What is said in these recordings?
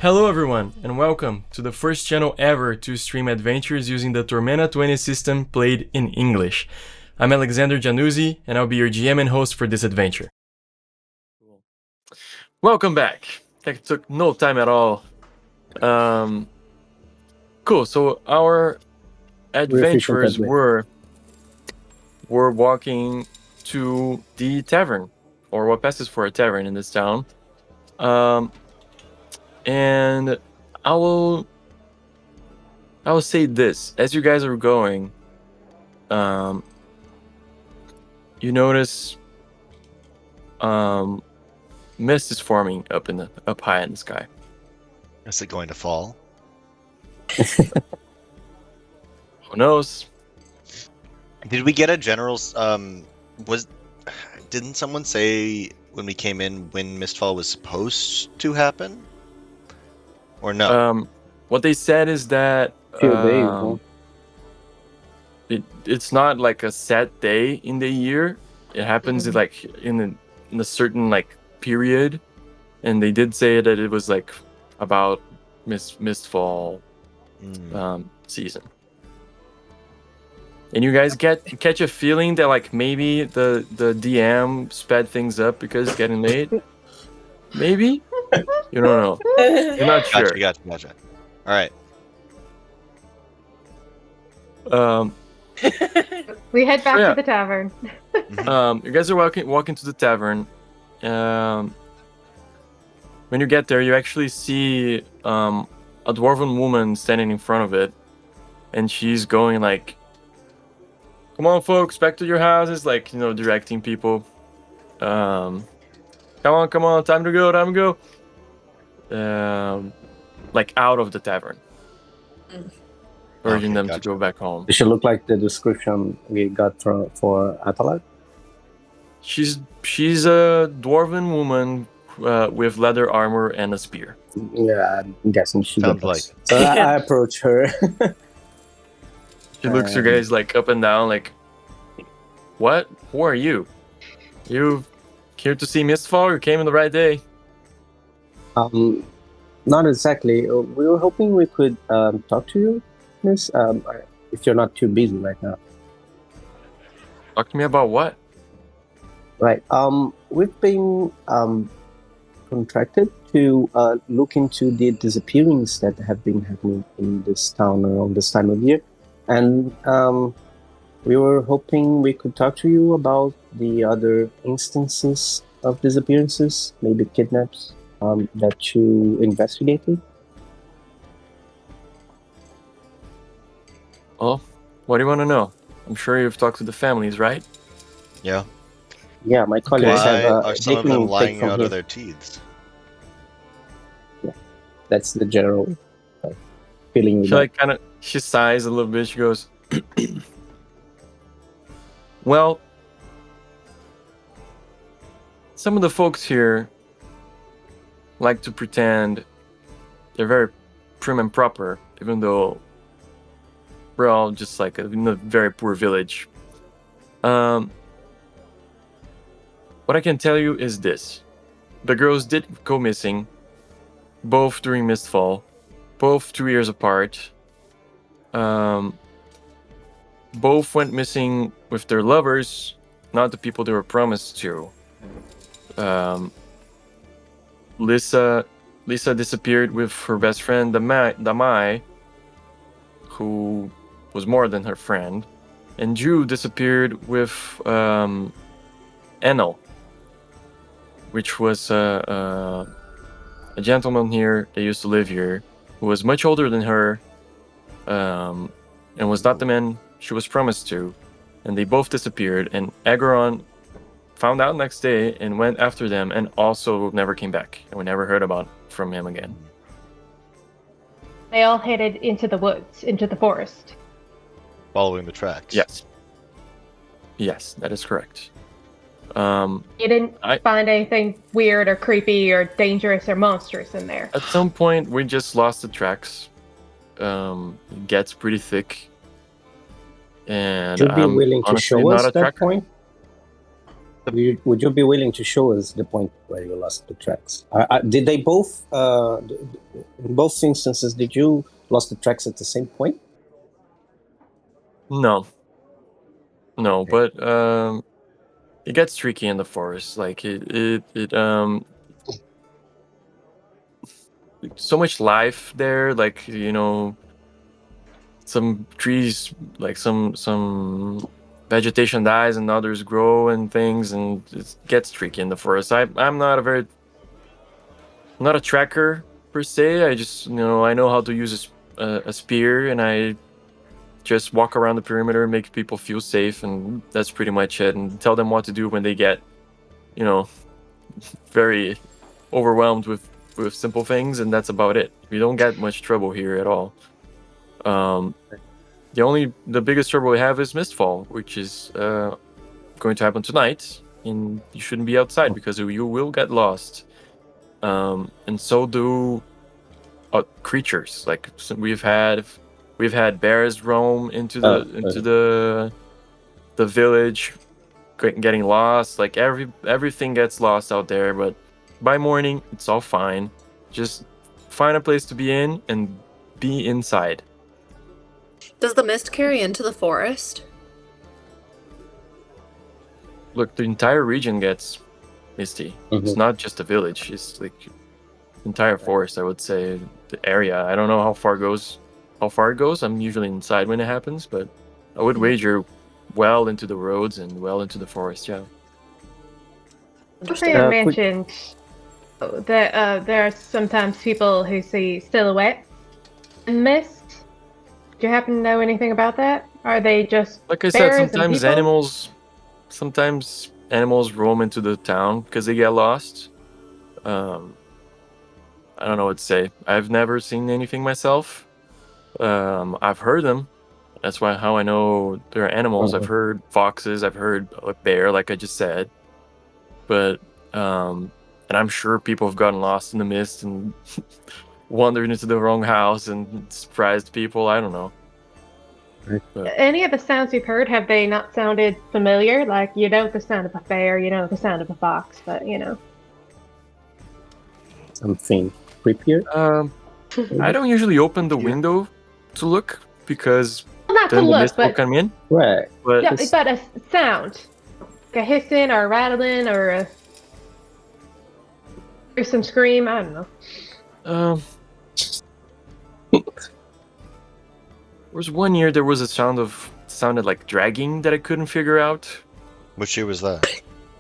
Hello everyone, and welcome to the first channel ever to stream adventures using the Tormenta 20 system played in English. I'm Alexander Januzzi, and I'll be your GM and host for this adventure. Welcome back. That took no time at all. Cool, so our adventurers were walking to the tavern, or what passes for a tavern in this town. And I will say this: as you guys are going, you notice mist is forming up high in the sky. Is it going to fall? Who knows? Did we get a general? Didn't someone say when we came in when Mistfall was supposed to happen? Or no? What they said is that it's not like a set day in the year. It happens like in a certain like period, and they did say that it was like about Mistfall season. And you guys catch a feeling that like maybe the DM sped things up because it's getting late. Maybe? You don't know. You're not sure. Gotcha. All right. We head back to the tavern. You guys are walking to the tavern. When you get there, you actually see a dwarven woman standing in front of it, and she's going like, "Come on, folks, back to your houses!" Like, you know, directing people. Come on, time to go. Like out of the tavern, urging them to go back home. Does she look like the description we got for Atalay? She's a dwarven woman with leather armor and a spear. Yeah, I'm guessing she sounds does. So I approach her. She looks you guys like up and down, like, "What? Who are you? You here to see Mistfall? You came in the right day." Not exactly. We were hoping we could talk to you, Miss. If you're not too busy right now. Talk to me about what? Right. We've been contracted to look into the disappearings that have been happening in this town around this time of year, and we were hoping we could talk to you about the other instances of disappearances, maybe kidnaps, that you investigated. Well, what do you want to know? I'm sure you've talked to the families, right? Yeah. Yeah, my colleagues Why have. are some of them lying out of their teeth? Yeah, that's the general feeling. She sighs a little bit. She goes, "Well, some of the folks here like to pretend they're very prim and proper, even though we're all just like in a very poor village. What I can tell you is this: the girls did go missing, both during Mistfall, both 2 years apart. Both went missing with their lovers, not the people they were promised to. Lisa disappeared with her best friend Damai, who was more than her friend, and Drew disappeared with Enel, which was a gentleman here that used to live here, who was much older than her, and was not the man she was promised to, and they both disappeared, and Ageron found out next day and went after them, and also never came back, and we never heard from him again. They all headed into the woods, into the forest. Following the tracks. Yes, that is correct. You didn't find anything weird or creepy or dangerous or monstrous in there? At some point, we just lost the tracks. It gets pretty thick. And Would you be willing to show us that point? Would you be willing to show us the point where you lost the tracks? Did they both, in both instances, did you lost the tracks at the same point? No, but it gets tricky in the forest. Like it so much life there. Like some trees, like some vegetation dies and others grow and things, and it gets tricky in the forest. I'm not a tracker per se. I just I know how to use a spear, and I just walk around the perimeter, make people feel safe, and that's pretty much it. And tell them what to do when they get very overwhelmed with simple things, and that's about it. We don't get much trouble here at all. The biggest trouble we have is Mistfall, which is going to happen tonight, and you shouldn't be outside because you will get lost. And so do creatures. Like we've had bears roam into the village, getting lost. Like everything gets lost out there, but by morning it's all fine. Just find a place to be in and be inside. Does the mist carry into the forest? Look, the entire region gets misty. It's not just the village. It's like the entire forest, I would say. The area. I don't know how far it goes. I'm usually inside when it happens, but I would wager well into the roads and well into the forest, yeah. Freya mentioned that there are sometimes people who see silhouettes in mist. Do you happen to know anything about that? Are they just like I said, sometimes animals roam into the town because they get lost. I don't know what to say. I've never seen anything myself. I've heard them. That's how I know there are animals. I've heard foxes. I've heard a bear, like I just said. But and I'm sure people have gotten lost in the mist and wandered into the wrong house and surprised people. I don't know. But any of the sounds you've heard, have they not sounded familiar? Like, the sound of a bear, the sound of a fox, but something creepier. I don't usually open the window to look because not then to the look, mist will come in. Right. But a sound, like a hissing or a rattling or some scream. I don't know. There was one year there was a sounded like dragging that I couldn't figure out. Which year was that?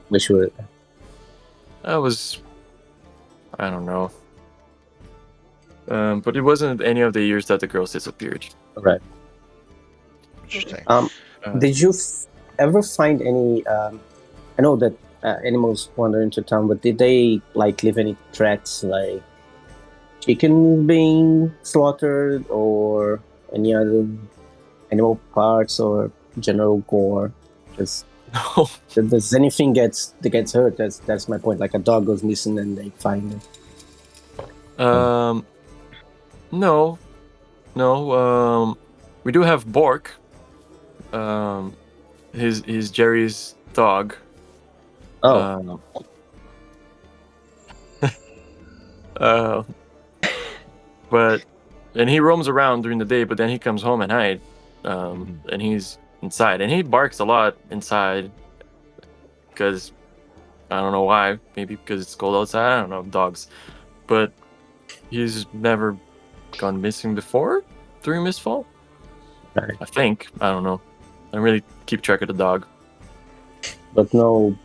Which year? That was, I don't know. But it wasn't any of the years that the girls disappeared. Right. Interesting. Did you ever find any? I know that animals wander into town, but did they leave any tracks, like chicken being slaughtered or any other animal parts or general gore? Just no. Does anything gets hurt? That's my point. Like a dog goes missing and they find it. No. We do have Bork. He's Jerry's dog. Oh. And he roams around during the day, but then he comes home at night, and he's inside, and he barks a lot inside because I don't know why. Maybe because it's cold outside. I don't know, dogs. But he's never gone missing before during Mistfall. Right. I think. I don't know. I don't really keep track of the dog. But no,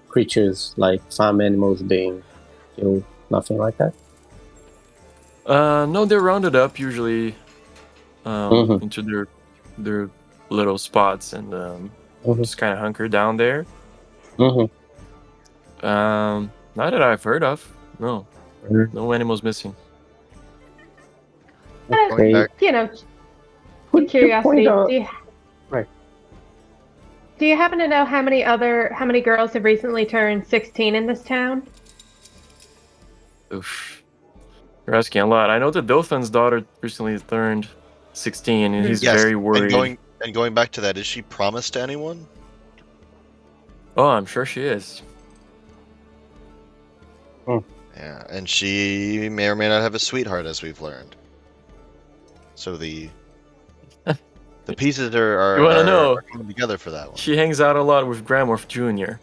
creatures, farm animals being killed, nothing like that? No, they're rounded up usually into their little spots and just kind of hunker down there. Not that I've heard of. No. No animals missing. Okay. Curiosity. Right. Do you happen to know how many girls have recently turned 16 in this town? Oof. You're asking a lot. I know that Dothan's daughter recently turned 16, and he's very worried. And going back to that, is she promised to anyone? Oh, I'm sure she is. Yeah, and she may or may not have a sweetheart, as we've learned. So the pieces are, You wanna are, know? are coming together for that one. She hangs out a lot with Gramorph Jr.,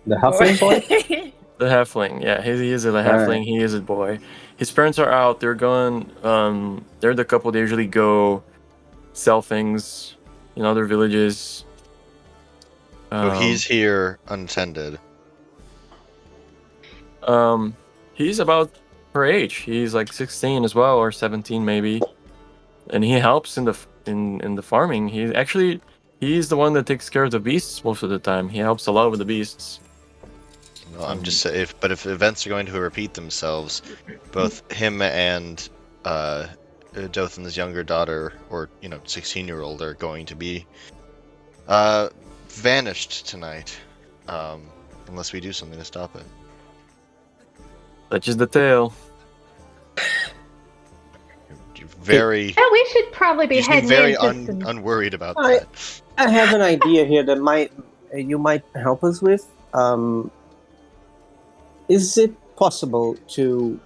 The halfling boy. the halfling. Yeah, he is a halfling. Alright. He is a boy. His parents are out. They're going. They're the couple. They usually go sell things in other villages. So he's here untended. He's about her age. He's like 16 as well, or 17 maybe, and he helps in the farming. He's the one that takes care of the beasts most of the time. He helps a lot with the beasts. No, I'm just saying, if events are going to repeat themselves, both him and Dothan's younger daughter, or 16-year-old, are going to be vanished tonight, unless we do something to stop it. Such is the tale. You're very, Yeah, we should probably be you seem heading very into some. unworried about I- that. I have an idea here that you might help us with. Is it possible to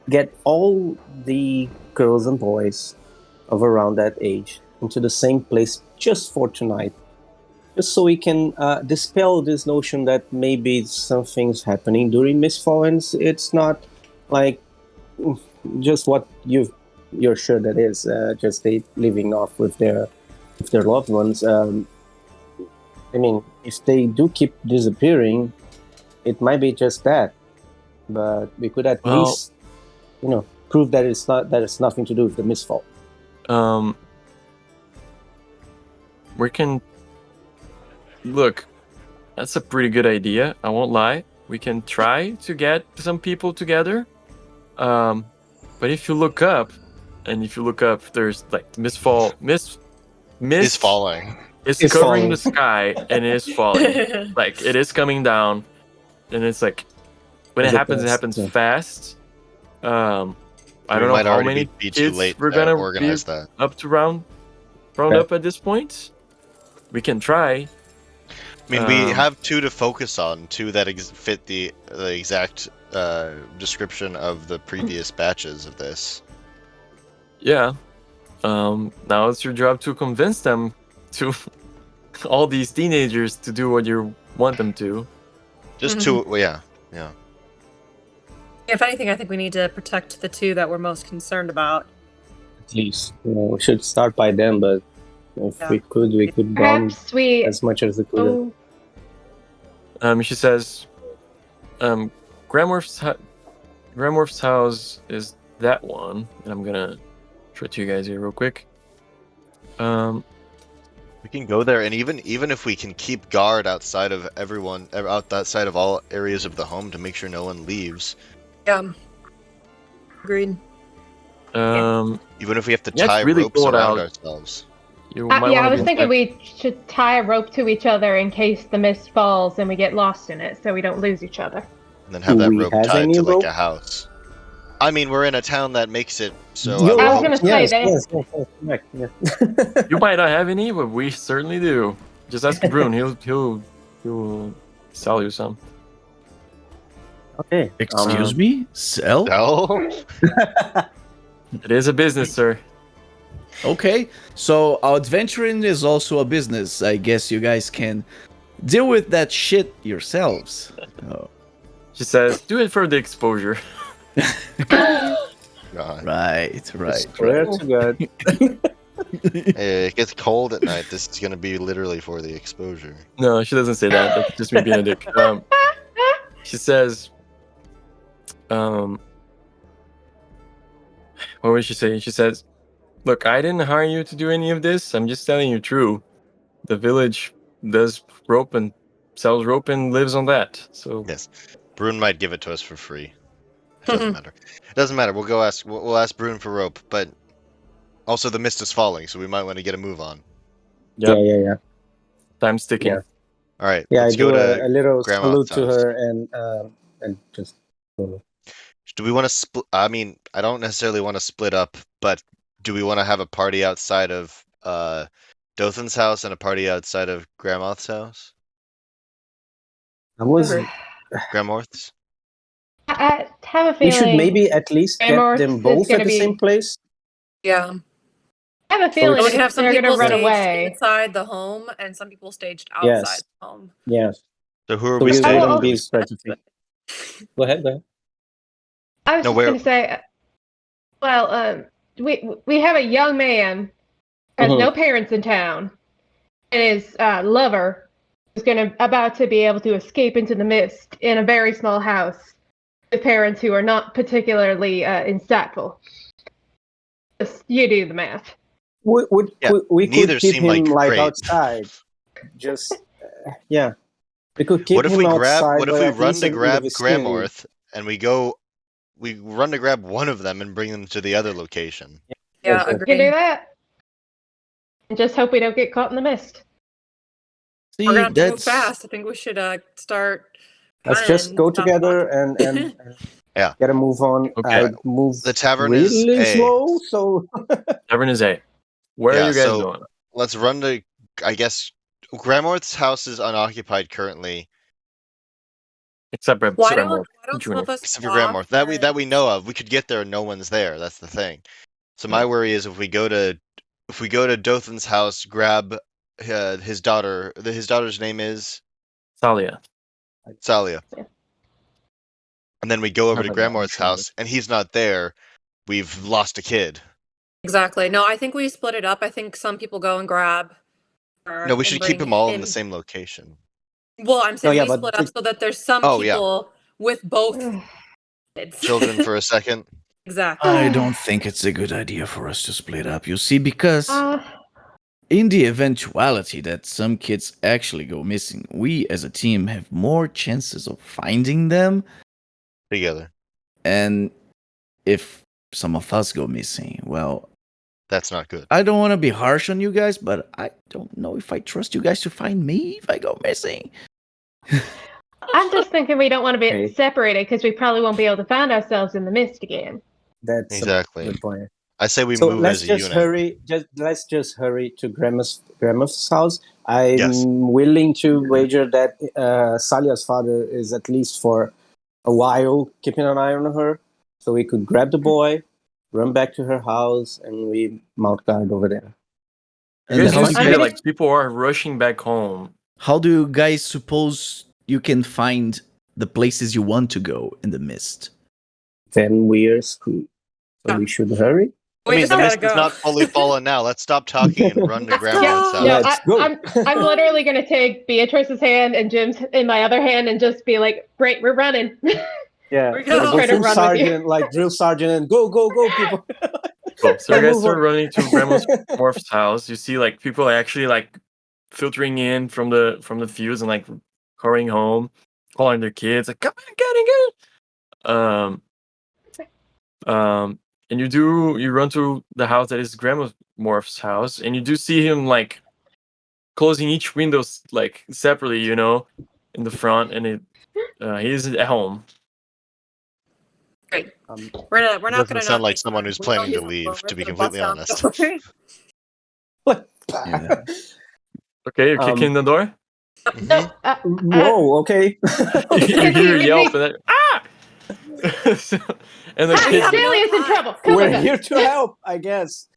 get all the girls and boys of around that age into the same place just for tonight? Just so we can dispel this notion that maybe something's happening during Mistfall, and it's not like just what you're sure that is just they living off with their loved ones. I mean, if they do keep disappearing, it might be just that. But we could at least, prove that it's nothing to do with the Mistfall. We can look. That's a pretty good idea. I won't lie. We can try to get some people together. But if you look up, there's like Mistfall. Mist Is falling. It's It's covering falling. the sky and it is falling. Like it is coming down, and it's like when it happens Yeah. fast. I We don't know might how already many be too kids late we're to gonna organize be that. up to round Okay. up at this point. We can try. I mean, we Um, have two to focus on, two that fit the exact description of the previous batches of this. Yeah. Now it's your job to convince them to all these teenagers to do what you want them to. Just Mhm. two, well, yeah. If anything, I think we need to protect the two that we're most concerned about. At least we should start by them, but if Yeah. we could bond Perhaps we. as much as we could. Oh, She says, Gramorph's house is that one, and I'm gonna show it to you guys here real quick. We can go there, and even if we can keep guard outside of outside of all areas of the home to make sure no one leaves. Yeah. Agreed. Even if we have to Yeah, it's tie really ropes cold around out. ourselves. You might yeah, wanna I was be thinking inside. we should tie a rope to each other in case the mist falls and we get lost in it, so we don't lose each other. And then have Do that we rope have tied any to like rope? a house. I mean, we're in a town that makes it so. Yo, I was hope- gonna say yes, that- yes, correct, yeah. You might not have any, but we certainly do. Just ask Brune. He'll sell you some. Okay. Excuse me? Sell? No. It is a business, sir. Okay. So adventuring is also a business. I guess you guys can deal with that shit yourselves. Oh, She says, "Do it for the exposure." God. right. Swear to God. Hey, it gets cold at night. This is gonna be literally for the exposure. No, she doesn't say that. That's just me being a dick. She says, what would she say? She says, "Look, I didn't hire you to do any of this. I'm just telling you true. The village does rope and sells rope and lives on that. So Yes, Brune might give it to us for free. It doesn't matter. It doesn't matter. We'll ask Brune for rope, but also the mist is falling, so we might want to get a move on. Yep. Yeah. time's ticking." Yeah. All right. Yeah, I let's do go to a little Grandma's salute to house. her and just. Do we want to split? I mean, I don't necessarily want to split up, but do we want to have a party outside of Dothan's house and a party outside of Gramoth's house? I was. Agree. Gramorth's? I have a We feeling. should maybe at least get Amorth them is both gonna at the be- same place. Yeah. I have a So feeling We can have some they're people gonna run staged away. inside the home and some people staged outside Yes. the home. Yes. So who are So we we staging? will wouldn't also- be strategic. Go ahead. Go ahead. I was No, just where- gonna say, well, we have a young man who has Mhm. no parents in town, and his lover is about to be able to escape into the mist in a very small house with parents who are not particularly insightful. Just you do the math. We Yeah, we neither could keep seem him like great. outside. Just yeah, we could keep What if him we outside. What if but we at run least to in the grab vicinity. Gramorth and we run to grab one of them and bring them to the other location? Yeah, That's it. We can do agree. that, and just hope we don't get caught in the mist. See, We're gonna have to move that's fast. I think we should start. Let's just running, go stop together talking. and Yeah. get a move on. Okay. Move The tavern is really A. slow, so Tavern is A. Where Yeah, are you guys so- going? Let's run to, I guess, Gramorth's house is unoccupied currently, Except for Why Grandma don't some Junior. of us except for walk Gramorth. That we and- know of. We could get there and no one's there. That's the thing. So my worry is if we go to Dothan's house, grab his daughter. His daughter's name is Salia. Salia. Yeah. And then we go over to Have an Gramorth's option. house and he's not there. We've lost a kid. Exactly. No, I think we split it up. I think some people go and grab her. No, we and should keep bring them all in him- the same location. Well, I'm saying yeah, we but split up so that there's some Oh, yeah. people with both kids. Children for a second. Exactly. I don't think it's a good idea for us to split up. You see, because Uh, in the eventuality that some kids actually go missing, we as a team have more chances of finding them. Together. And if some of us go missing, well, That's not good. I don't want to be harsh on you guys, but I don't know if I trust you guys to find me if I go missing. I'm just thinking we don't want to be Okay. separated because we probably won't be able to find ourselves in the mist again. that's Exactly. a good point. I say we So move let's as a just unit. hurry. Let's just hurry to Grandma's house. I'm Yes. willing to wager that Salia's father is at least for a while keeping an eye on her, so we could grab the boy, run back to her house, and we mount guard over there. You And guys how, do do see you that guys- like people are rushing back home. how do you guys suppose you can find the places you want to go in the mist? Then we're screwed. So Yeah. we should hurry. We just the gotta mist is go. not fully fallen now. Let's stop talking and run to Let's Gramorth's go. house. No, Let's go. I'm literally gonna take Beatrice's hand and Jim's in my other hand and just be like, "Great, we're running." Yeah, We go. like Try to full run with you. sergeant, like drill sergeant, and go, people. Cool. So you Gotta guys move start on. running to Grandma's Morph's house. You see like people actually like filtering in from the fields and like hurrying home, calling their kids like, "Come on, get it!" And you run to the house that is Grandma Morph's house, and you do see him like closing each window like separately, in the front, and he is at home. Great. Um, We're not Doesn't gonna sound not like waste someone time. who's We planning know to he's leave, over, to be gonna bust completely down honest. the door. Yeah. Okay, you're kicking the door. No, Whoa, okay. You hear a yelp and then, ah! So- and the kid, Dahlia's in trouble. Come We're with us. here to help, I guess.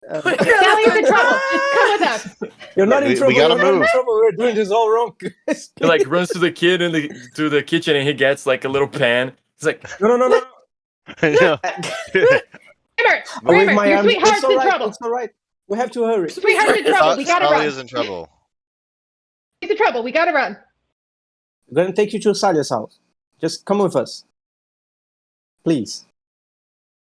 Dahlia's in trouble. Just come with us. You're not in We trouble. gotta You're not in move. trouble. We're doing this all wrong. he like runs to the kid and to the kitchen, and he gets like a little pan. He's like, No. I know. Kramer, I'll wave Kramer, my your arms. sweetheart's It's all in right. trouble. It's all right. We have to hurry. Sweetheart's in trouble. We gotta Sally run. is in trouble. He's in trouble. We gotta run. We're going to take you to Salia's house. Just come with us. Please.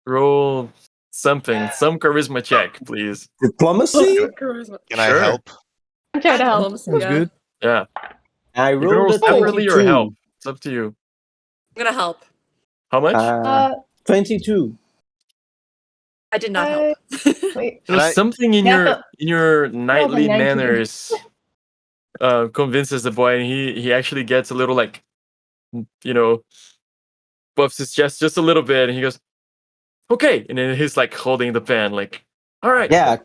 roll something, some charisma check, please. Diplomacy? Can I Sure. help? I'm trying to help. Sounds good. Yeah, I you can roll rolled a separately 22. or help. It's up to you. I'm gonna help. How much? 22. I did not help. Wait. There's I- something in Yeah, your knightly 19. manners convinces the boy, and he actually gets a little like, buffs his chest just a little bit, and he goes, "Okay," and then he's like holding the pen, like, "All right." Yeah.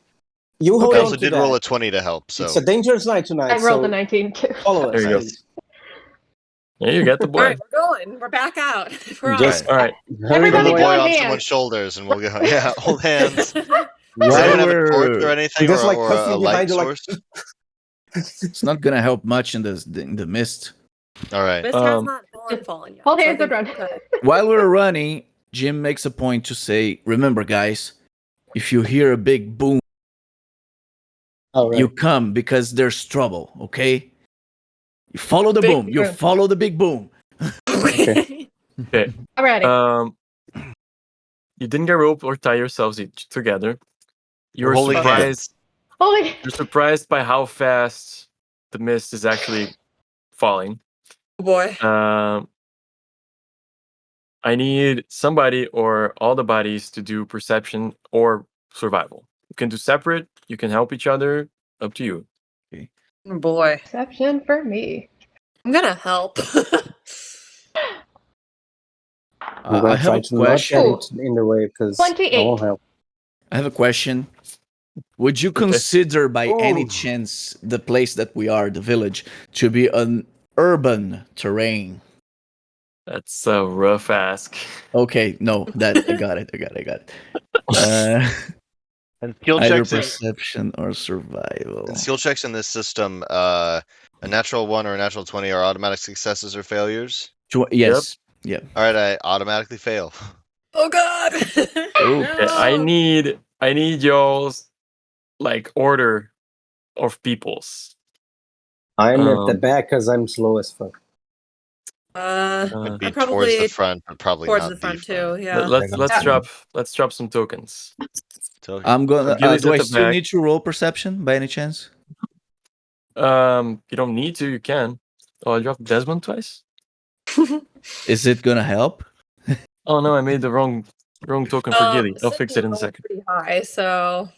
You hold I on also to did that. roll a 20 to help, so It's a dangerous night tonight. I rolled so a 19 too. Follow us, There you go. please. Yeah, you got the All boy. right, we're going. We're back out. We're on. Just All right. hurry the Everybody Put the boy boy hold on hands. someone's shoulders and we'll go. Yeah, hold hands. Does While anyone have a torch or we're, anything, I'm just or, like or a cuffing light behind you, like. source? it's not gonna help much in the mist. All right. Mist has not fallen yet. Hold so I hands and think run. we're good. While we're running, Jim makes a point to say, "Remember, guys, if you hear a big boom, All right. you come because there's trouble. Okay? You follow the Big boom. You boom. follow the big boom." Okay. Okay. Alrighty. You didn't get rope or tie yourselves together. You We're were holding surprised. Holy. You're surprised by how fast the mist is actually falling. Oh boy. I need somebody or all the bodies to do perception or survival. You can do separate. You can help each other. Up to you. Oh boy. Exception for me. I'm gonna help. I'm I gonna have try a to not get question. it in the way because that 28. won't help. I have a question. Would you Okay. consider, by any Ooh. chance, the place that we are, the village, to be an urban terrain? That's a rough ask. Okay, no, that I got it. And skill Either checks. perception or survival. And skill checks in this system, a natural 1 or a natural 20 are automatic successes or failures. Yes. Yep. All right, I automatically fail. Oh god. Okay, I need y'all's like order of peoples. I'm at the Um, back because I'm slow as fuck. It'd be I'm towards the probably front, but probably towards not the front too. let, Yeah. let's drop some tokens. I'm gonna. Gilly's Do at I the still back. need to roll perception by any chance? You don't need to. You can. Oh, I dropped Desmond twice. Is it gonna help? Oh no, I made the wrong token for Gilly. I'll fix it in a Sydney rolled second. pretty high, so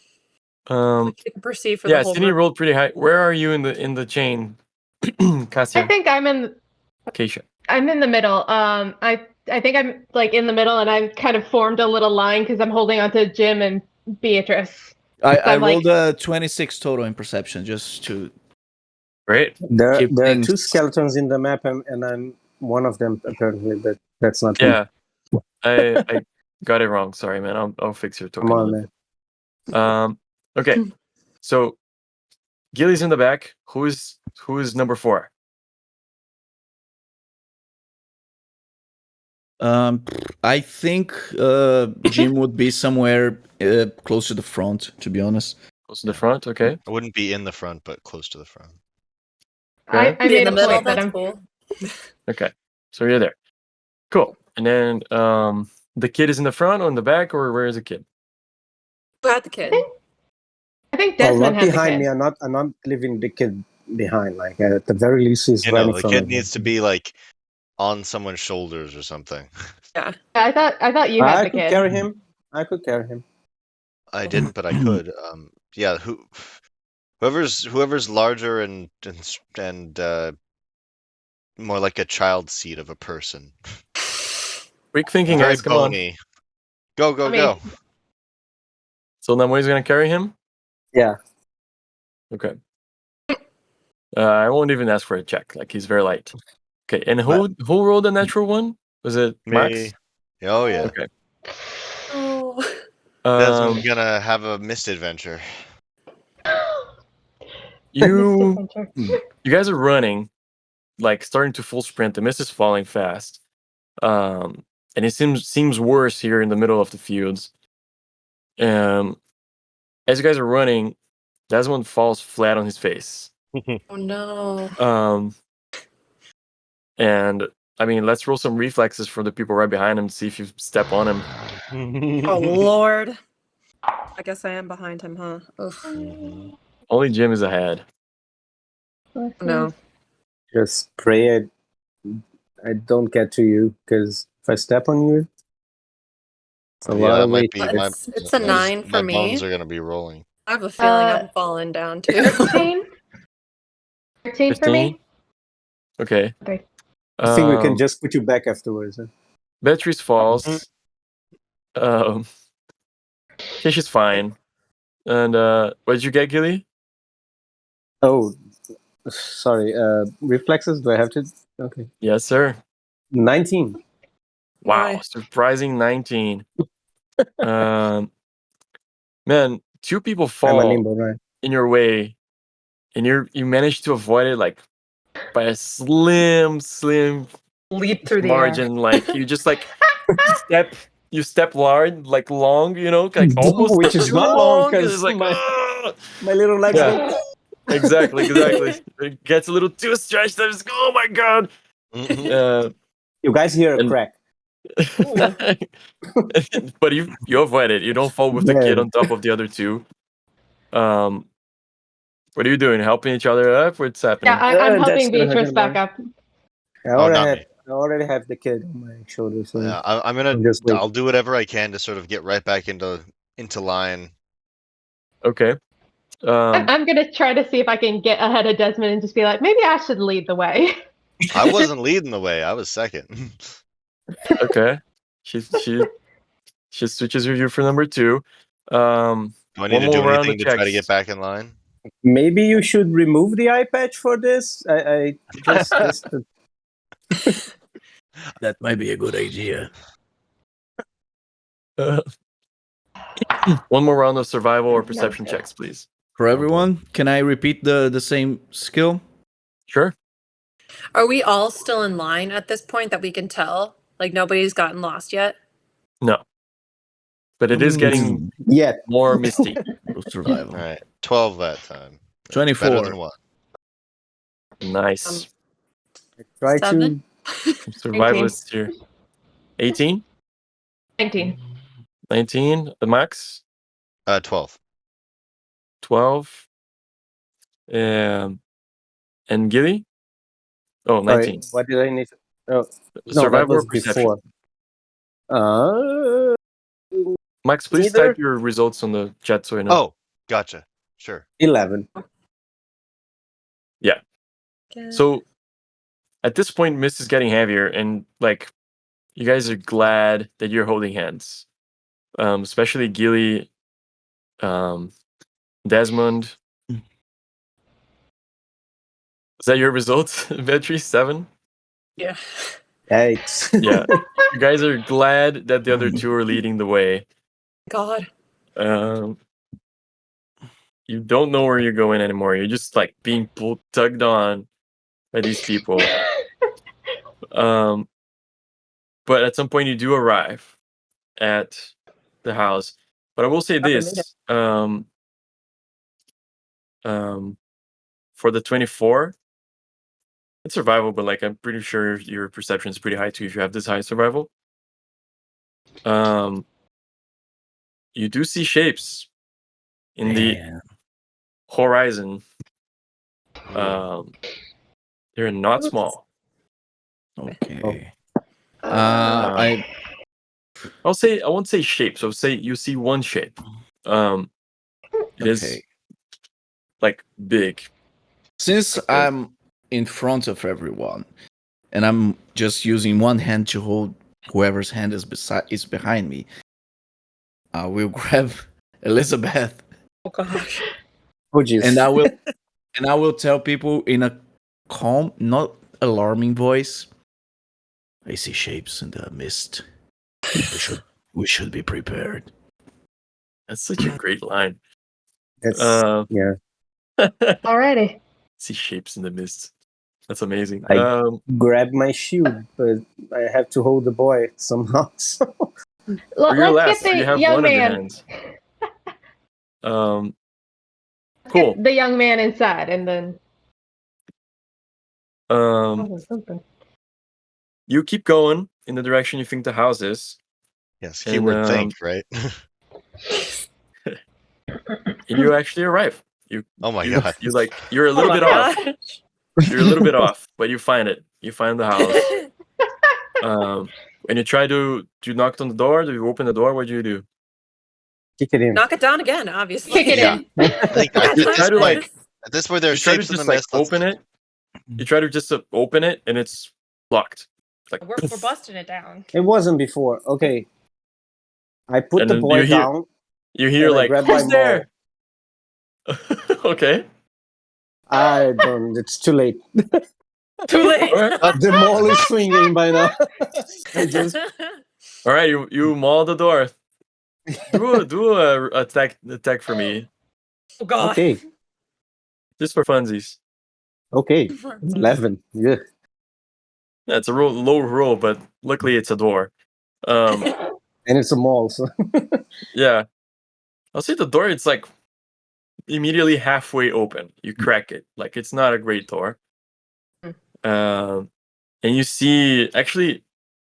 Um, you can perceive for the yeah, whole Sydney group. rolled pretty high. Where are you in the chain, I Cassia? think I'm in the middle. I think I'm like in the middle, and I'm kind of formed a little line because I'm holding onto Jim and Beatrice. I I'm like- rolled a 26 total in perception just to Great. There keep are things. two skeletons in the map, and I'm one of them apparently, but that's not me. Yeah, I got it wrong. Sorry, man. I'll fix your token. Come on, man. Okay. So Gilly's in the back. Who is number 4? I think Jim would be somewhere close to the front. To be honest. Close to the front. Okay. I wouldn't be in the front, but close to the front. I Be in made the a middle. point that That's I'm. cool. Okay. So you're there. Cool. And then the kid is in the front or in the back, or where is the kid? Who had the kid? I think Well, Desmond not has behind the me. kid. I'm not leaving the kid behind. Like at the very least, he's You right know, in the front kid of me. needs to be like on someone's shoulders or something. Yeah. I thought you had I the could kid. carry him. I could carry him. I didn't, but I could. Yeah. Whoever's larger and more like a child seat of a person. Quick thinking, Very guys. Come on. bony. Go, I mean- go. So Namoy's gonna carry him. Yeah. Okay. I won't even ask for a check. Like he's very light. Okay. And who rolled a natural one? Was it Max? Me. Oh yeah. Okay. Oh. Desmond's gonna have a misadventure. You guys are running, like starting to full sprint. The mist is falling fast, and it seems worse here in the middle of the fields. As you guys are running, Desmond falls flat on his face. Oh no. And I mean, let's roll some reflexes for the people right behind him to see if you step on him. Oh lord. I guess I am behind him, huh? Ugh. Only Jim is ahead. No. Just pray I don't get to you, because if I step on you, it's a Yeah, lot that of might weight. be. It's a 9 for my me. bones are gonna be rolling. I have a feeling I'm falling down too. 13? 13 for me? Okay. Okay. I think we can just put you back afterwards. Huh? Beatrice falls. She's fine. And what did you get, Gilly? Oh, sorry. Reflexes. Do I have to? Okay. Yes, sir. 19. Wow, Nice. surprising 19. Man, 2 people I'm a fall nimble, right? in your way, and you managed to avoid it like by a slim Leap through the air. margin. Like you just like you step long, like almost Which is too not long and because it's like my little legs Yeah. go. exactly. It gets a little too stretched. I just go, oh my god. Mhm. You guys hear a And- crack. But you avoid it. You don't fall with the Yeah. kid on top of the other 2. What are you doing? Helping each other up? What's happening? Yeah, I'm That's helping gonna Beatrice happen, back man. up. I not already have the kid on my shoulder, so Yeah, I'll do whatever I can to sort of get right back into line. Okay. I'm gonna try to see if I can get ahead of Desmond and just be like, maybe I should lead the way. I wasn't leading the way. I was second. Okay. She switches with you for number 2. Do I need One to do more round anything of to try to checks. get back in line? maybe you should remove the eye patch for this. I just That might be a good idea. One more round of survival or perception checks, please. For everyone, can I repeat the same skill? Sure. Are we all still in line at this point that we can tell? Like nobody's gotten lost yet? No. But it is getting yeah. more misty. Survival. All right, 12 that time. 24. Better than 1. Nice. Try 7? Survivalists here. 18? 19. 19? The max? 12. 12. And Gilly? Oh, Sorry, 19. what did I need? No, that Survival or was perception? before. Max, please Either. type your results on the chat so I know. Oh, gotcha. Sure. 11. So at this point, mist is getting heavier, and like you guys are glad that you're holding hands. Especially Gilly, Desmond. Is that your results, Beatrice? 7? Yeah. 8. Yeah. You guys are glad that the other 2 are leading the way. God. You don't know where you're going anymore. You're just like being tugged on by these people. But at some point you do arrive at the house. But I will say this: for the 24, it's survival, but like I'm pretty sure your perception is pretty high too if you have this high survival. You do see shapes in the horizon. They're not small. Okay. I won't say shapes. I'll say you see one shape. It is like big. Since I'm in front of everyone, and I'm just using one hand to hold whoever's hand is behind me, I will grab Elizabeth. Oh gosh. Oh, jeez. And I will tell people in a calm, not alarming voice. I see shapes in the mist. We should be prepared. That's such a great line. That's, yeah. Alrighty. See shapes in the mist. That's amazing. I grab my shield, but I have to hold the boy somehow. So. For your Let's last, get you the have young one of your man. hands. Let's Cool. get the young man inside, and then. Something. You keep going in the direction you think the house is. Yes, keyword think, right? And you actually arrive. Oh my god. You're a little bit off. You're a little bit off, but you find it. You find the house. And you try to knock on the door. Do you open the door? What do you do? Kick it in. Knock it down again, obviously. Kick it in. I think at You try to this point there's you try to shapes in the just like mist. let's- open it. You try to just open it, and it's locked. Like We're busting it down. It wasn't before. Okay. I put And the then boy you hear- down. you hear and I like grab my who's there? Okay. I don't. It's too late. Too late. The mall is swinging by now. I just All right, you maul the door. Do a attack for me, Oh god. okay. just for funsies. Okay. 11. Yeah. That's a low roll, but luckily it's a door. And it's a mall. So Yeah, I'll say the door. It's like immediately halfway open. You crack it. Like it's not a great door. And you see, actually,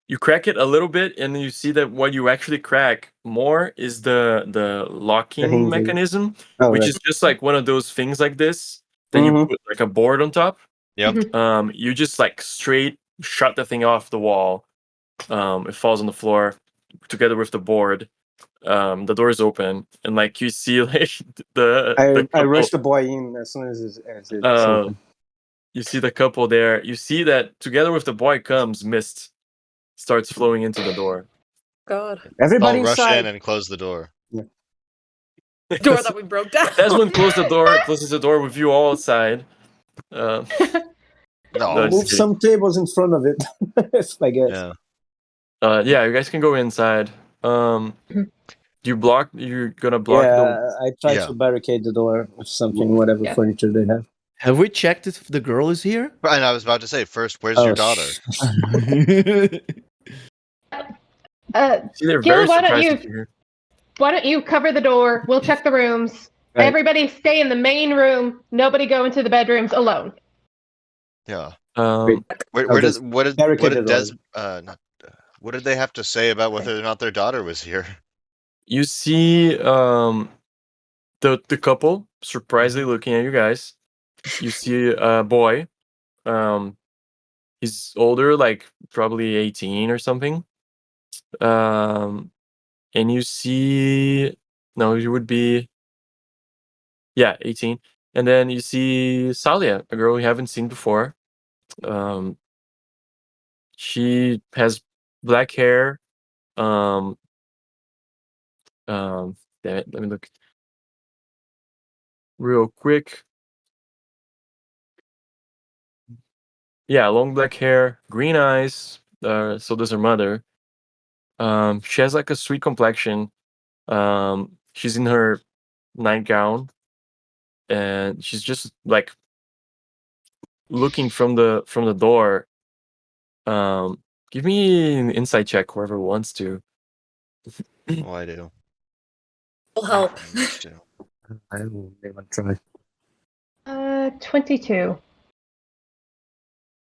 you crack it a little bit, and you see that what you actually crack more is the locking hinging. mechanism, Oh, which right. is just like one of those things like this that you Mhm. put like a board on top. Yep. You just like straight shut the thing off the wall. It falls on the floor together with the board. The door is open, and like you see like the I couple, rush the boy in as soon as it's uh, open. you see the couple there. You see that together with the boy comes mist starts flowing into the door. God. Everybody I'll rush inside. in and close the door. Door that we broke down. Desmond closes the door with you all outside. No. No, just Move kidding. some tables in front of it. I guess. Yeah. Yeah, you guys can go inside. You're gonna block Yeah, I try Yeah. to barricade the door with something, whatever Yeah. furniture they have. Have we checked if the girl is here? And I was about to say, first, where's your daughter? See, they're Gil, very why don't surprised you- that you're here. Why don't you cover the door? We'll check the rooms. Right. Everybody stay in the main room. Nobody go into the bedrooms alone. Yeah. Um, Where I'll does just what did barricade the what did they have to say about whether or not their daughter was here? you see the couple surprisingly looking at you guys. You see a boy. He's older, like probably 18 or something. And you see, no, you would be, yeah, 18. And then you see Salia, a girl you haven't seen before. She has black hair. Damn it, let me look real quick. Yeah, long black hair, green eyes. So does her mother. She has like a sweet complexion. She's in her nightgown, and she's just like looking from the door. Give me an insight check, whoever wants to. Oh, I do. Will help. Let's do. I will never try. 22.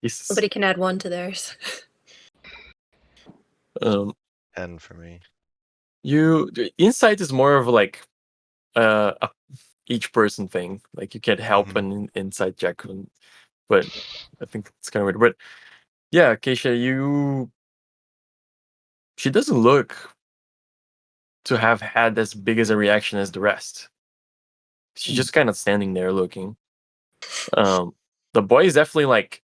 Jesus. Somebody can add 1 to theirs. Um, 10 for me. Insight is more of like a each person thing. Like you can't help Mhm. an insight check, but I think it's kind of weird. But yeah, Keisha, she doesn't look to have had as big as a reaction as the rest. She's just kind of standing there looking. The boy is definitely like,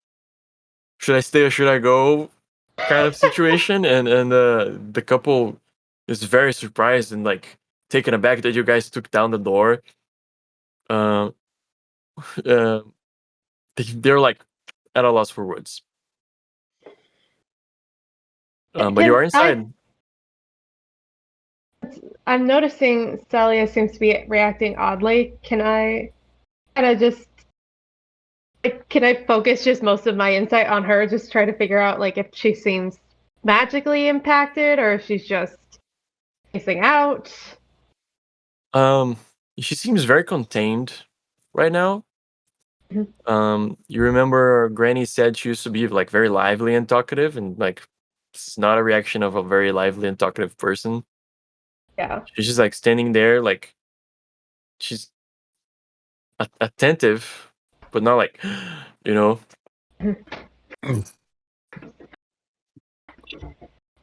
should I stay or should I go kind of situation, and the couple is very surprised and like taken aback that you guys took down the door. Uh, they're like at a loss for words. But you are inside. I'm noticing Celia seems to be reacting oddly. Can I kind of just can I focus just most of my insight on her, just try to figure out like if she seems magically impacted or if she's just missing out? She seems very contained right now. Mhm. You remember Granny said she used to be like very lively and talkative, and like it's not a reaction of a very lively and talkative person. Yeah. She's just like standing there, like she's attentive, but not like, you know.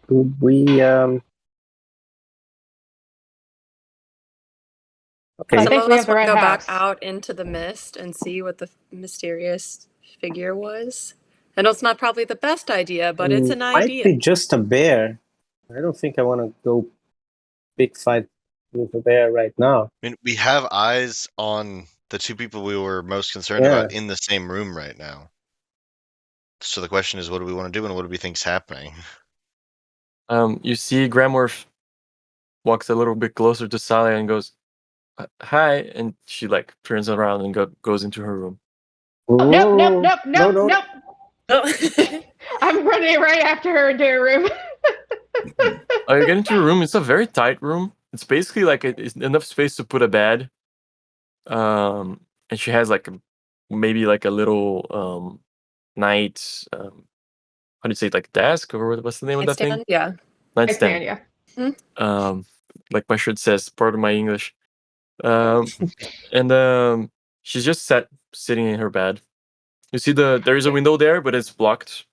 Could we Okay. I Some think of we us have the want right to go back house. out into the mist and see what the mysterious figure was. I know it's not probably the best idea, but it's an might idea. be just a bear. I don't think I want to go big fight with a bear right now. I mean, we have eyes on the two people we were most concerned about in the same room right now. So the question is, what do we want to do and what do we think's happening? You see Gramorph walks a little bit closer to Salia and goes, "Hi," and she like turns around and goes into her room. Nope. Oh. I'm running right after her into her room. You get into her room. It's a very tight room. It's basically like it's enough space to put a bed. And she has like maybe like a little night. How do you say it, like desk, or what's the name of that thing? Yeah. Nightstand. Yeah. Like my shirt says, part of my English. And she's just sitting in her bed. You see there is a window there, but it's blocked,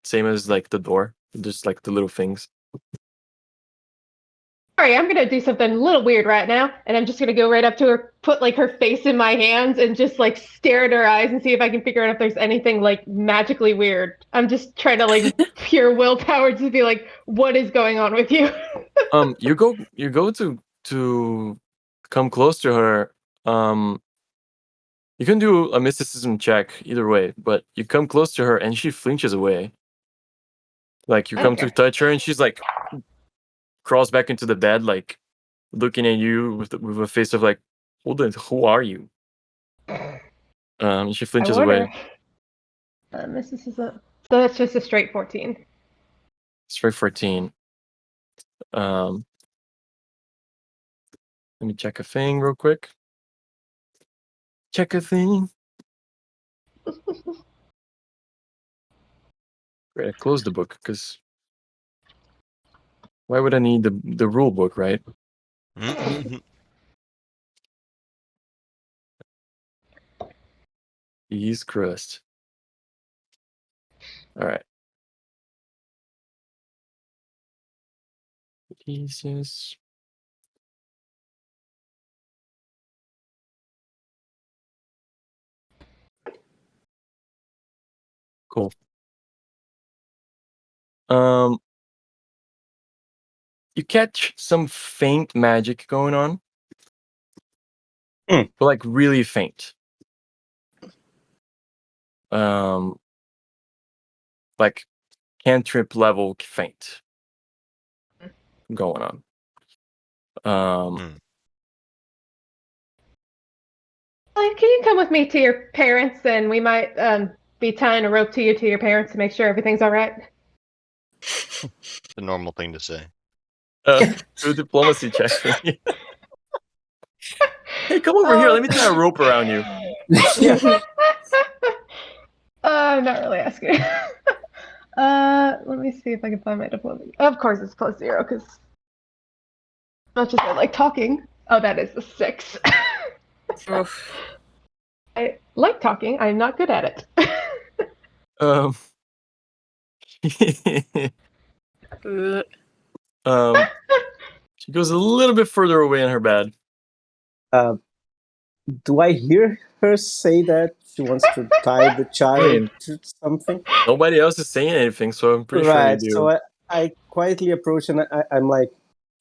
same as like the door. Just like the little things. Sorry, I'm gonna do something a little weird right now, and I'm just gonna go right up to her, put like her face in my hands, and just like stare at her eyes and see if I can figure out if there's anything like magically weird. I'm just trying to like pure willpower to be like, what is going on with you? You go to come close to her. You can do a mysticism check either way, but you come close to her and she flinches away. Like you come to touch her and she's like crawls back into the bed, like looking at you with a face of like, who are you? She flinches away. Mysticism. So that's just a straight 14. Straight 14. Let me check a thing real quick. Check a thing. Great, I closed the book because why would I need the rule book, right? He's crust. All right. Jesus. Cool. You catch some faint magic going on, but like really faint. Like cantrip level faint going on. Can you come with me to your parents, and we might be tying a rope to your parents to make sure everything's all right? The normal thing to say. Do a diplomacy check for me. Hey, come over here. Let me tie a rope around you. I'm not really asking. Let me see if I can find my diplomacy. Of course, it's +0 because not just I like talking. Oh, that is a 6. I like talking. I'm not good at it. She goes a little bit further away in her bed. Do I hear her say that she wants to tie the child to something? Nobody else is saying anything, so I'm pretty sure you do. So I quietly approach and I'm like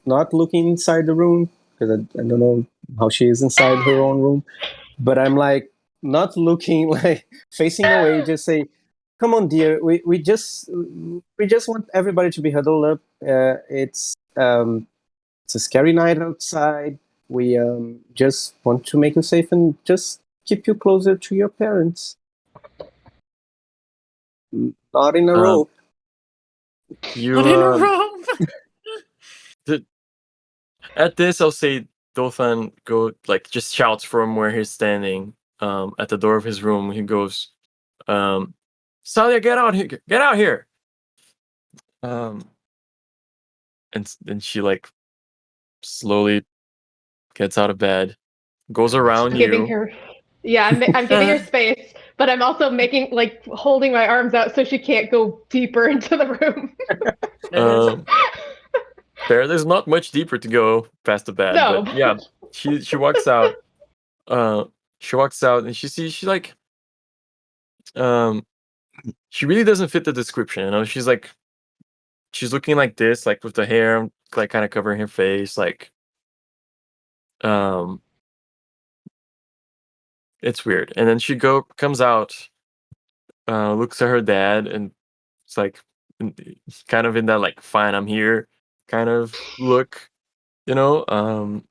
not looking inside the room because I don't know how she is inside her own room, but I'm like not looking, like facing away, just say, "Come on, dear, we just want everybody to be huddled up. It's a scary night outside. We just want to make you safe and just keep you closer to your parents. Not in a row." Not in a row. At this, I'll say Dothan just shouts from where he's standing at the door of his room. He goes, "Salia, get out here! Get out here!" And then she like slowly gets out of bed, goes around you. Giving her, I'm giving her space, but I'm also holding my arms out so she can't go deeper into the room. Fair. There's not much deeper to go past the bed, No. but yeah, she walks out. She walks out and she really doesn't fit the description. You know, she's looking like this, like with the hair like kind of covering her face, like It's weird. And then she comes out, looks at her dad, and it's like kind of in that like fine, I'm here kind of look, you know.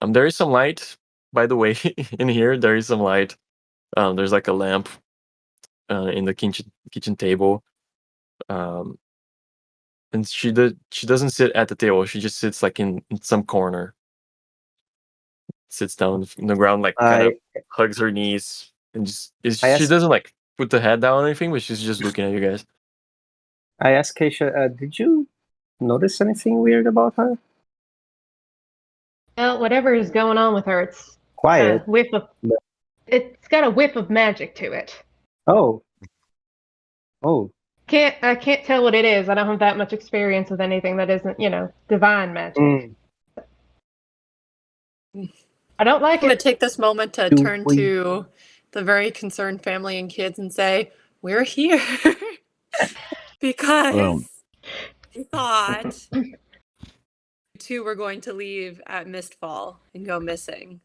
There is some light, by the way, in here. There is some light. There's like a lamp in the kitchen table. And she doesn't sit at the table. She just sits like in some corner. Sits down on the ground, like kind of hugs her knees, and she doesn't like put the head down or anything, but she's just looking at you guys. I asked Keisha, did you notice anything weird about her? Well, whatever is going on with her, it's Quiet. It's got a whiff of magic to it. Oh. I can't tell what it is. I don't have that much experience with anything that isn't, divine magic. I don't like I'm going it. to take this moment to turn to the very concerned family and kids and say, we're here. Because we thought two were going to leave at Mistfall and go missing.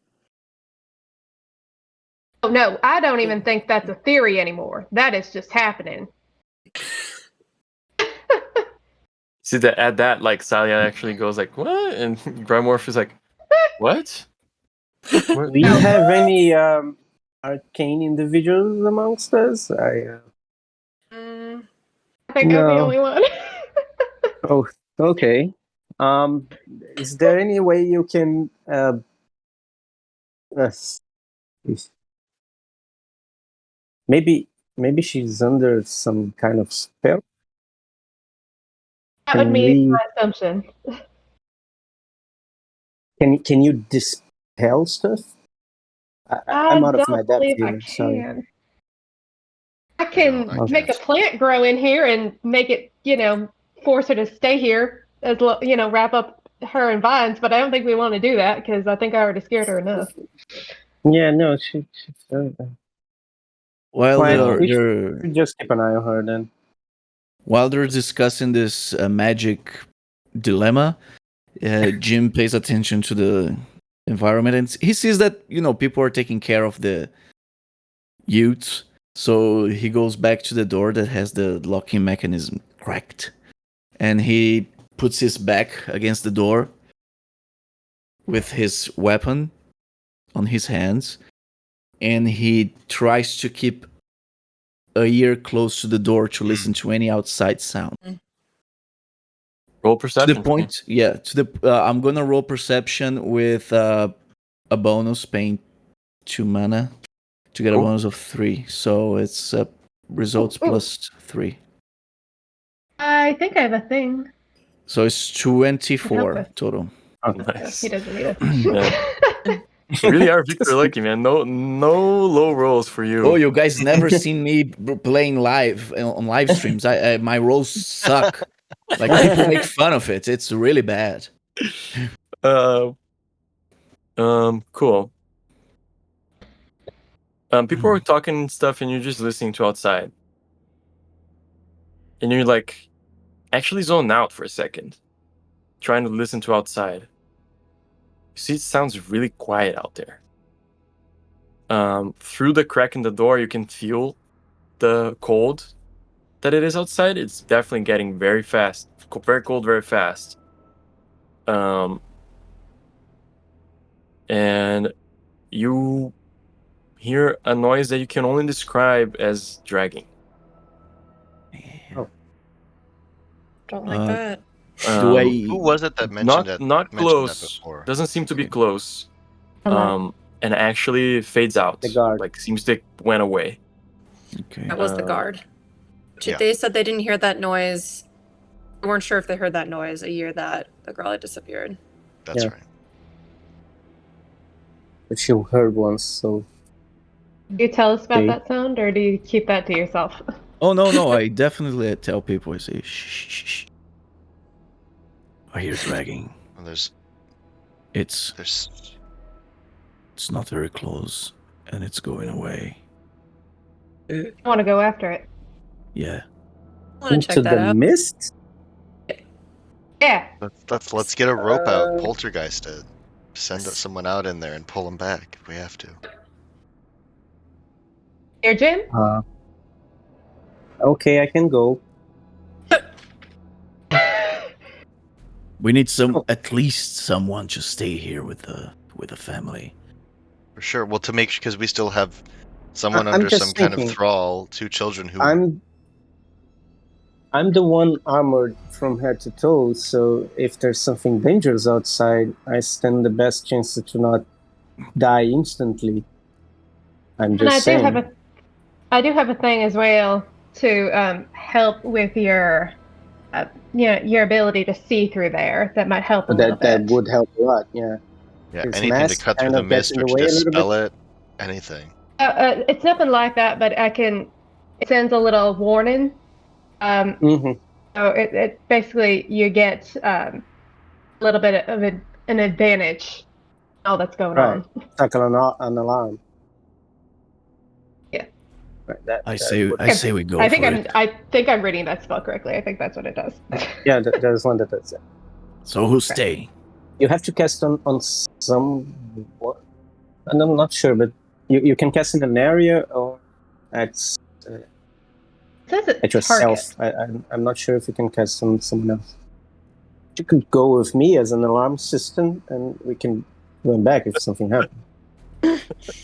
Oh, no, I don't even think that's a theory anymore. That is just happening. See that at that, like Salia actually goes like, "What?" and Grimorph is like, "What?" Do we have any arcane individuals amongst us? I think I'm the only one. Oh, okay. Is there any way you can maybe she's under some kind of spell? That would be my assumption. Can you dispel stuff? I'm out of my depth here. Sorry. I can make a plant grow in here and make it, force her to stay here, wrap up her in vines. But I don't think we want to do that because I think I already scared her enough. Yeah, no, she. Well, we should just keep an eye on her then. While they're discussing this magic dilemma, Jim pays attention to the environment and he sees that people are taking care of the youths. So he goes back to the door that has the locking mechanism cracked, and he puts his back against the door with his weapon on his hands, and he tries to keep a ear close to the door to listen to any outside sound. Roll perception. To the point, I'm gonna roll perception with a bonus, paying 2 mana to get a bonus of 3. So it's results plus 3. I think I have a thing. So it's 24 total. Oh, nice. He doesn't either. You really are Victor Lucky, man. No low rolls for you. Oh, you guys never seen me playing live on live streams. I my rolls suck. Like people make fun of it. It's really bad. Cool. People are talking and stuff, and you're just listening to outside, and you're like, actually zone out for a second, trying to listen to outside. You see, it sounds really quiet out there. Through the crack in the door, you can feel the cold that it is outside. It's definitely getting very fast, very cold, very fast. And you hear a noise that you can only describe as dragging. Oh. Don't like that. Who was it that mentioned that? Not close. That before? Doesn't seem to be close. And actually fades out. The guard. Like seems to went away. Okay. That was the guard. Yeah. They said they didn't hear that noise. They weren't sure if they heard that noise a year that the girl had disappeared. That's right. But she heard once, so. Do you tell us about that sound, or do you keep that to yourself? Oh no! I definitely tell people. I say, shh. I hear dragging. Well, It's not very close, and it's going away. I want to go after it. Yeah. I want to check Into that the out. mist? Yeah. Let's get a rope out, poltergeist to send someone out in there and pull them back if we have to. Here, Jim? Okay, I can go. We need at least someone to stay here with the family. For sure. Well, to make because we still have someone I'm under just some kind of thinking. thrall, 2 children who. I'm the one armored from head to toe, so if there's something dangerous outside, I stand the best chance to not die instantly. I'm just saying. I do have a thing as well to help with your ability to see through there. That might help a little bit. That would help a lot. Yeah. Yeah, His anything to mask cut through kind the of gets mist in or the to way a little dispel bit. it. Anything. It's nothing like that, but it sends a little warning. So it basically you get a little bit of an advantage. All that's going on. It's like an alarm. Yeah. Right. I say we go. I think I'm reading that spell correctly. I think that's what it does. Yeah, there's one that does it. So who's staying? You have to cast on some. And I'm not sure, but you can cast in an area or at yourself. I'm not sure if you can cast on someone else. You could go with me as an alarm system, and we can run back if something happens.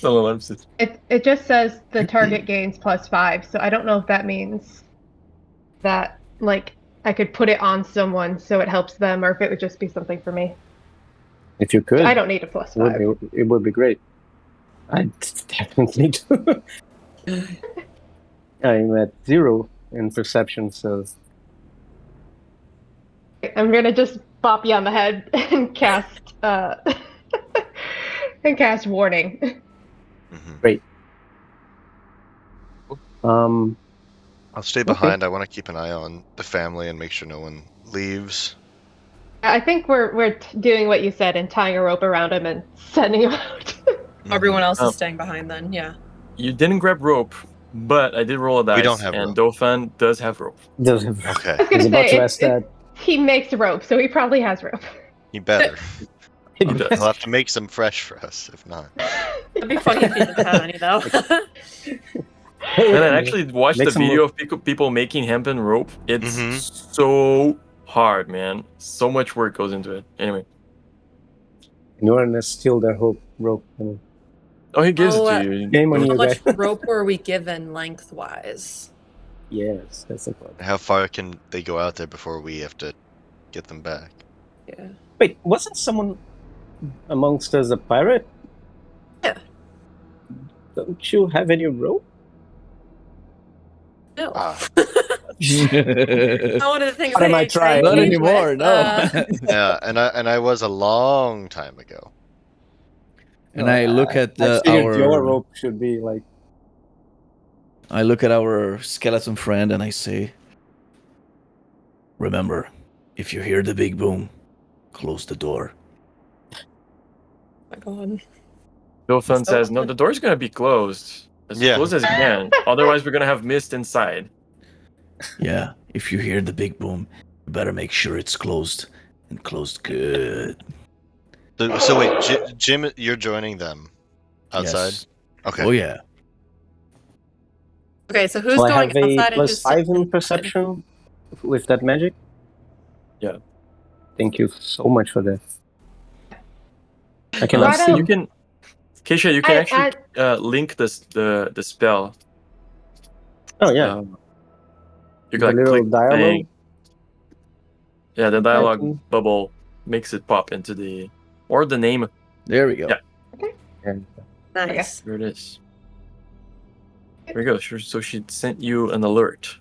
Alarm system. It just says the target gains +5, so I don't know if that means that like I could put it on someone so it helps them, or if it would just be something for me. If you could, I don't need a +5. It would be great. I definitely do. I'm at 0 in perception, so I'm gonna just bop you on the head and cast warning. Mm-hmm. Great. I'll stay behind. I want to keep an eye on the family and make sure no one leaves. I think we're doing what you said and tying a rope around him and sending him out. Everyone else is staying behind then, yeah. You didn't grab rope, but I did roll a dice. We don't have and rope. Dauphin does have rope. Okay. I was gonna say, he makes rope, so he probably has rope. He better. He does. He'll have to make some fresh for us, if not. It'd be funny if he didn't have any, though. And I actually watched the video of people making hempen rope. It's so hard, man. So much work goes into it. Anyway. You want to steal their rope. Oh, he gives it to you. Game on How you, much guy. rope were we given lengthwise? Yes, that's the point. How far can they go out there before we have to get them back? Yeah. Wait, wasn't someone amongst us a pirate? Yeah. Don't you have any rope? No. Ah. One of the things What am I trying? Not engage anymore, with, no. Yeah, and I was a long time ago. And I look at I figured our your rope should be like. I look at our skeleton friend and I say, "Remember, if you hear the big boom, close the door." Oh my god. Dauphin says, no, the door's going to be closed. As close as it can. Otherwise, we're going to have mist inside. Yeah, if you hear the big boom, you better make sure it's closed and closed good. So wait, Jim, you're joining them outside? Yes. Okay. Oh yeah. Okay, so who's So I going have a outside and who's +5 sitting in inside? perception with that magic? Yeah. Thank you so much for that. I cannot Why see. don't- You can, Keisha, you can actually link the spell. Oh, yeah. You The can little click the dialogue? thing. Yeah, the dialogue can- bubble makes it pop into or the name. There we go. Yeah. And Nice. There it is. There we go. So she sent you an alert.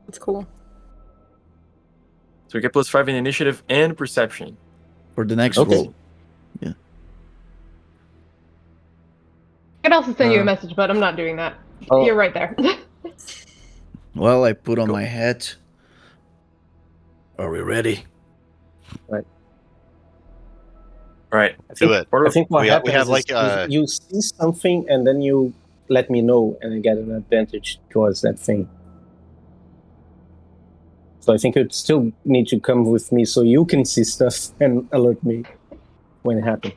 That's cool. So we get +5 in initiative and perception. For the next Okay. roll. I could also send you a message, but I'm not doing that. Oh. You're right there. Well, I put on Go. my hat. Are we ready? Right. Do it. I think what We happens have, is like, you see something and then you let me know and I get an advantage towards that thing. So I think you'd still need to come with me so you can see stuff and alert me when it happens.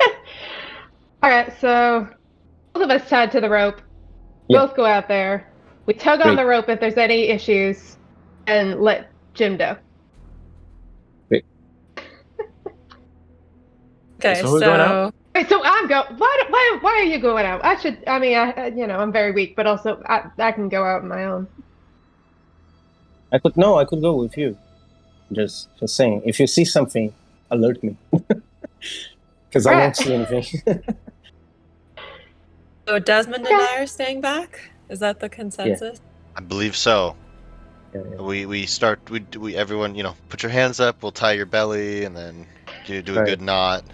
All right, so Both of us tied to the rope. Yeah. Both go out there. We tug on Great. the rope if there's any issues, and let Jim go. Okay, So who's going out? Wait, so I'm go. Why are you going out? I'm very weak, but also I can go out on my own. I could go with you. Just saying. If you see something, alert me. Because I won't see anything. So Desmond and I are staying back? Is that the consensus? I believe so. Yeah. We everyone, put your hands up, we'll tie your belly, and then you do a Right. good knot.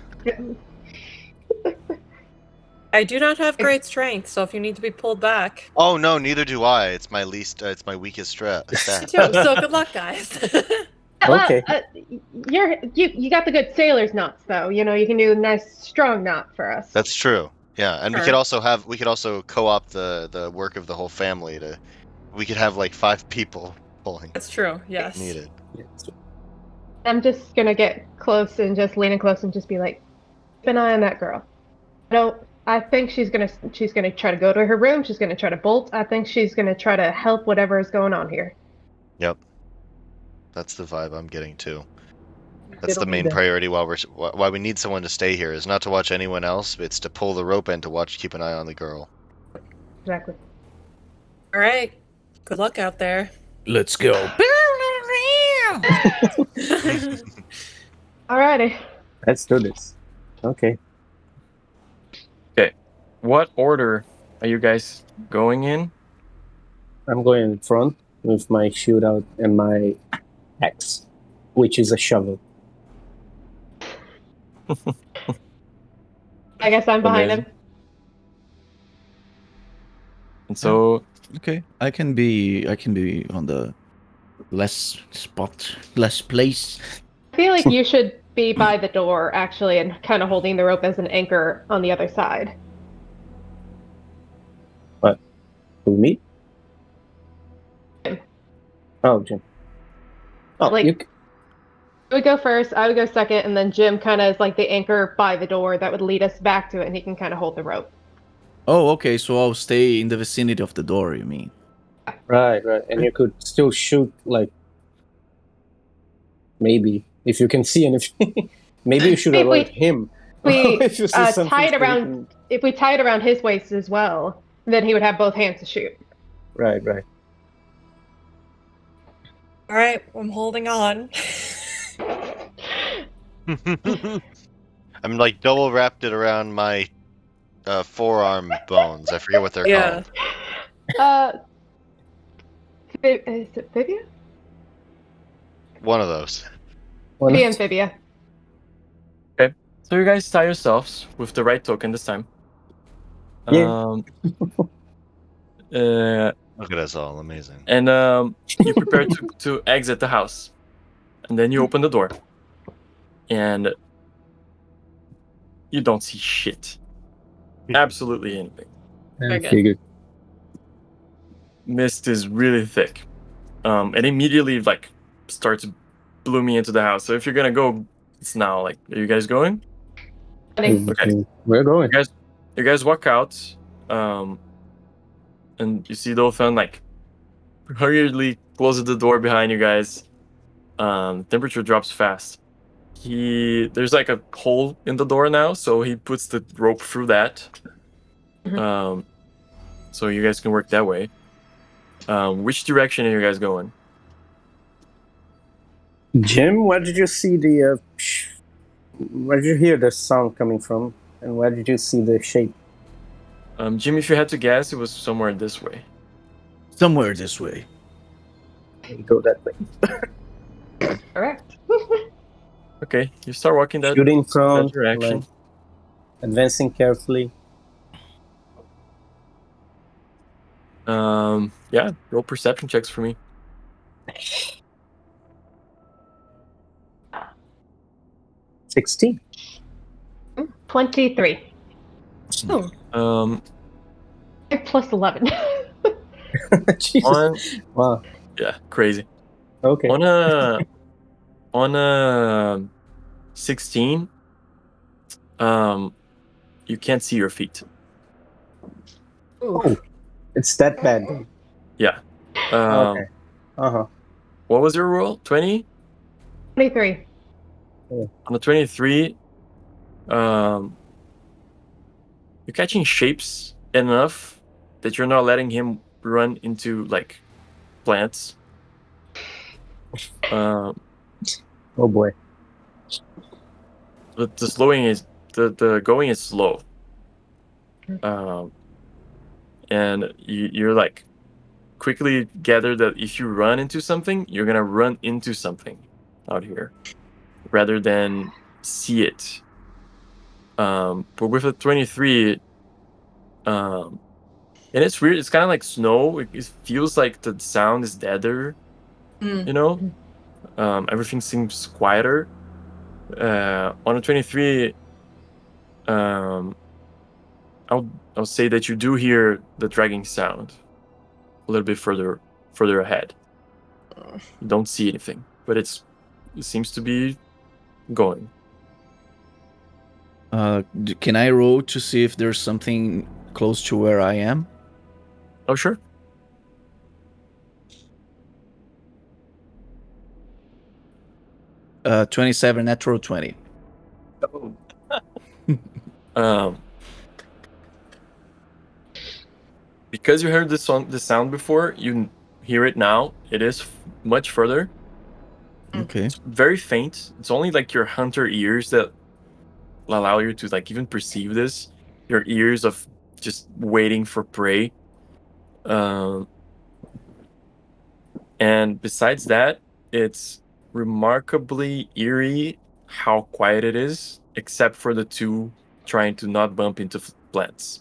I do not have great strength, so if you need to be pulled back. Oh no, neither do I. It's my weakest stat. Too. So good luck, guys. Okay. You got the good sailor's knots though. You can do a nice strong knot for us. That's true. Yeah, and Sure. we could also co-opt the work of the whole family we could have like 5 people pulling. That's true, yes. Needed. I'm just gonna get close and just lean in close and just be like, keep an eye on that girl. I think she's gonna try to go to her room. She's gonna try to bolt. I think she's gonna try to help whatever is going on here. Yep. That's the vibe I'm getting too. That's the main priority why we need someone to stay here is not to watch anyone else, it's to pull the rope and to keep an eye on the girl. Exactly. All right. Good luck out there. Let's go. Alrighty. Let's do this. Okay. What order are you guys going in? I'm going in front with my shield out and my axe, which is a shovel. I guess I'm behind him. And so Okay, I can be on the less place. I feel like you should be by the door actually, and kind of holding the rope as an anchor on the other side. Who, me? Jim. Oh, Jim. Oh, Like- you... I would go first. I would go second, and then Jim kind of is like the anchor by the door that would lead us back to it, and he can kind of hold the rope. Oh, okay, so I'll stay in the vicinity of the door, you mean? Right. And you could still shoot, like, maybe, if you can see anything. Maybe you should If we- alert him. We If you see something tie it so you around. can- If we tie it around his waist as well, then he would have both hands to shoot. Right. All right, I'm holding on. I'm like double wrapped it around my forearm bones. I forget what they're Yeah. called. Is it Amphibia? One of those. Well, Maybe Amphibia. So you guys tie yourselves with the right token this time. Yeah. Look at us all, amazing. And you prepare to exit the house. And then you open the door. And you don't see shit. Absolutely anything. Very good. figured. Mist is really thick. And immediately starts blooming into the house. So if you're gonna go, it's now. Are you guys going? Okay. We're going. You guys walk out, and you see Dolphin hurriedly closes the door behind you guys. Temperature drops fast. There's a hole in the door now, so he puts the rope through that. So you guys can work that way. Which direction are you guys going? Jim, where did you see the... where did you hear the sound coming from? And where did you see the shape? Jim, if you had to guess, it was somewhere this way. Somewhere this way. Go that way. Correct. Okay, you start walking that Shoot in front, direction. like, advancing carefully. Yeah, roll perception checks for me. 16. 23. Oh, Plus 11. Jesus. On, Wow. yeah, crazy. Okay. On a 16, you can't see your feet. Oh, it's that bad. Then. Yeah. Okay. What was your roll? 20? 23. On the 23, you're catching shapes enough that you're not letting him run into like plants. Oh boy. But the slowing is the going is slow. And you're like quickly gather that if you run into something, you're gonna run into something out here rather than see it. But with a 23, and it's weird. It's kind of like snow. It feels like the sound is deader. You know, everything seems quieter. On a 23, I'll say that you do hear the dragging sound a little bit further ahead. You don't see anything, but it seems to be going. Can I roll to see if there's something close to where I am? Oh, sure. Uh, 27, natural 20. Because you heard the sound before, you hear it now. It is much further. Okay. It's very faint. It's only like your hunter ears that allow you to like even perceive this. Your ears of just waiting for prey. And besides that, it's remarkably eerie how quiet it is, except for the two trying to not bump into plants.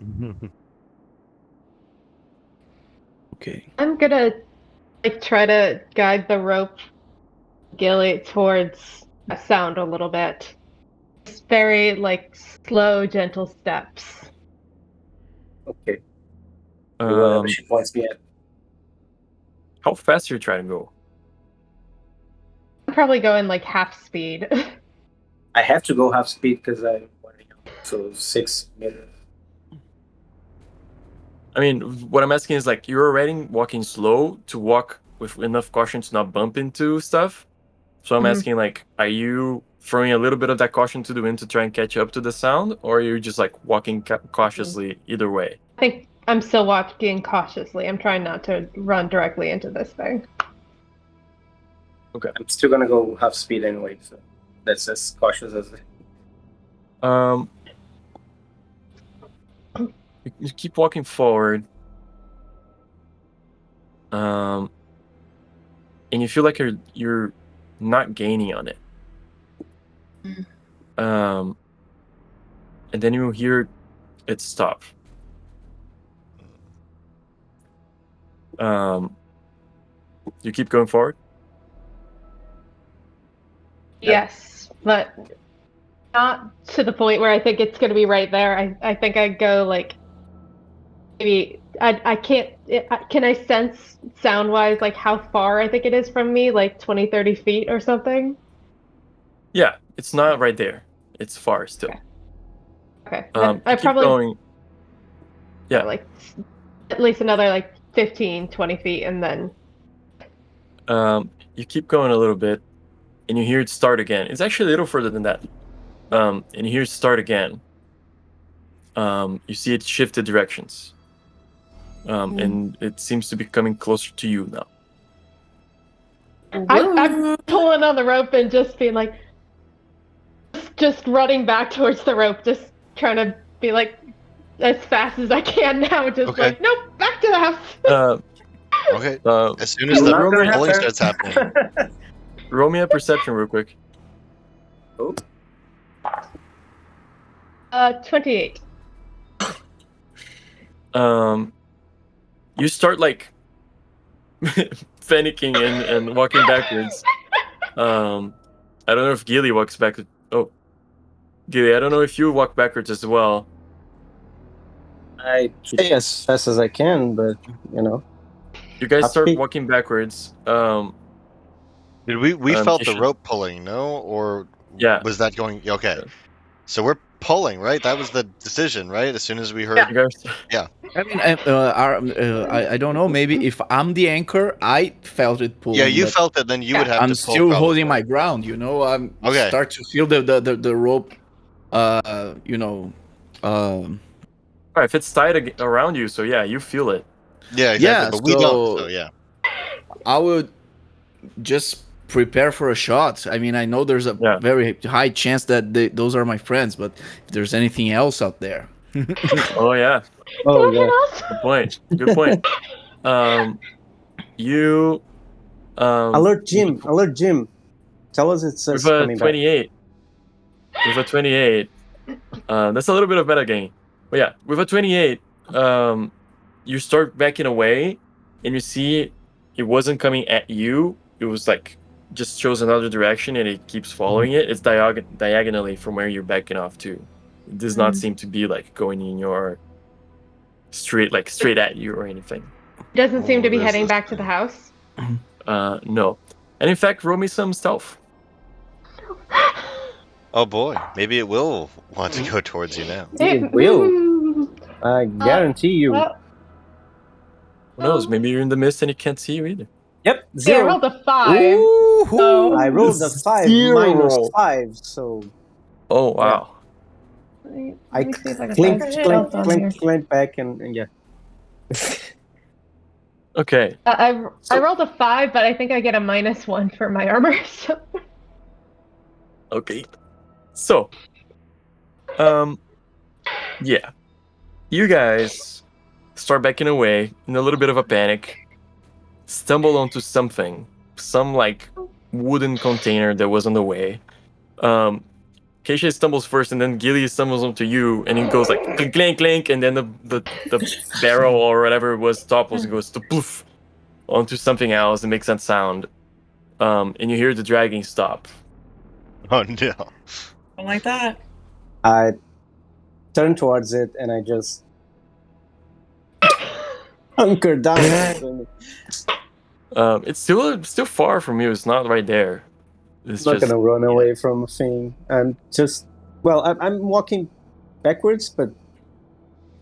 Okay. I'm gonna like try to guide the rope Gilly towards a sound a little bit. Just very like slow, gentle steps. Okay. Whatever she points me at. How fast are you trying to go? I'm probably going like half speed. I have to go half speed because I'm running out. So 6 meters. I mean, what I'm asking is like you're already walking slow to walk with enough caution to not bump into stuff. So I'm asking like, are you throwing a little bit of that caution to the wind to try and catch up to the sound, or are you just like walking cautiously either way? I think I'm still walking cautiously. I'm trying not to run directly into this thing. Okay. I'm still gonna go half speed anyway, so that's as cautious as it. You keep walking forward. And you feel like you're not gaining on it. And then you hear it stop. You keep going forward? Yes, but not to the point where I think it's going to be right there. I think I'd go like maybe I can't. Can I sense sound wise like how far I think it is from me? Like 20, 30 feet or something? Yeah, it's not right there. It's far still. Okay. I keep going. Yeah. Like at least another like 15, 20 feet and then. You keep going a little bit and you hear it start again. It's actually a little further than that. And you hear it start again. You see it shifted directions. And it seems to be coming closer to you now. I'm pulling on the rope and just being like, just running back towards the rope, just trying to be like as fast as I can now. Just like, nope, back to the house. Okay. As soon as the pulling starts happening. Roll me a perception real quick. 28. You start like panicking and walking backwards. I don't know if Gilly walks back. Oh, Gilly, I don't know if you walk backwards as well. I try as fast as I can, but you know. You guys start walking backwards. Did we felt the rope pulling, no? Or yeah, was that going okay? So we're pulling, right? That was the decision, right? As soon as we heard yeah. yeah. I mean, I don't know. Maybe if I'm the anchor, I felt it pulling. Yeah, you but felt it, then you would have I'm to pull. still holding probably. my ground. You know, I'm Okay. start to feel the rope. You know, Alright, if it's tied around you, so yeah, you feel it. Yeah, exactly. yeah. But we don't. So yeah. I would just prepare for a shot. I mean, I know there's a Yeah. very high chance that those are my friends, but if there's anything else out there, Oh yeah, Oh Don't yeah. hit us. good point. Good point. You Alert Jim. Alert Jim. Tell us it's with us a coming back. 28. With a 28, that's a little bit of metagaming. But yeah, with a 28, you start backing away, and you see it wasn't coming at you. It was like just shows another direction, and it keeps following it. It's diagonally from where you're backing off to. It does not seem to be like going in your straight at you or anything. Doesn't seem to be there's heading this back to the thing. house. No. And in fact, roll me some stealth. Oh boy, maybe it will want to go towards you now. It will. I guarantee you. Well, Who knows? Maybe you're in the mist and it can't see you either. Yep, yeah, I zero. rolled a 5. Ooh, So I rolled a 5 Zero. minus 5, so Oh wow. I let me see if I can clink, find clink, stealth on here. clink back, and yeah. Okay. I So- rolled a 5, but I think I get a -1 for my armor. So. Okay. So, yeah, you guys start backing away in a little bit of a panic, stumble onto something, some like wooden container that was on the way. Keisha stumbles first, and then Gilly stumbles onto you, and it goes like clink, clink, clink, and then the barrel or whatever it was topples and goes to poof onto something else and makes that sound. And you hear the dragging stop. Oh no. Don't like that. I turn towards it and I just hunker down. It's still far from you. It's not right there. It's I'm not just gonna run away from a thing. I'm just I'm walking backwards, but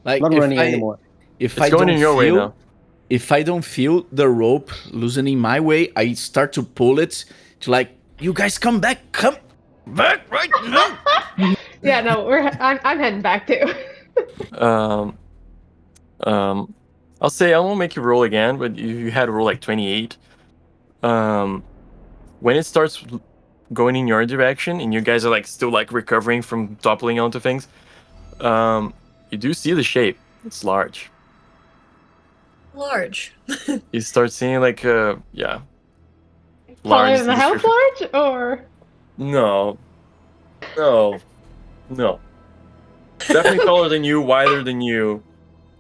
like not running anymore. If it's I going don't in your way feel, now. if I don't feel the rope loosening my way, I start to pull it to like, you guys come back right now. Yeah, no, I'm heading back too. I'll say I won't make you roll again, but you had to roll like 28. When it starts going in your direction, and you guys are like still like recovering from toppling onto things, you do see the shape. It's large. Large. You start seeing like yeah. Taller Large than the is house large, or No. Definitely taller than you, wider than you.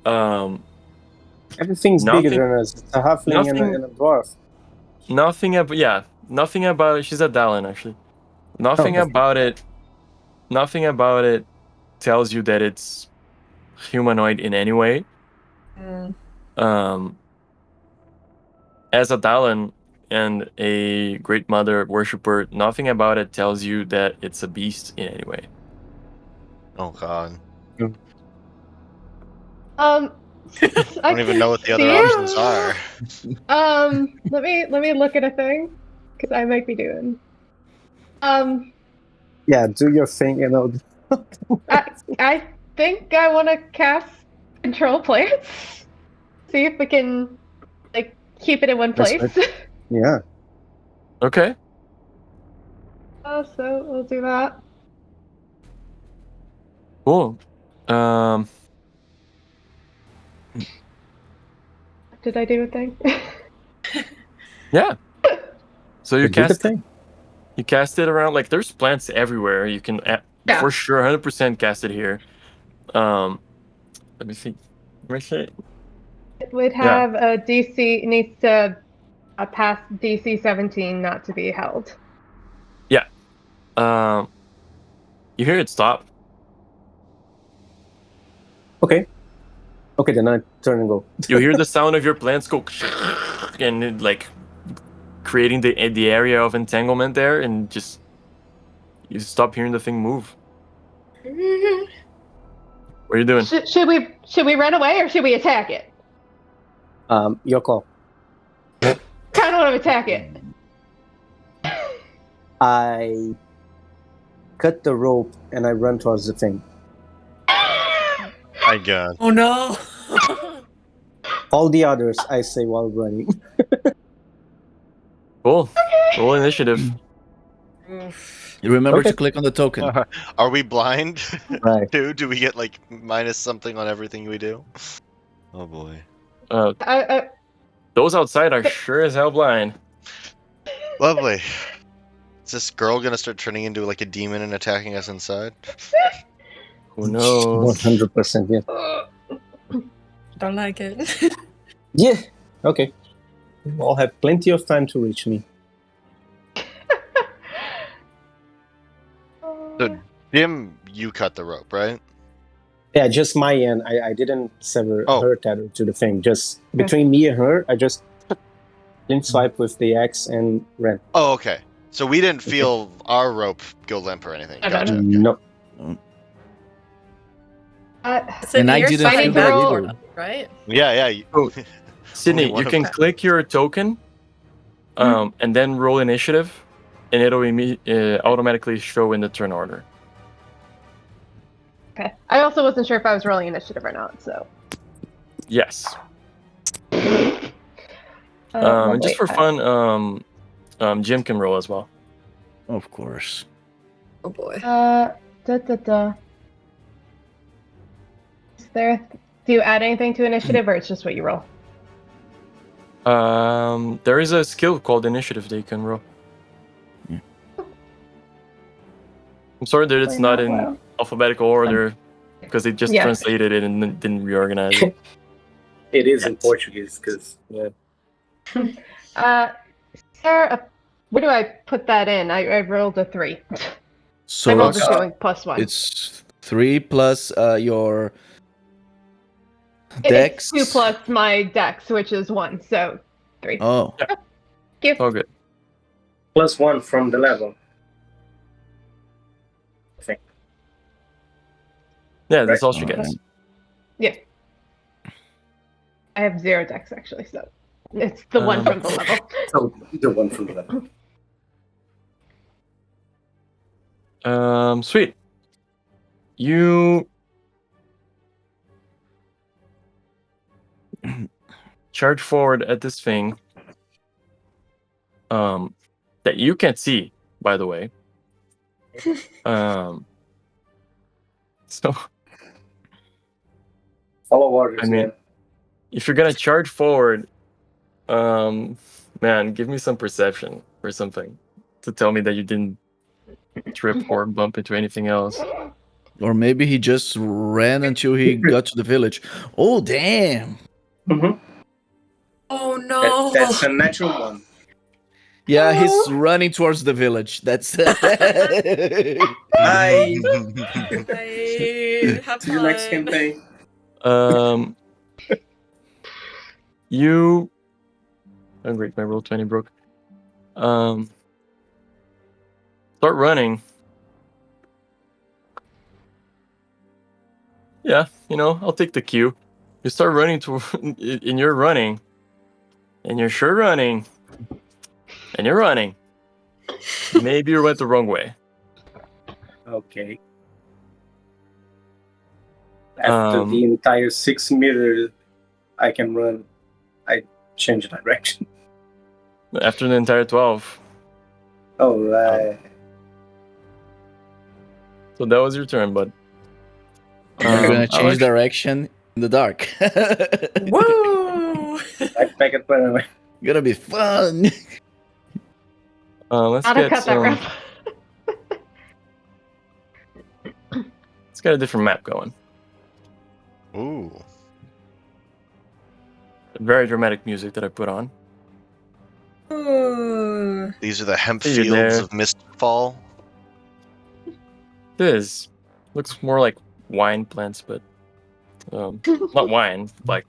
Everything's Nothing- bigger than us. It's a halfling and a dwarf. Nothing about it. She's a Dallin, actually. Nothing Okay. about it tells you that it's humanoid in any way. As a Dallin and a Great Mother worshipper, nothing about it tells you that it's a beast in any way. Oh god. I don't even know what the other see options it. are. Let me look at a thing, because I might be doing. Yeah, do your thing, you know. I think I want to cast control plants. See if we can like keep it in one That's place. Yeah. Okay. So we'll do that. Cool. Did I do a thing? Yeah. So you Do the cast it. thing. You cast it around, like there's plants everywhere. You can Yeah. for sure 100% cast it here. Let me see. It would have a DC. It needs to pass DC 17 not to be held. You hear it stop. Okay, then I turn and go. You hear the sound of your plants go and it, like creating the area of entanglement there, and just you stop hearing the thing move. What are you doing? Should we run away or should we attack it? Your call. Kind of want to attack it. I cut the rope and I run towards the thing. My God. Oh no! All the others, I say while running. Cool. Roll initiative. Oof. You remember Okay. to click on the token. Are we blind? Right. Do we get like minus something on everything we do? Oh boy. Those outside are sure as hell blind. Lovely. Is this girl gonna start turning into like a demon and attacking us inside? Who knows? 100%, yeah. Don't like it. Yeah, okay. You all have plenty of time to reach me. So, Jim, you cut the rope, right? Yeah, just my end. I didn't sever Oh. her tether to the thing. Just between me and her, I just didn't swipe with the axe and ran. Oh, okay. So we didn't feel our rope go limp or anything. No, no, Gotcha. no. Okay. No. So And I you're didn't fighting feel that her, either. right? Yeah, yeah. Oh, Sydney, Only one you of can them. click your token, and then roll initiative, and it'll automatically show in the turn order. Okay. I also wasn't sure if I was rolling initiative or not, so. Yes. And just for lovely. fun, Jim can roll as well. Of course. Oh boy. Is there? Do you add anything to initiative, or it's just what you roll? There is a skill called initiative that you can roll. Yeah. I'm sorry that it's not in Well. alphabetical order because they just Yeah. translated it and then didn't reorganize it. It is in Portuguese, because, yeah. Sarah, where do I put that in? I rolled a 3. I So rolled it's, a ceiling +1. it's 3 plus your It's dex. 2 plus my dex, which is 1, so 3. Oh, Thank you. Oh, good. +1 from the level. I think. Yeah, that's Right. all she gets. I have 0 dex actually, so it's the one from the level. So, the one from the level. Sweet. You charge forward at this thing. That you can't see, by the way. So Follow orders, I mean, if you're gonna charge forward, man, give me some perception or something to tell me that you didn't trip or bump into anything else. or maybe he just ran until he got to the village. Oh, damn. Mhm. Oh no! That's a natural one. Yeah, he's running towards the village. That's Bye. Bye. Have See you next fun. campaign. You. Oh great, my roll 20 broke. Start running. Yeah, I'll take the cue. You start running and you're running, and you're sure running, and you're running. Maybe you went the wrong way. Okay. After the entire 6 meters I can run, I change direction. After the entire 12. Oh, right. So that was your turn, bud. You're gonna I'll change actually- direction in the dark. Woo! Backpack and run away. Gonna be fun. Let's Gotta get cut that rope. let's get a different map going. Ooh. Very dramatic music that I put on. Ooh. These are the hemp See you fields there. of Mistfall. This looks more like wine plants, but not wine, like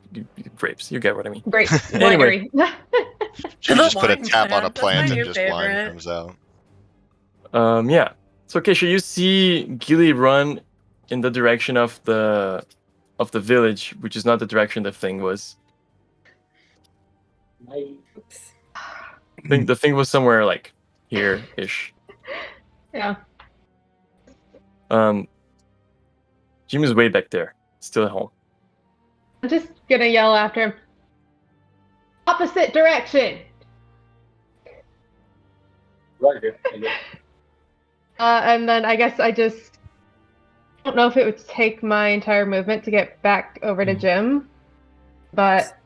grapes. You get what I mean. Great. Anyway. Winery. Should The just put a wine tap on a plant, that's plant my and new just wine favorite. comes out. Yeah. So, Keisha, you see Gilly run in the direction of the village, which is not the direction the thing was. Oops. I think the thing was somewhere like here-ish. Yeah. Jim is way back there, still at home. I'm just gonna yell after him. Opposite direction! Right here. And then I guess I just don't know if it would take my entire movement to get back over to Jim, but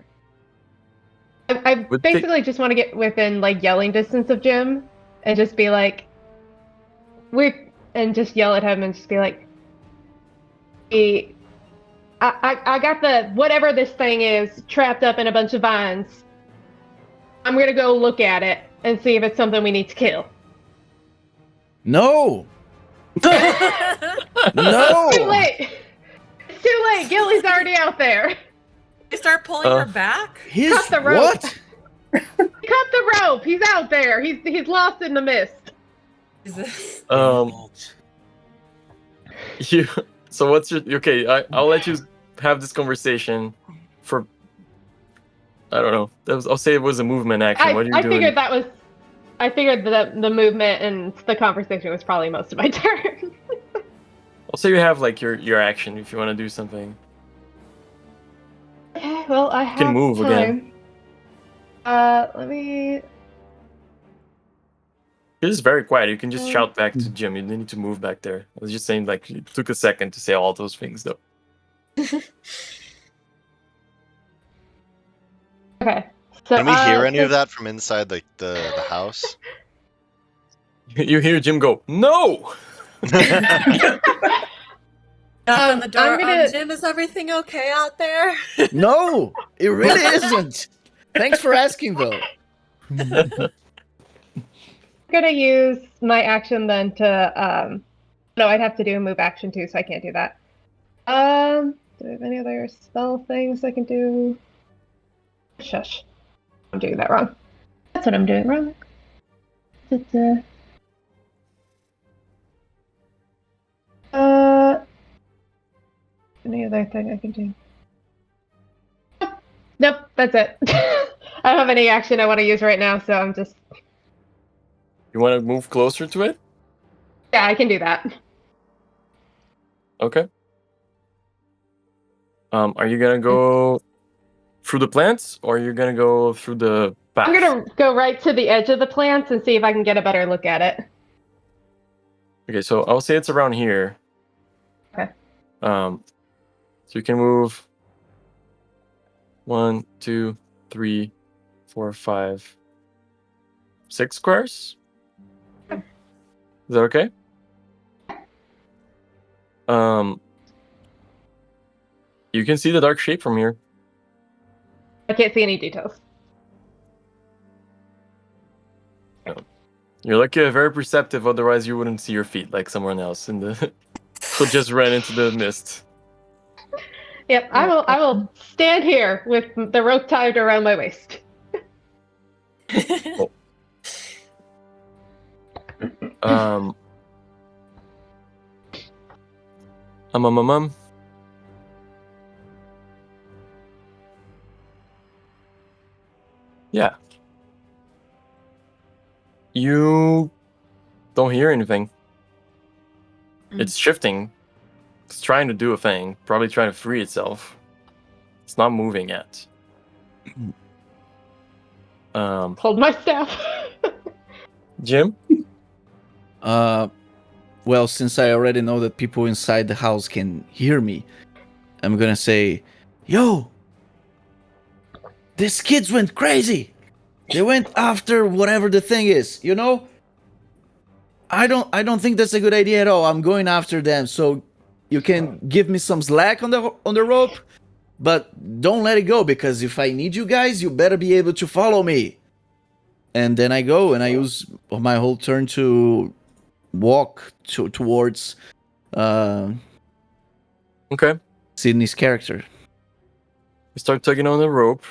I Would basically just want to get within like yelling distance of Jim and just be like, and just yell at him and just be like, I got the whatever this thing is trapped up in a bunch of vines. I'm gonna go look at it and see if it's something we need to kill. No! No! Too late. It's too late. Gilly's already out there. They start pulling her back. His Cut the rope. what? Cut the rope. He's out there. He's lost in the mist. Jesus. You. So what's your okay? I'll let you have this conversation for. I don't know. I'll say it was a movement action. What are you I doing? figured that was. I figured that the movement and the conversation was probably most of my turn. I'll say you have like your action if you want to do something. Okay, well I have can move time. again. Let me. This is very quiet. You can just shout back to Jim. You didn't need to move back there. I was just saying, like, it took a second to say all those things, though. Okay. So, Can we hear any of that from inside the house? You hear Jim go, "No!" Knock on the door. I'm gonna- Jim, is everything okay out there? No! It really isn't! Thanks for asking, though. I'm gonna use my action then to no, I'd have to do a move action too, so I can't do that. Do I have any other spell things I can do? Shush. I'm doing that wrong. That's what I'm doing wrong. Any other thing I can do? Nope, that's it. I don't have any action I want to use right now, so I'm just. You want to move closer to it? Yeah, I can do that. Okay. Are you gonna go through the plants, or are you gonna go through the path? I'm gonna go right to the edge of the plants and see if I can get a better look at it. Okay, so I'll say it's around here. Okay. So you can move 1, 2, 3, 4, 5, 6 squares. Is that okay? You can see the dark shape from here. I can't see any details. You're lucky, very perceptive. Otherwise, you wouldn't see your feet like someone else in the. So just ran into the mist. Yep, I will stand here with the rope tied around my waist. Yeah. You don't hear anything. It's shifting. It's trying to do a thing. Probably trying to free itself. It's not moving yet. Hold my staff. Jim? Well, since I already know that people inside the house can hear me, I'm gonna say, "Yo, these kids went crazy. They went after whatever the thing is, you know? I don't think that's a good idea at all. I'm going after them, so you can give me some slack on the rope, but don't let it go, because if I need you guys, you better be able to follow me." And then I go and I use my whole turn to walk towards Okay. Sydney's character. You start tugging on the rope.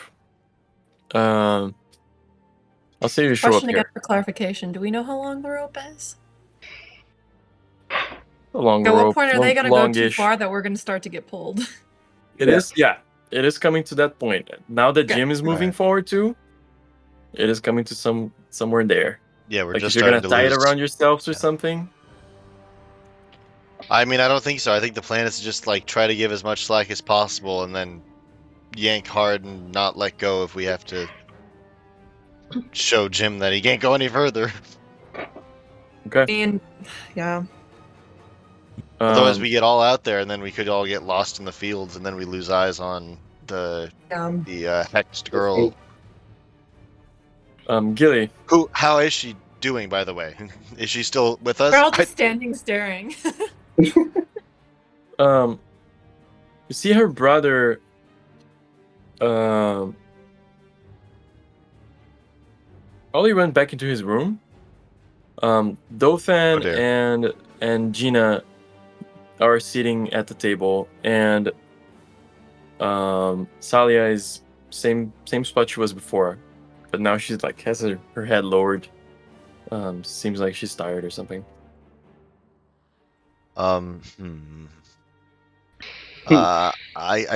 I'll say you show up Question again here. for clarification. Do we know how long the rope is? A long At rope. what point are they gonna go too longish. far that we're gonna start to get pulled? It is, yeah. It is coming to that point. Now that Okay. Jim is moving Right. forward too, it is coming to somewhere there. Yeah, we're Like just if you're gonna starting to tie it lose. around yourselves or Yeah. something. I mean, I don't think so. I think the plan is to just like try to give as much slack as possible, and then yank hard and not let go if we have to show Jim that he can't go any further. Okay. I mean, yeah. Otherwise, we get all out there, and then we could all get lost in the fields, and then we lose eyes on the hexed girl. Gilly. How is she doing, by the way? Is she still with us? We're all just standing staring. You see her brother. Ollie went back into his room. Dothan dear. and Gina are sitting at the table, and Salia is same spot she was before, but now she's like has her head lowered. Seems like she's tired or something. I'd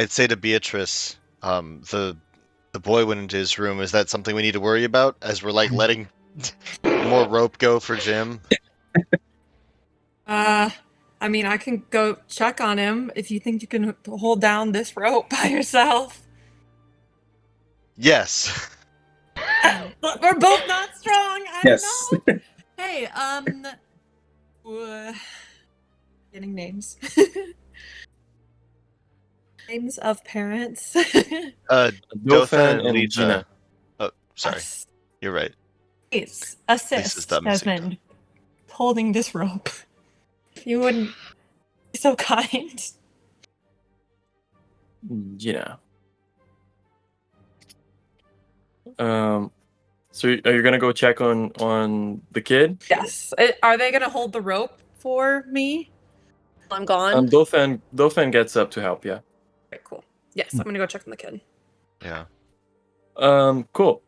say to Beatrice, the boy went into his room. Is that something we need to worry about as we're like letting more rope go for Jim? I mean, I can go check on him if you think you can hold down this rope by yourself. Yes. We're both not strong. I Yes. don't know. Hey, getting names. Names of parents. Dothan and and Lita. Gina. Oh, sorry. You're right. Please Lisa's assist dumb, Desmond holding this rope. If you wouldn't be so kind. Gina. So are you gonna go check on the kid? Yes. Are they gonna hold the rope for me? I'm gone. Dothan gets up to help. Yeah. Okay, cool. Yes, I'm gonna go check on the kid. Yeah. Cool.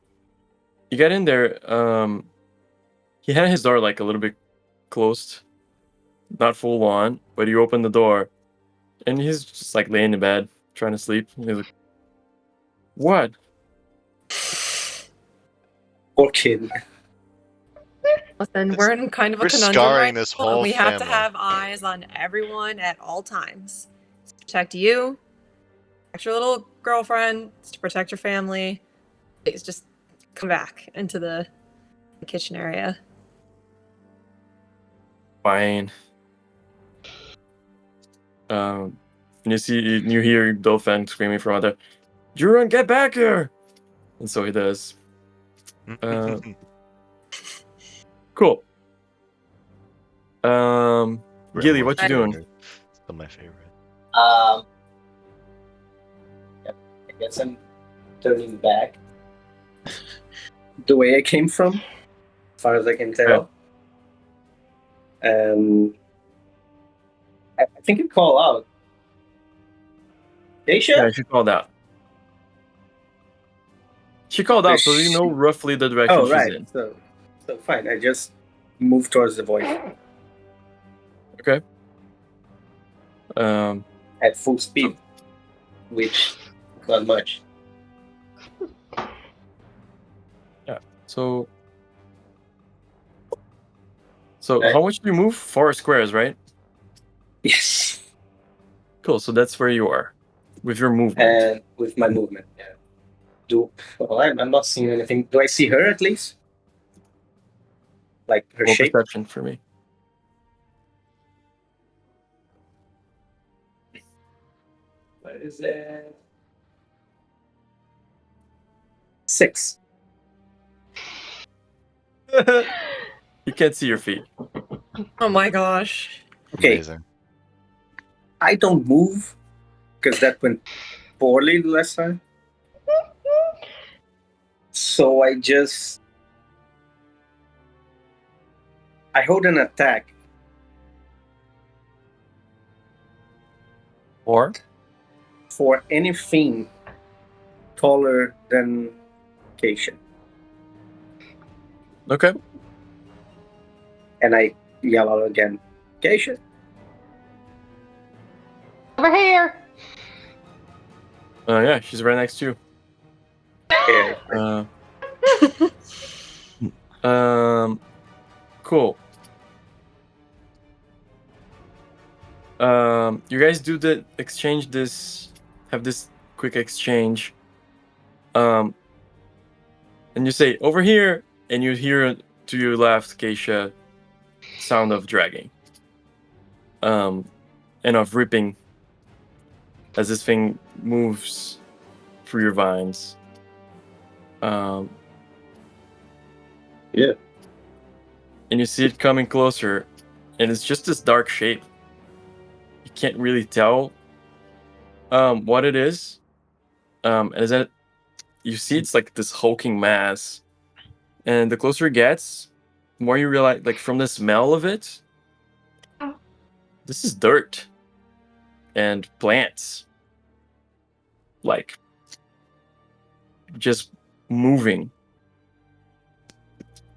You get in there. He had his door like a little bit closed, not full on, but you open the door, and he's just like laying in bed trying to sleep. And he's like, "What?" Poor kid. Listen, we're in kind of a We're conundrum scarring right this now, and whole we have to family. have eyes on everyone at all times. To protect you, protect your little girlfriend, to protect your family. Please just come back into the kitchen area. Fine. And you hear Dothan screaming from out there, "Juran, get back here!" And so he does. Cool. Gilly, what you doing? Still my favorite. Yep, I guess I'm turning back the way I came from, as far as I can tell. And I think you call out. Geisha? Yeah, she called out. She called out, so you know roughly the direction Oh, she's right. in. So fine. I just move towards the voice Okay. at full speed, which is not much. So Right. how much do you move? 4 squares, right? Yes. Cool. So that's where you are with your movement. And with my movement, yeah. I'm not seeing anything. Do I see her at least? Like her Roll shape? perception for me. What is it? 6. You can't see your feet. Oh my gosh. Okay. Amazing. I don't move because that went poorly the last time. So I hold an attack. Or For anything taller than Keisha. okay. And I yell out again, Keisha. Yeah, she's right next to you. Yeah. Cool. You guys do the exchange. Have this quick exchange. And you say over here, and you hear to your left, Keisha, sound of dragging. And of ripping as this thing moves through your vines. Yeah. And you see it coming closer, and it's just this dark shape. You can't really tell what it is. Is that you see it's like this hulking mass, and the closer it gets, the more you realize, like from the smell of it, this is dirt and plants, like just moving.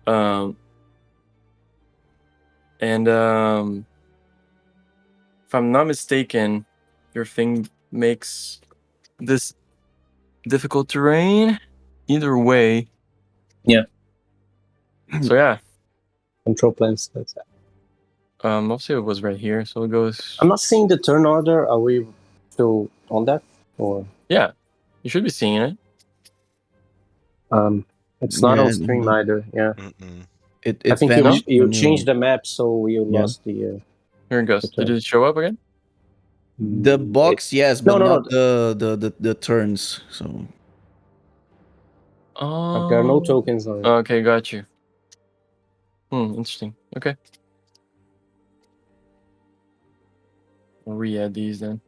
And if I'm not mistaken, your thing makes this difficult terrain. Either way. Yeah. So yeah. Control plans. That's that. Obviously it was right here, so it goes. I'm not seeing the turn order. Are we still on that, or? Yeah, you should be seeing it. It's not on Yeah, stream either. Yeah. Mm-mm. It I think vanished you when changed the map, so you Yeah. lost the. Here it goes. Did it show up again? The box, yes, but No. not the turns. So Oh. There are no tokens on it. Okay, got you. Interesting. Okay. I'll re-add these then.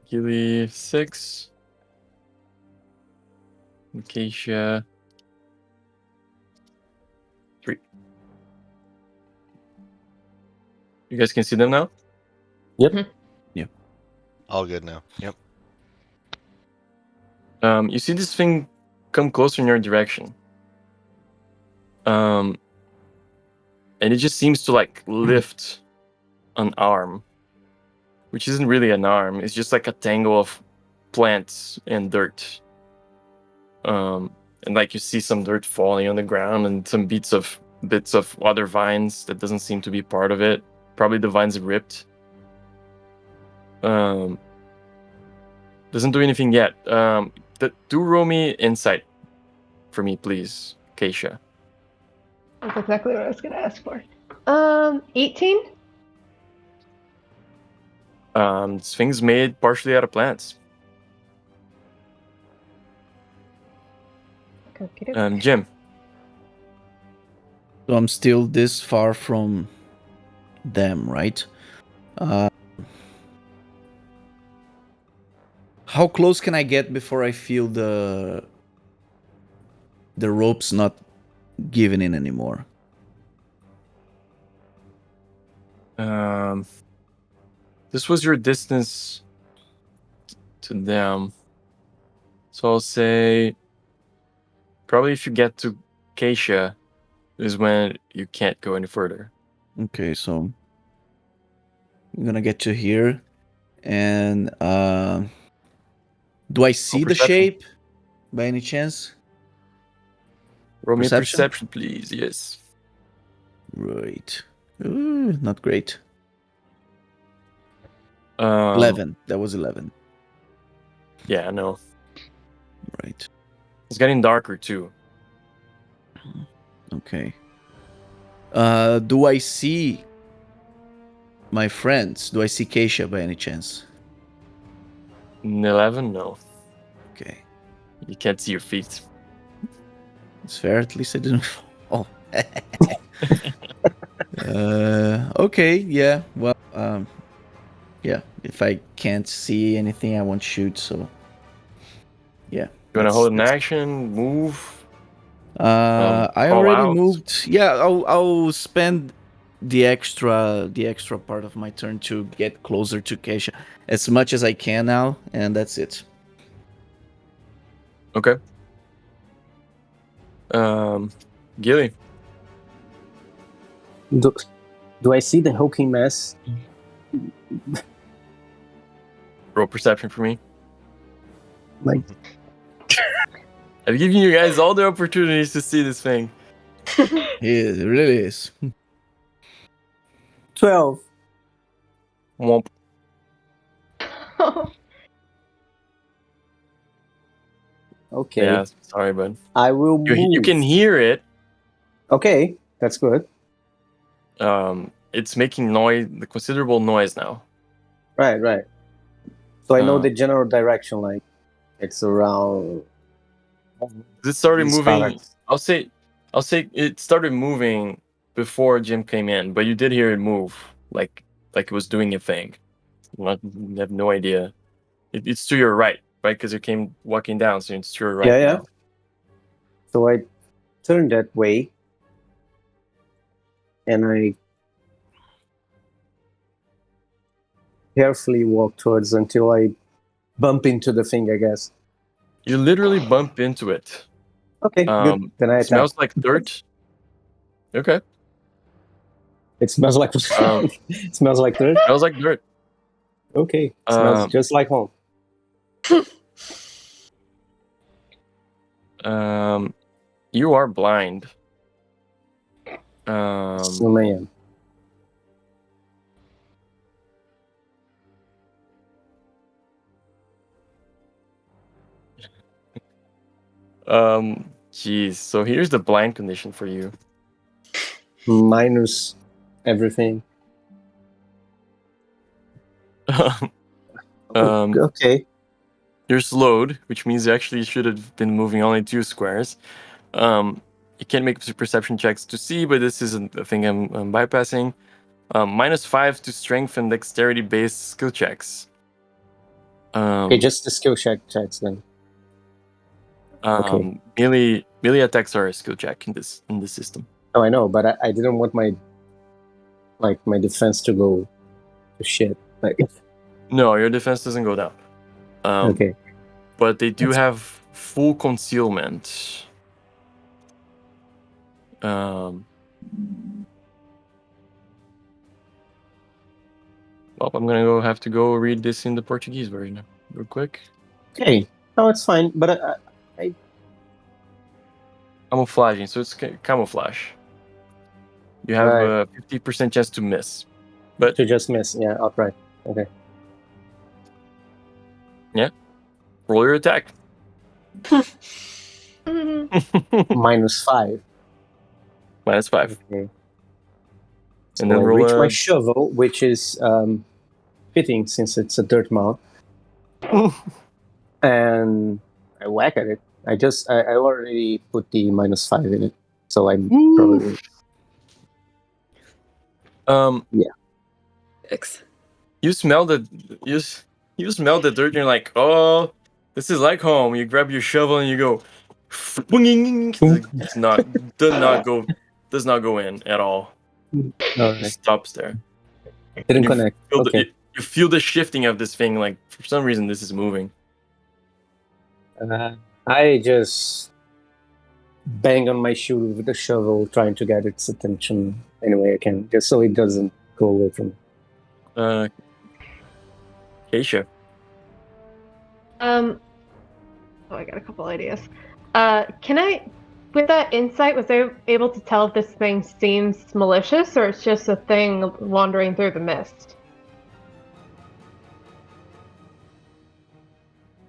Gilly 6. Acacia 3. You guys can see them now? Yep. All good now. Yep. You see this thing come closer in your direction. And it just seems to like lift an arm, which isn't really an arm. It's just like a tangle of plants and dirt. And like you see some dirt falling on the ground and some bits of other vines that doesn't seem to be part of it. Probably the vines ripped. Doesn't do anything yet. Do roll me insight for me, please, Keisha. That's exactly what I was going to ask for. 18? This thing's made partially out of plants. Jim. So I'm still this far from them, right? How close can I get before I feel the ropes not giving in anymore? This was your distance to them. So I'll say probably if you get to Keisha is when you can't go any further. Okay, so I'm gonna get to here, and do I see the perception. shape by any chance? Roll me Perception? perception, please. Yes. Right. Ooh, not great. 11. 11. That was 11. Yeah, no. Right. It's getting darker too. Okay. Do I see my friends? Do I see Keisha by any chance? 11, no. Okay. You can't see your feet. It's fair. At least I didn't fall. Okay. Yeah. Well. Yeah. If I can't see anything, I won't shoot. So. Yeah. You want to hold an action, move? I call already out? moved. Yeah. I'll spend the extra part of my turn to get closer to Keisha as much as I can now, and that's it. Okay. Gilly. Do I see the hulking mass? Roll perception for me. Like, I've given you guys all the opportunities to see this thing. It really is. 12. Womp. Okay. Yeah, sorry, bud. I will move. You can hear it. Okay, that's good. It's making noise, the considerable noise now. Right. So I know Uh. the general direction, like it's around. It started these moving. parts. I'll say it started moving before Jim came in, but you did hear it move, like it was doing a thing. You have no idea. It's to your right, right? Because you came walking down, so it's to your right Yeah. now. So I turn that way, and I carefully walk towards until I bump into the thing, I guess. You literally bump into it. Okay, good. Then I It attack. smells like dirt. Okay. It smells like it smells like dirt. Smells like dirt. Okay, smells just like home. You are blind. So I am. Geez. So here's the blind condition for you. Minus everything. Okay. You're slowed, which means you actually should have been moving only 2 squares. You can't make perception checks to see, but this isn't a thing I'm bypassing. -5 to strength and dexterity-based skill checks. Okay, just the skill checks then. Okay. Melee attacks are a skill check in this system. Oh, I know, but I didn't want my defense to go to shit. Like, No, your defense doesn't go down. okay. But they do have full concealment. Well, I'm gonna have to go read this in the Portuguese version real quick. Okay. No, it's fine. But I Camouflaging, so it's camouflage. You have a 50% chance to miss. But to just miss, yeah, outright. Okay. Yeah. Roll your attack. -5. -5. Okay. And then I roll reach my shovel, which is fitting since it's a dirt mound. And I whack at it. I already put the -5 in it, so I'm probably yeah. You smell the you smell the dirt and you're like, oh, this is like home. You grab your shovel and you go it's not does not go in at all. Alright. It stops there. Didn't connect. Okay. You feel the shifting of this thing, like for some reason this is moving. I just bang on my shoe with the shovel, trying to get its attention any way I can, just so it doesn't go away from me. Keisha. Oh, I got a couple ideas. Can I, with that insight, was I able to tell if this thing seems malicious or it's just a thing wandering through the mist?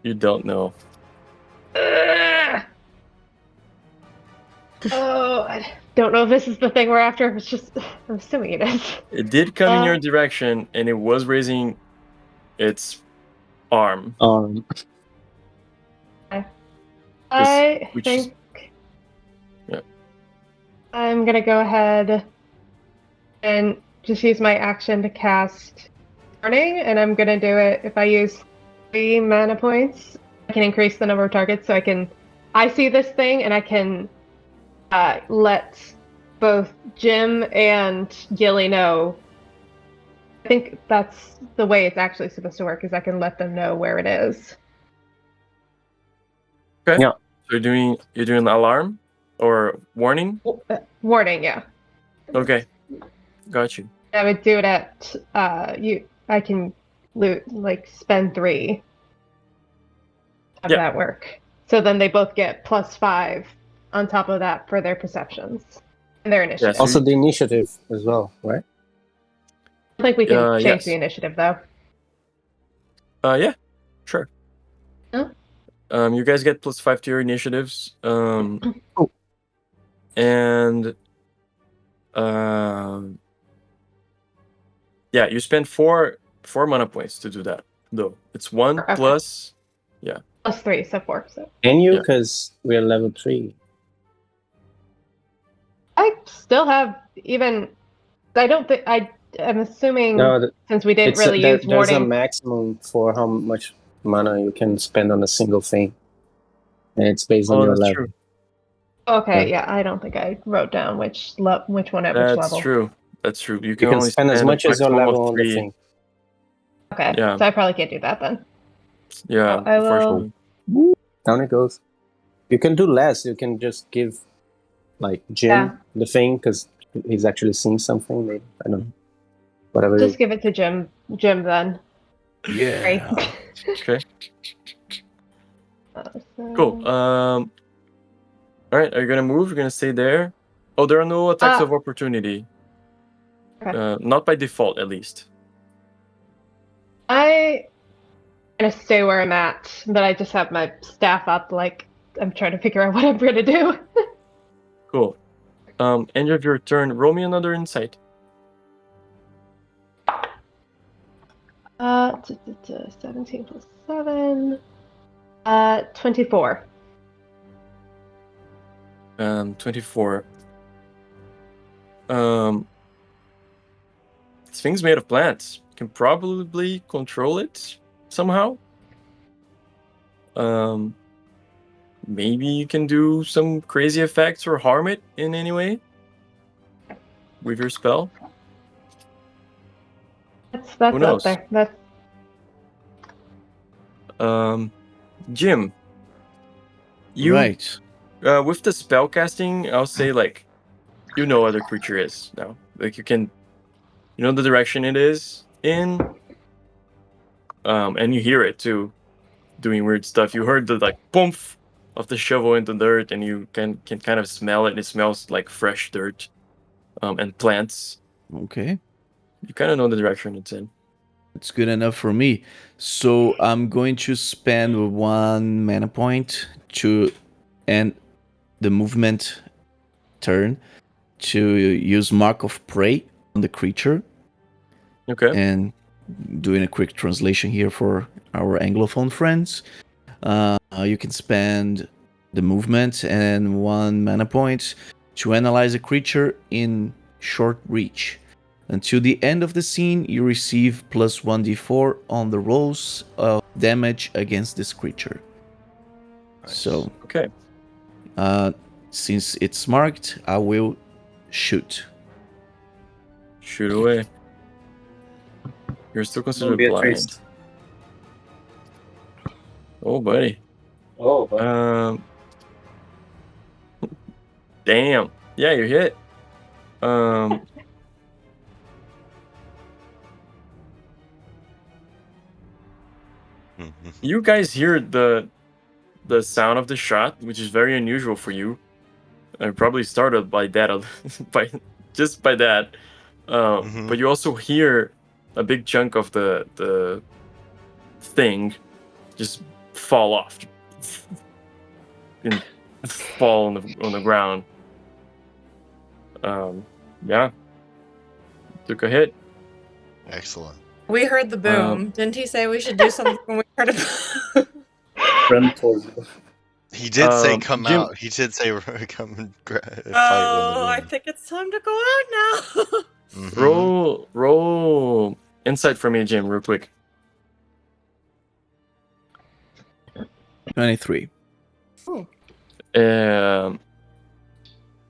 You don't know. Oh, I don't know if this is the thing we're after. If it's just, I'm assuming it is. It did come in your direction, and it was raising its arm. I think I'm gonna go ahead and just use my action to cast Warning, and I'm gonna do it if I use 3 mana points. I can increase the number of targets, so I see this thing, and I can let both Jim and Gilly know. I think that's the way it's actually supposed to work, is I can let them know where it is. Okay. Yeah. So you're doing alarm or warning? Warning, yeah. Okay. Got you. I would do it at I can spend 3 of Yeah. that work. So then they both get +5 on top of that for their perceptions and their initiative. so Also, the initiative as well, right? I think we can change yes. the initiative though. Yeah, sure. Huh? You guys get +5 to your initiatives. Cool. And yeah, you spend 4 mana points to do that. Though it's 1 Okay. plus. +3, so 4. So Can you? Yeah. Because we're level 3. I still have even. I don't think I'm assuming No, since we didn't it's really use there's a warding. maximum for how much mana you can spend on a single thing, and it's based on Oh, your that's level. true. Okay, yeah, I don't think I wrote down which one at which That's level. true. That's true. You You can can only spend as a much as your maximum of level on the 3. thing. Okay, Yeah. so I probably can't do that then. Yeah, I will- unfortunately. Down it goes. You can do less. You can just give, like, Jim Yeah. the thing because he's actually seeing something. Maybe I don't know. Whatever. Just give it to Jim then. Yeah. Okay. So- Cool. All right. Are you gonna move? You're gonna stay there. Oh, there are no attacks of opportunity. Okay. Not by default, at least. I'm gonna stay where I'm at, but I just have my staff up, like I'm trying to figure out what I'm gonna do. Cool. End of your turn. Roll me another insight. 17 plus 7. 24. 24. This thing's made of plants. You can probably control it somehow. Maybe you can do some crazy effects or harm it in any way with your spell. That's Who up knows? there. That's Jim, you Right. with the spell casting, I'll say like you know what the creature is now. Like you know the direction it is in. And you hear it too, doing weird stuff. You heard the like poof of the shovel into dirt, and you can kind of smell it. And it smells like fresh dirt, and plants. Okay. You kind of know the direction it's in. It's good enough for me. So I'm going to spend 1 mana point to end the movement turn to use Mark of Prey on the creature. Okay. And doing a quick translation here for our Anglophone friends. You can spend the movement and 1 mana point to analyze a creature in short reach. Until the end of the scene, you receive plus 1d4 on the rolls of damage against this creature. Nice. So, Okay. since it's marked, I will shoot. Shoot away. You're still considered be a blind. trace. Oh, buddy. Oh, Damn. Yeah, you hit. You guys hear the sound of the shot, which is very unusual for you. I probably started by that, by that. But you also hear a big chunk of the thing just fall off, and fall on the ground. Yeah, took a hit. Excellent. We heard the boom. Didn't he say we should do something when we heard a boom? run towards you. He did say come Jim- out. He did say come and fight Oh, I when the think it's time to go out now. room. Roll insight for me, Jim, real quick. 23.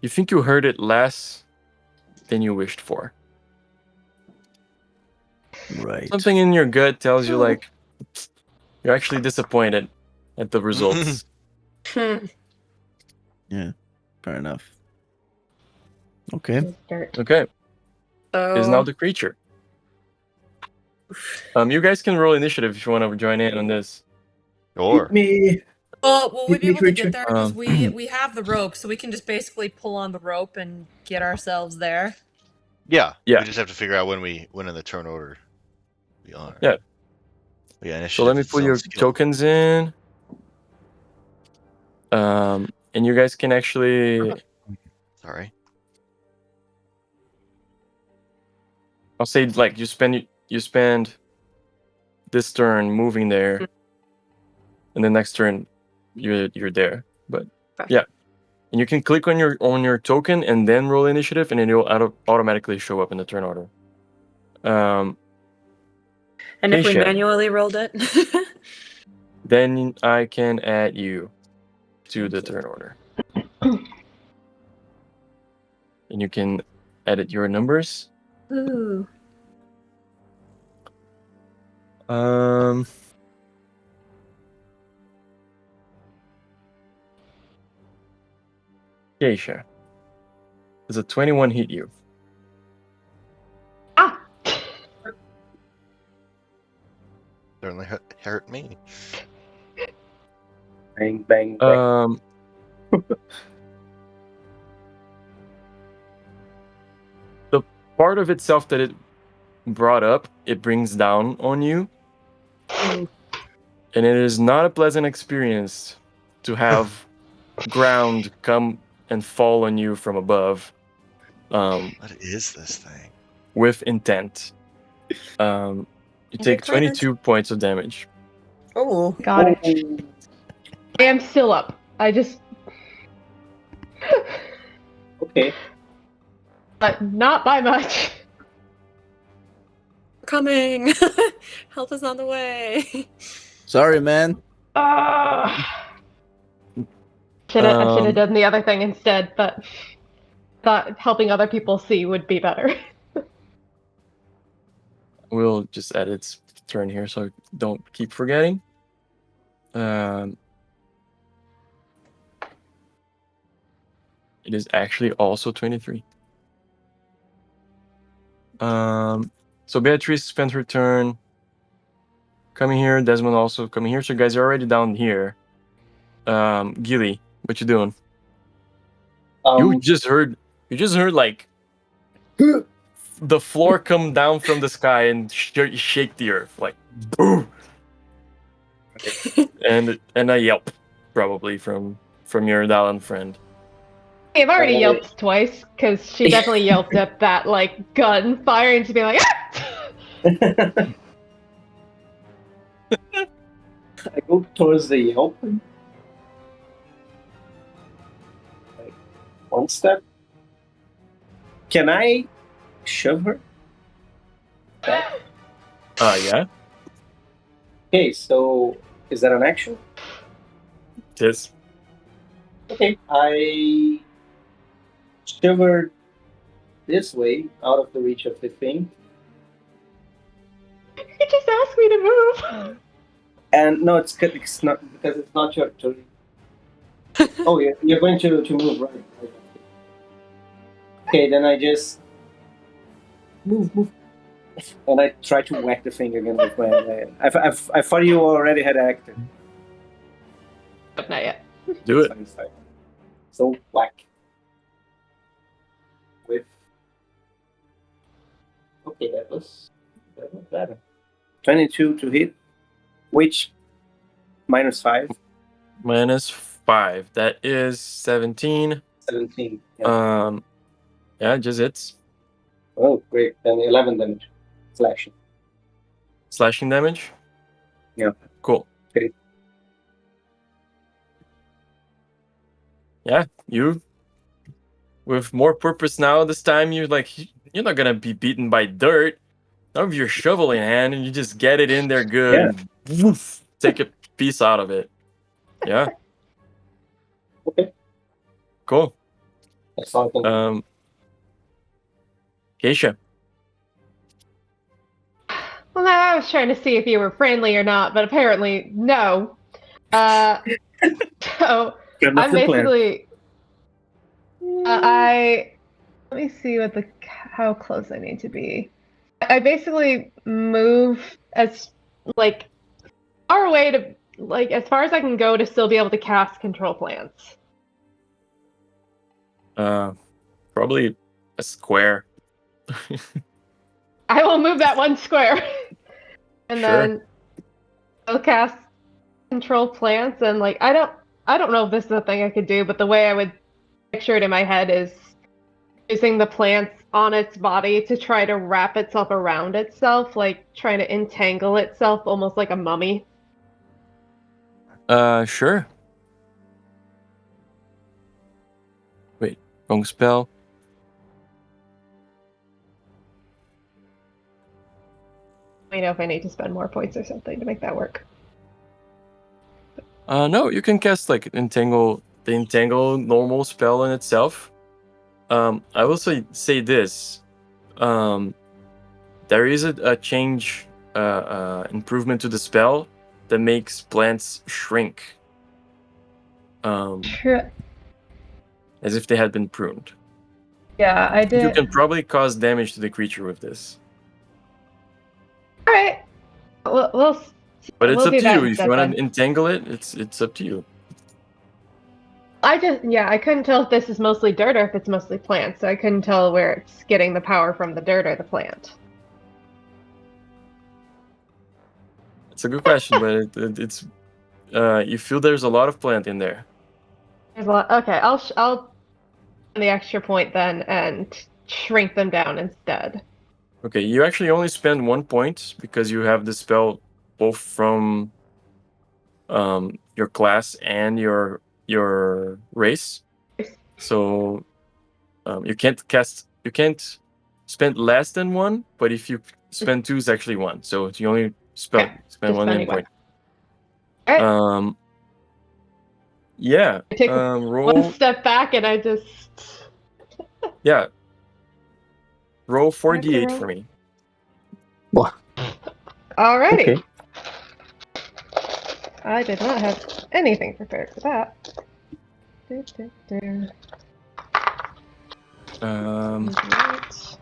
You think you heard it less than you wished for. Right. Something in your gut tells you like you're actually disappointed at the results. Yeah, fair enough. Okay. dirt. Okay. is now the creature. You guys can roll initiative if you want to join in on this. Or Me. Will we Hit be me, able to creature. get there? Because we have the rope, so we can just basically pull on the rope and get ourselves there. yeah, Yeah. we just have to figure out when in the turn order we are. Yeah. Yeah. Initiative So let me is its put own your skill. tokens in. And you guys can actually, Sorry. I'll say like you spend this turn moving there, and the next turn you're there. But Okay. yeah, and you can click on your token and then roll initiative, and then it'll automatically show up in the turn order. And if we Keisha. manually rolled it, Then I can add you to the turn order, and you can edit your numbers. ooh, Keisha, does a 21 hit you? Ah! Certainly hurt me. Bang, bang, bang. The part of itself that it brought up, it brings down on you. ooh. And it is not a pleasant experience to have ground come and fall on you from above What is this thing? with intent. You take 22 points of damage. Oh, Got it. I am still up. I just. Okay. But not by much. coming! Help is on the way. Sorry, man. I should have done the other thing instead, but thought helping other people see would be better. We'll just add its turn here so I don't keep forgetting. It is actually also 23. So Beatrice spent her turn coming here. Desmond also coming here. So you guys are already down here. Gilly, what you doing? You just heard like the floor come down from the sky and shake the earth, like boom, and a yelp probably from your Dallin friend. I've already yelped twice because she definitely yelped at that like gun firing to be like, ah! I go towards the yelp. Like, one step. Can I shove her? Yeah. Okay, so is that an action? Yes. Okay, I shove her this way, out of the reach of the thing. You just asked me to move. And no, it's not because it's not your turn. Oh, you're going to move, right? Okay, then I just move, and I try to whack the thing again with my. I thought you already had acted. But not yet. Do it. So whack. With. Okay, that was better. 22 to hit, which -5. -5. That is 17. 17. Yeah. Yeah, just hits. Oh, great. Then 11 damage. Slashing. Slashing damage? Yeah. Cool. Okay. Yeah, you with more purpose now. This time you're not gonna be beaten by dirt. Now with your shovel in hand and you just get it in there good. Yeah. Woof, take a piece out of it. Yeah. Okay. Cool. That's all I can do. Keisha. Well, I was trying to see if you were friendly or not, but apparently no. So I'm basically I Let me see how close I need to be. I basically move as like far away to like as far as I can go to still be able to cast control plants. Probably a square. I will move that one square, and Sure. then I'll cast control plants. And like I don't know if this is a thing I could do, but the way I would picture it in my head is using the plants on its body to try to wrap itself around itself, like trying to entangle itself almost like a mummy. Sure. Wait, wrong spell. Let me know if I need to spend more points or something to make that work. No, you can cast like the entangle normal spell in itself. I will say this. There is a change, improvement to the spell that makes plants shrink. Sure. As if they had been pruned. Yeah, I did. You can probably cause damage to the creature with this. All right. We'll But it's we'll up do to that you. If instead you want then. to entangle it, it's up to you. I couldn't tell if this is mostly dirt or if it's mostly plants, so I couldn't tell where it's getting the power from, the dirt or the plant. It's a good question, but it's you feel there's a lot of plant in there. There's a lot. Okay, I'll spend the extra point then and shrink them down instead. Okay, you actually only spend 1 point because you have the spell both from your class and your race. So you can't spend less than 1, but if you spend 2 is actually 1. So you only spend Just 1 spending point. All right. Yeah. I take Roll. one step back and I just. Yeah. Roll 4d8 roll. for me. Alrighty. Okay. I did not have anything prepared for that. Um, 48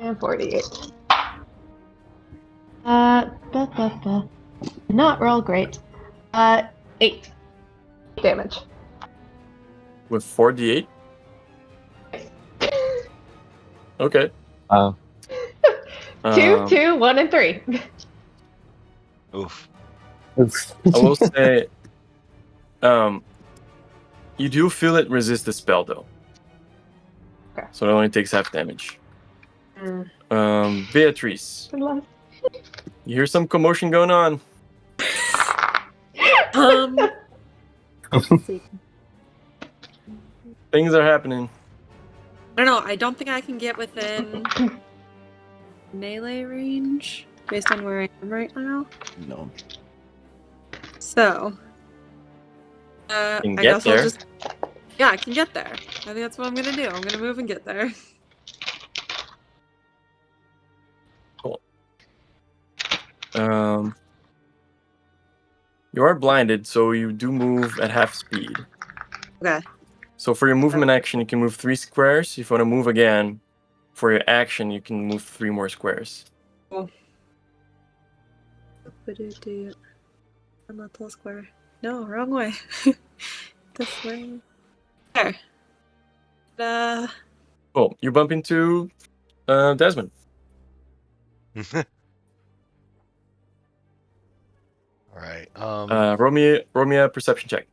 and 48. Not roll great. 8 damage. with 4d8. Okay. 2, 2, 1, and 3. Oof. I will say, you do feel it resist the spell though. Okay. So it only takes half damage. Mm. Beatrice, you hear some commotion going on. Let's see. Things are happening. I don't know. I don't think I can get within melee range based on where I am right now. No. So, You can I get guess there. I'll just. Yeah, I can get there. I think that's what I'm gonna do. I'm gonna move and get there. Cool. You are blinded, so you do move at half speed. Okay. So for your movement action, you can move 3 squares. If you want to move again, for your action, you can move 3 more squares. Cool. I'm not the square. No, wrong way. This way. There. Cool. You bump into Desmond. All right. Roll me a perception check.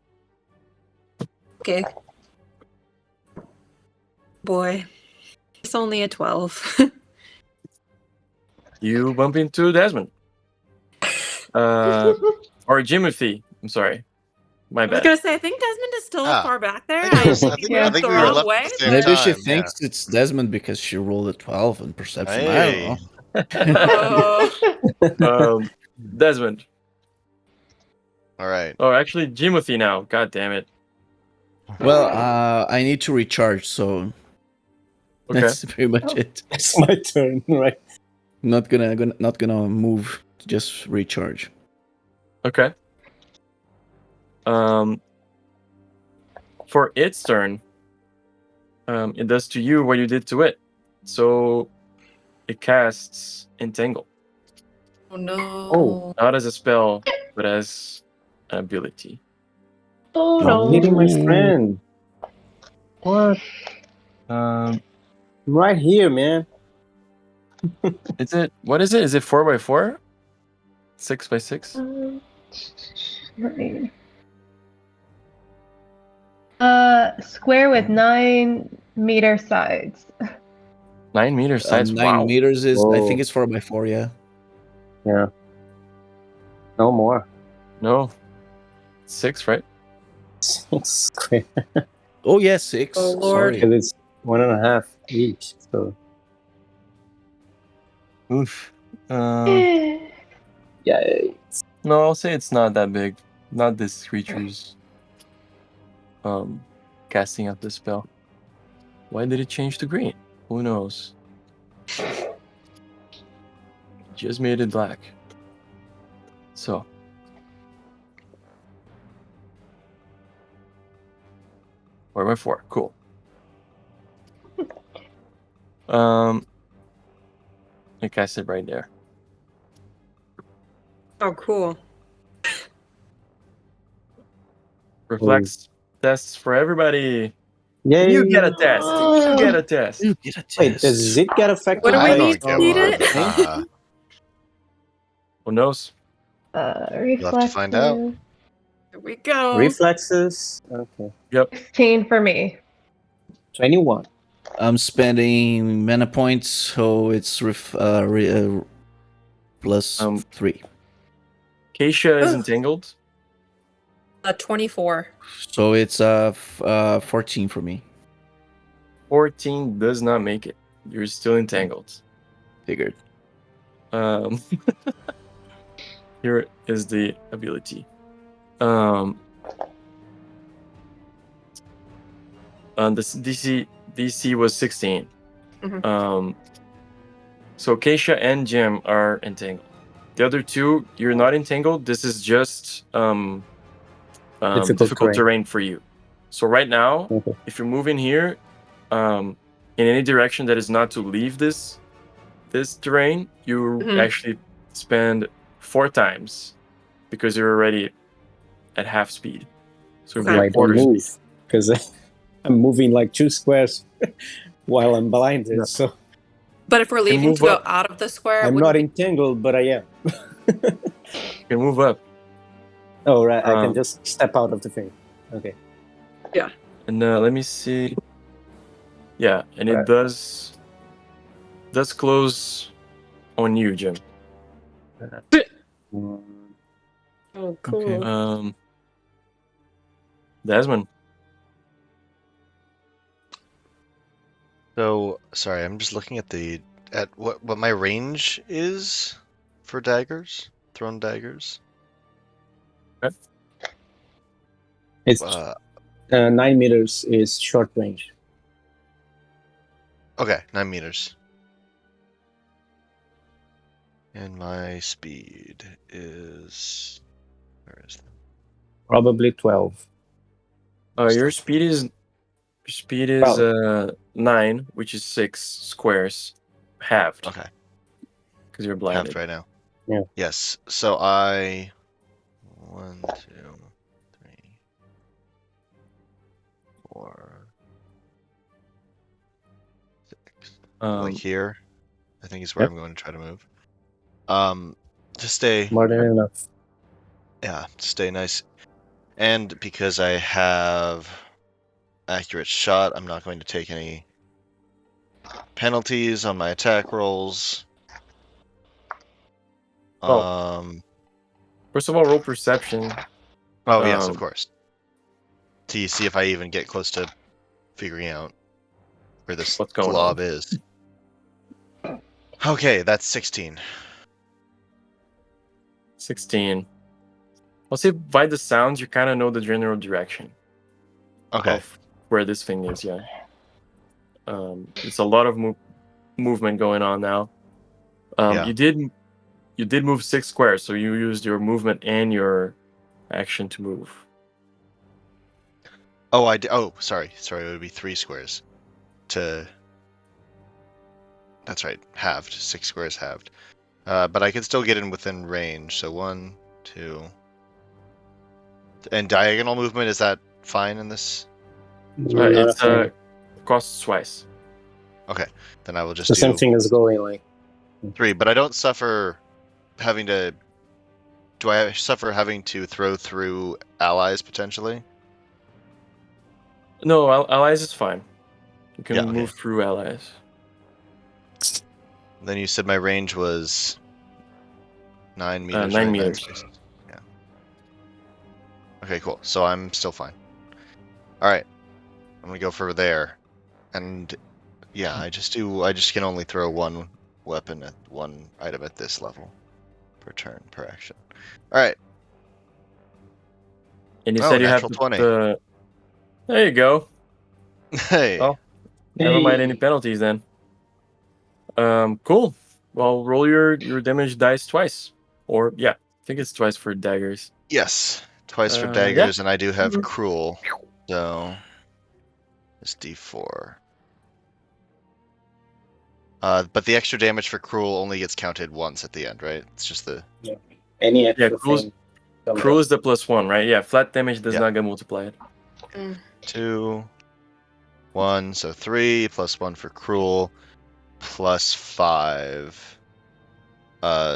Okay. Boy. It's only a 12. You bump into Desmond. Or Jimothy. I'm sorry. My I was bad. gonna say, I think Desmond is still Ah. far back there. I think, it was, I think, Yeah. I think the we were wrong left way. at the same Maybe time. she yeah. thinks it's Desmond because she rolled a 12 on perception. Hey. I don't know. Oh. Desmond. All right. Oh, actually, Jimothy now. God damn it. Well, I need to recharge, so Okay. that's pretty much it. It's my turn, right? Not gonna move. Just recharge. Okay. For its turn, it does to you what you did to it. So it casts Entangle. Oh no. Oh. Not as a spell, but as an ability. Oh I'm no. hitting my friend. What? Um, I'm right here, man. is it? What is it? Is it 4x4? 6x6? Let me- Square with 9-meter sides. 9 meter size. 9 Wow. meters is, I think Whoa. it's 4x4, yeah. Yeah. No more. No. 6, right? 6 square. Oh, yeah, 6. Oh, Lord. Sorry. Because it's 1.5 each. So Oof. yeah. No, I'll say it's not that big. Not this creature's casting out the spell. Why did it change to green? Who knows? Just made it black. So 4x4, cool. I cast it right there. Oh, cool. Reflex tests for everybody. Yay. You get a test. You get a test. You get a Wait, test. does it get affected? What do we I need don't to get beat one. it? Who knows? Reflexes. have to find out. Here we go. Reflexes. Okay. 16 for me. 21. I'm spending mana points, so it's plus 3. Keisha is Ugh. entangled. 24. So it's 14 for me. 14 does not make it. You're still entangled. Figured. Here is the ability. This DC was 16. Mhm. So Keisha and Jim are entangled. The other two, you're not entangled. This is just difficult terrain for you. So right now, Okay. if you're moving here, in any direction that is not to leave this terrain, you Mhm. actually spend 4 times because you're already at half speed. So Okay. you'll be I at don't quarter move speed. because I'm moving like 2 squares while I'm blinded. Yeah. So But if we're leaving move to go up. out of the square, I'm wouldn't not we- entangled, but I am. You can move up. Oh, right. I can Um, just step out of the thing. Okay. And let me see. Yeah, and it Right. does close on you, Jim. Mm, Oh, cool. Okay. Desmond. So sorry, I'm just looking at what my range is for daggers, thrown daggers. It's Uh, 9 meters is short range. okay, 9 meters. And my speed is where is that? Probably 12. Your speed is 9, which is 6 squares, halved Okay, because you're blinded. halved right now. Yeah. Yes. So I 1, 2, 3, 4, 6. Like here, I think is where Yep. I'm going to try to move. To stay, More than enough. yeah, to stay nice. And because I have accurate shot, I'm not going to take any penalties on my attack rolls. First of all, roll perception. Oh yes, of Um, course. To see if I even get close to figuring out where this What's going glob on? is. Okay, that's 16. 16. I'll say by the sounds, you kind of know the general direction Okay. of where this thing is. Yeah. It's a lot of movement going on now. Yeah. You did move 6 squares, so you used your movement and your action to move. Oh, I did. Oh, sorry. It would be 3 squares. to. That's right, halved. 6 squares halved. But I can still get in within range. So 1, 2. And diagonal movement, is that fine in this? Not a It's thing. costs twice. Okay, then I will just The do same thing as going like 3. But I don't suffer having to. Do I suffer having to throw through allies potentially? No, allies is fine. You can Yeah, okay. move through allies. Then you said my range was 9 meters. 9 right? meters. Spaces. Yeah. Okay, cool. So I'm still fine. All right, I'm gonna go for there, and yeah, I just can only throw one weapon at one item at this level per turn per action. All right. And you Oh, said you have natural 20. the. There you go. Hey. Oh. Never mind any penalties then. Cool. Well, roll your damage dice twice, or yeah, I think it's twice for daggers. Yes, twice for Yeah. daggers, and I do have cruel, so it's D4. But the extra damage for cruel only gets counted once at the end, right? It's just the any extra Cruel's- thing. Cruel is the +1, right? Yeah, flat damage does Yeah. not get multiplied. 2, 1, so 3 plus 1 for cruel, plus 5.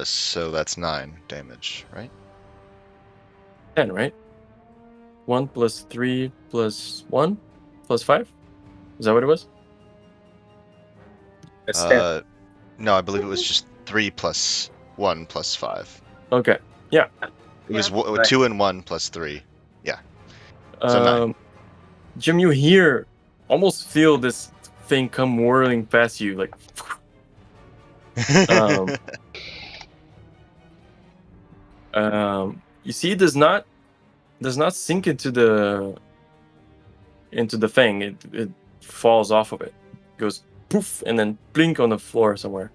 So that's 9 damage, right? 10, right? 1 plus 3 plus 1 plus 5? Is that what it was? That's 10. No, I believe it was just 3 plus 1 plus 5. Okay. Yeah. It was Right. 2 and 1 plus 3. So 9. Jim, you almost feel this thing come whirling past you, like. You see, it does not sink into the thing. It falls off of it, goes poof, and then blink on the floor somewhere,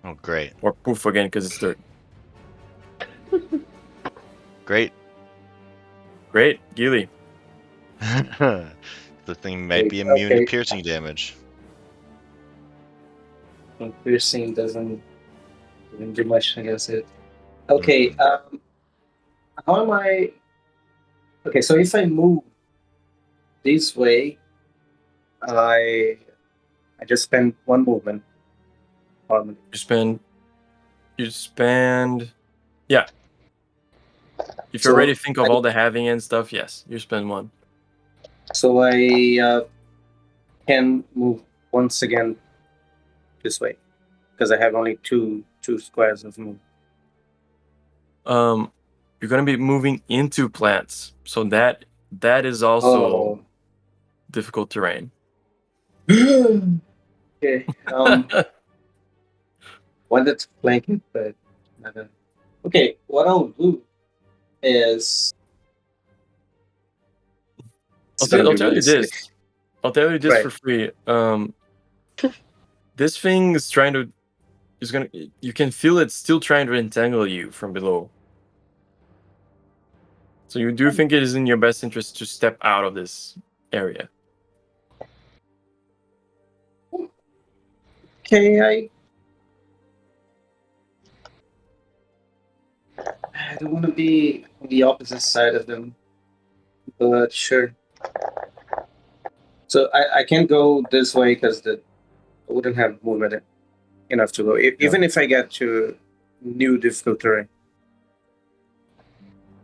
Oh, great. or poof again because it's dirt. Great. Great, Gilly. The thing might be immune to piercing damage. Piercing doesn't do much against it. Okay, how am I? Okay, so if I move this way, I just spend one movement. You spend. Yeah. If you So already think of I- all the having and stuff, yes, you spend 1. So I can move once again this way because I have only two squares of move. You're gonna be moving into plants, so that is also difficult terrain. Okay. Wanted to flank it, but okay. What I'll do is I'll tell you this. I'll tell you this Right. for free. This thing is you can feel it still trying to entangle you from below. So you do think it is in your best interest to step out of this area. Okay, I don't want to be on the opposite side of them, but sure. So I can't go this way because I wouldn't have movement enough to go. Even if I get to new difficult terrain.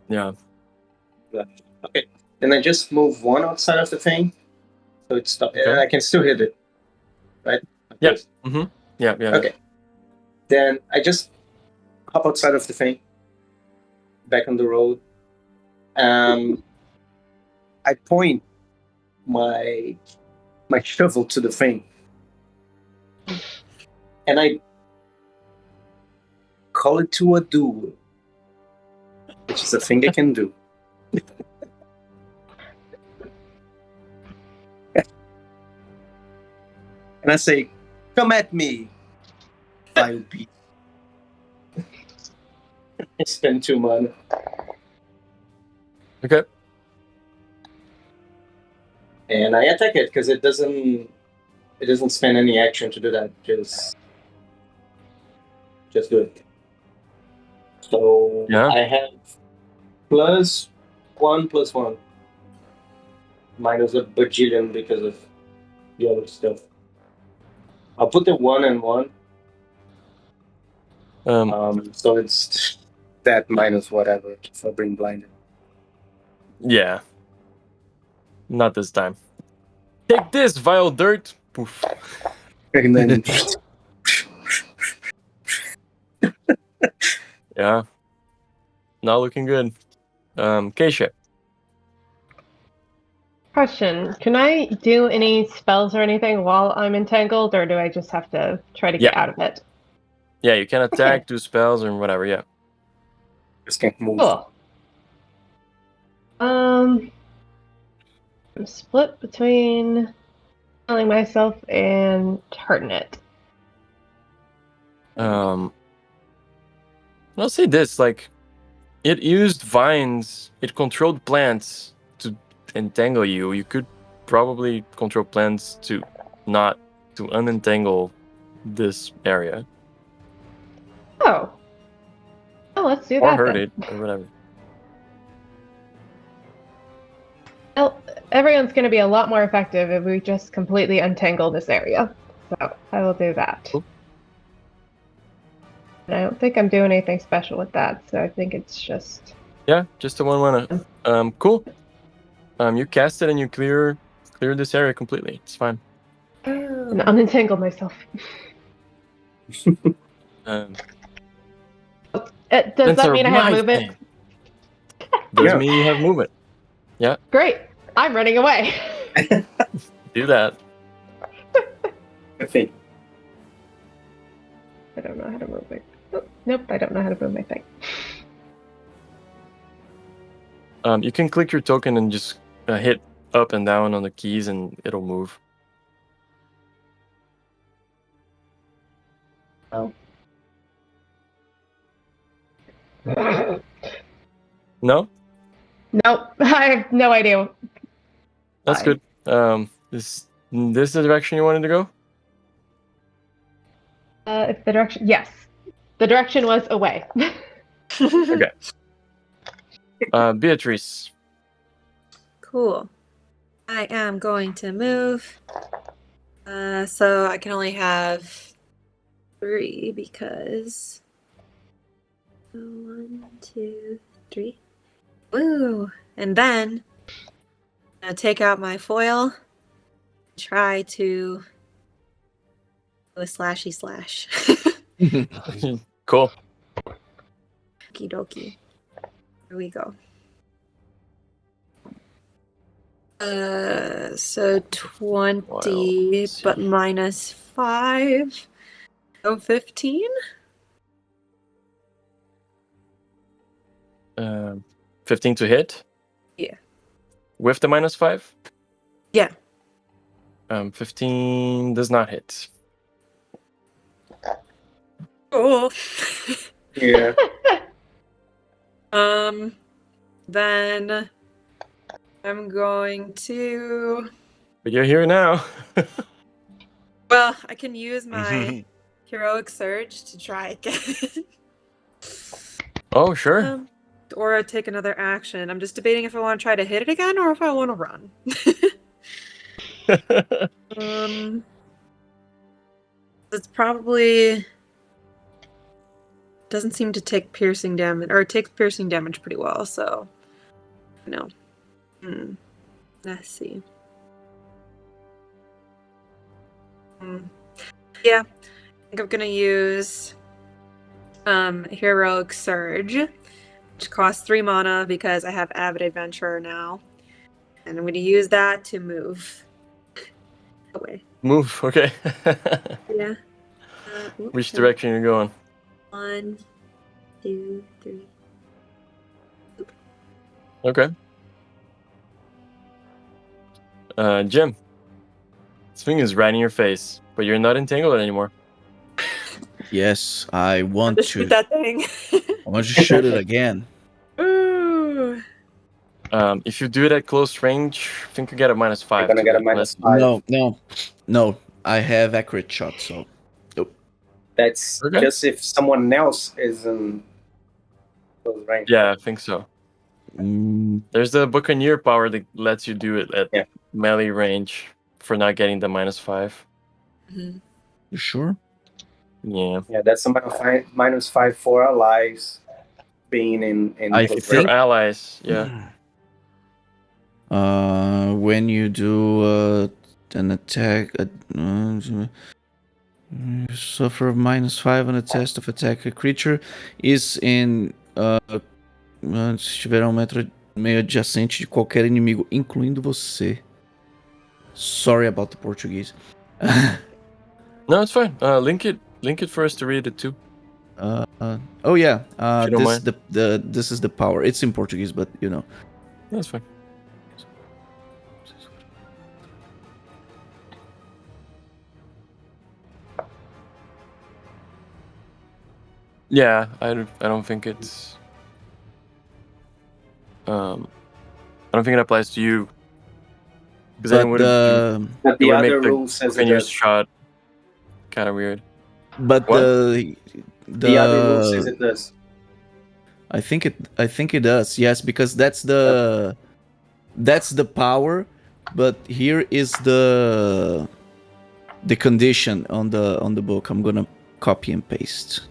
Yeah. Okay, then I just move one outside of the thing, so it's stop. Okay. I can still hit it, right? Yeah. Mm-hmm. Yeah. Okay. Then I just hop outside of the thing, back on the road. I point my shovel to the thing, and I call it to a duel, which is a thing I can do. And I say, "Come at me, vile beast." I spend 2 mana. Okay. And I attack it because it doesn't It doesn't spend any action to do that. Just do it. So Yeah. I have +1/+1. Minus a bajillion because of the other stuff. I'll put the 1 and 1. So it's that minus whatever for being blinded. Yeah. Not this time. Take this, vile dirt. Poof. And then Yeah. Not looking good. K-Ship. Question: can I do any spells or anything while I'm entangled, or do I just have to try to get out of it? Yeah, you can attack, Okay. do spells, or whatever, yeah. just can't move. Cool. I'm split between killing myself and hurting it. I'll say this, like, it used vines, it controlled plants to entangle you. You could probably control plants to unentangle this area. Oh, let's do Or that hurt then. it, or whatever. Well, everyone's going to be a lot more effective if we just completely untangle this area. So I will do that. Cool. And I don't think I'm doing anything special with that, so I think it's just... Yeah, just a 1/1. Cool. You cast it and you clear this area completely. It's fine. And unentangle myself. Um, Does That's that a mean I have right movement? thing. Does Yeah. mean you have movement. Great. I'm running away. Do that. I think. I don't know how to move it. Oh, nope, I don't know how to move my thing. You can click your token and just hit up and down on the keys and it'll move. Oh. No? Nope, I have no idea. That's Fine. good. Is this the direction you wanted to go? If the direction... Yes. The direction was away. Okay. Beatrice. Cool. I am going to move. So I can only have 3 because 1, 2, 3. Woo! And then I'm gonna take out my foil. Try to do a slashy slash. Cool. Okie dokie. Here we go. So 20, Well, but minus 5. So 15? 15 to hit? Yeah. With the -5? Yeah. 15 does not hit. Oh. Yeah. Then I'm going to. But you're here now. Well, I can use my heroic surge to try again. Oh, sure. Or take another action. I'm just debating if I want to try to hit it again or if I want to run. It's probably doesn't seem to take piercing damage, or it takes piercing damage pretty well. So, no. Let's see. Yeah, I think I'm gonna use heroic surge, which costs 3 mana because I have avid adventurer now, and I'm gonna use that to move away. Move, okay. Yeah. Which direction are you going? 1, 2, 3. Okay. Jim. This thing is right in your face, but you're not entangled anymore. Yes, I want Just shoot to. that thing. I want to shoot it again. Ooh. If you do it at close range, I think you get a -5. I'm gonna get a -5. No. I have accurate shot, so That's Okay. just if someone else is in close range. Yeah, I think so. There's the Buccaneer power that lets you do it at melee range for not getting the -5. Mhm. you sure? Yeah. Yeah, that's a -5 for allies being in I close For think- range. allies, yeah. When you do an attack, you suffer -5 on a test of attack. A creature is in se estiver a 1,5 m adjacente de qualquer inimigo, incluindo você. Sorry about the Portuguese. No, it's fine. Link it for us to read it too. Oh yeah, If you don't this mind. this is the power. It's in Portuguese, but you know. That's fine. Yeah, I don't think it's I don't think it applies to you. Because then But But it the would other make the rule says it Buccaneer's does. shot kind of weird. but What? The other rule says it does. I think it does. Yes, because that's the power, but here is the condition on the book. I'm gonna copy and paste.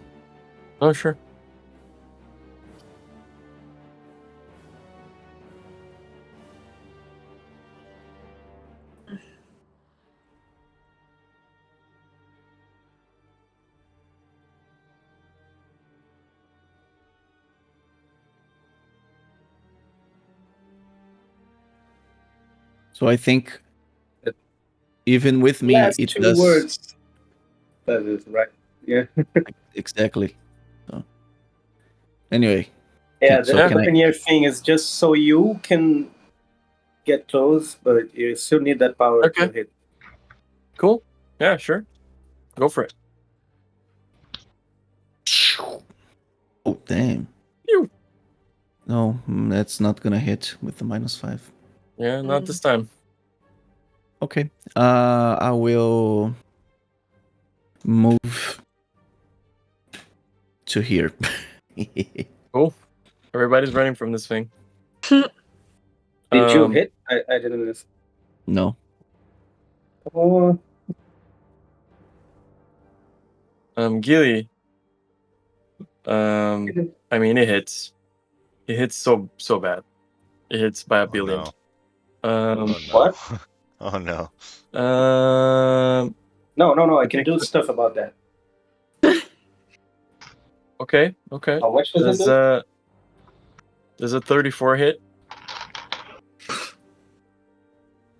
Oh, sure. So I think even with me, Last it two does words. That is right. Yeah. exactly. So anyway, Yeah, so the can I? Buccaneer thing is just so you can get close, but you still need that power Okay. to hit. Cool. Yeah, sure. Go for it. Oh damn! Phew. No, that's not gonna hit with the -5. Yeah, not this time. Okay. I will move to here. Cool. Everybody's running from this thing. Did you hit? I didn't miss. No. Oh, Gilly. I mean, it hits. It hits so bad. It hits by a billion. No. Um, Oh no. What? Oh no. no, I can Okay. do stuff about that. Okay. How much does it do? There's a 34 hit.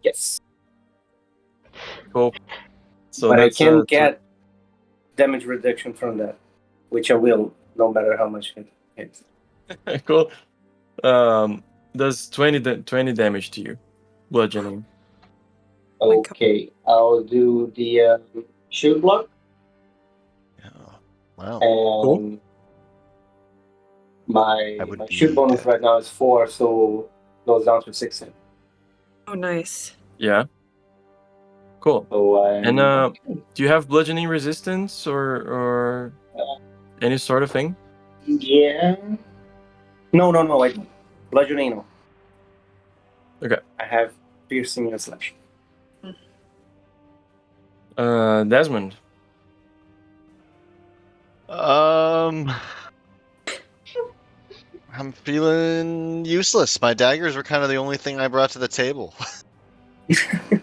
Yes. Cool. So But I that's can get damage reduction from that, which I will, no matter how much it hits. cool. Does 20 damage to you, bludgeoning. Okay, I'll do the shield block, Yeah. Wow. and my would shield be bonus dead. right now is 4, so goes down to 6. Oh, nice. Yeah. Cool. So And do you have bludgeoning resistance or any sort of thing? yeah. No, I don't. Bludgeoning, no. Okay. I have piercing and slashing. Desmond. I'm feeling useless. My daggers were kind of the only thing I brought to the table. I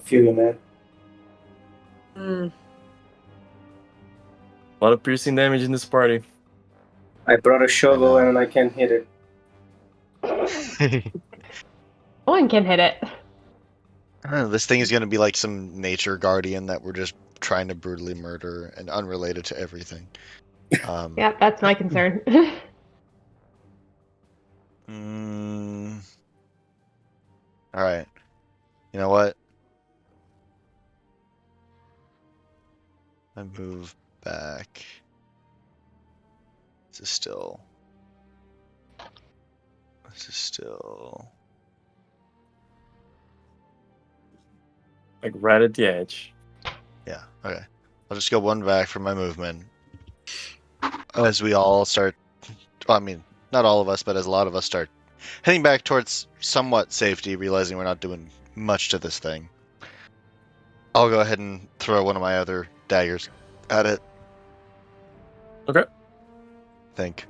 feel you, man. Mm. A lot of piercing damage in this party. I brought a shovel know. and I can't hit it. No one can hit it. This thing is going to be like some nature guardian that we're just trying to brutally murder and unrelated to everything. Yeah, that's my concern. All right. You know what? I move back. This is still. like right at the edge. Yeah. Okay. I'll just go one back for my movement. As we all start. Well, I mean, not all of us, but as a lot of us start heading back towards somewhat safety, realizing we're not doing much to this thing. I'll go ahead and throw one of my other daggers at it. Okay. Think.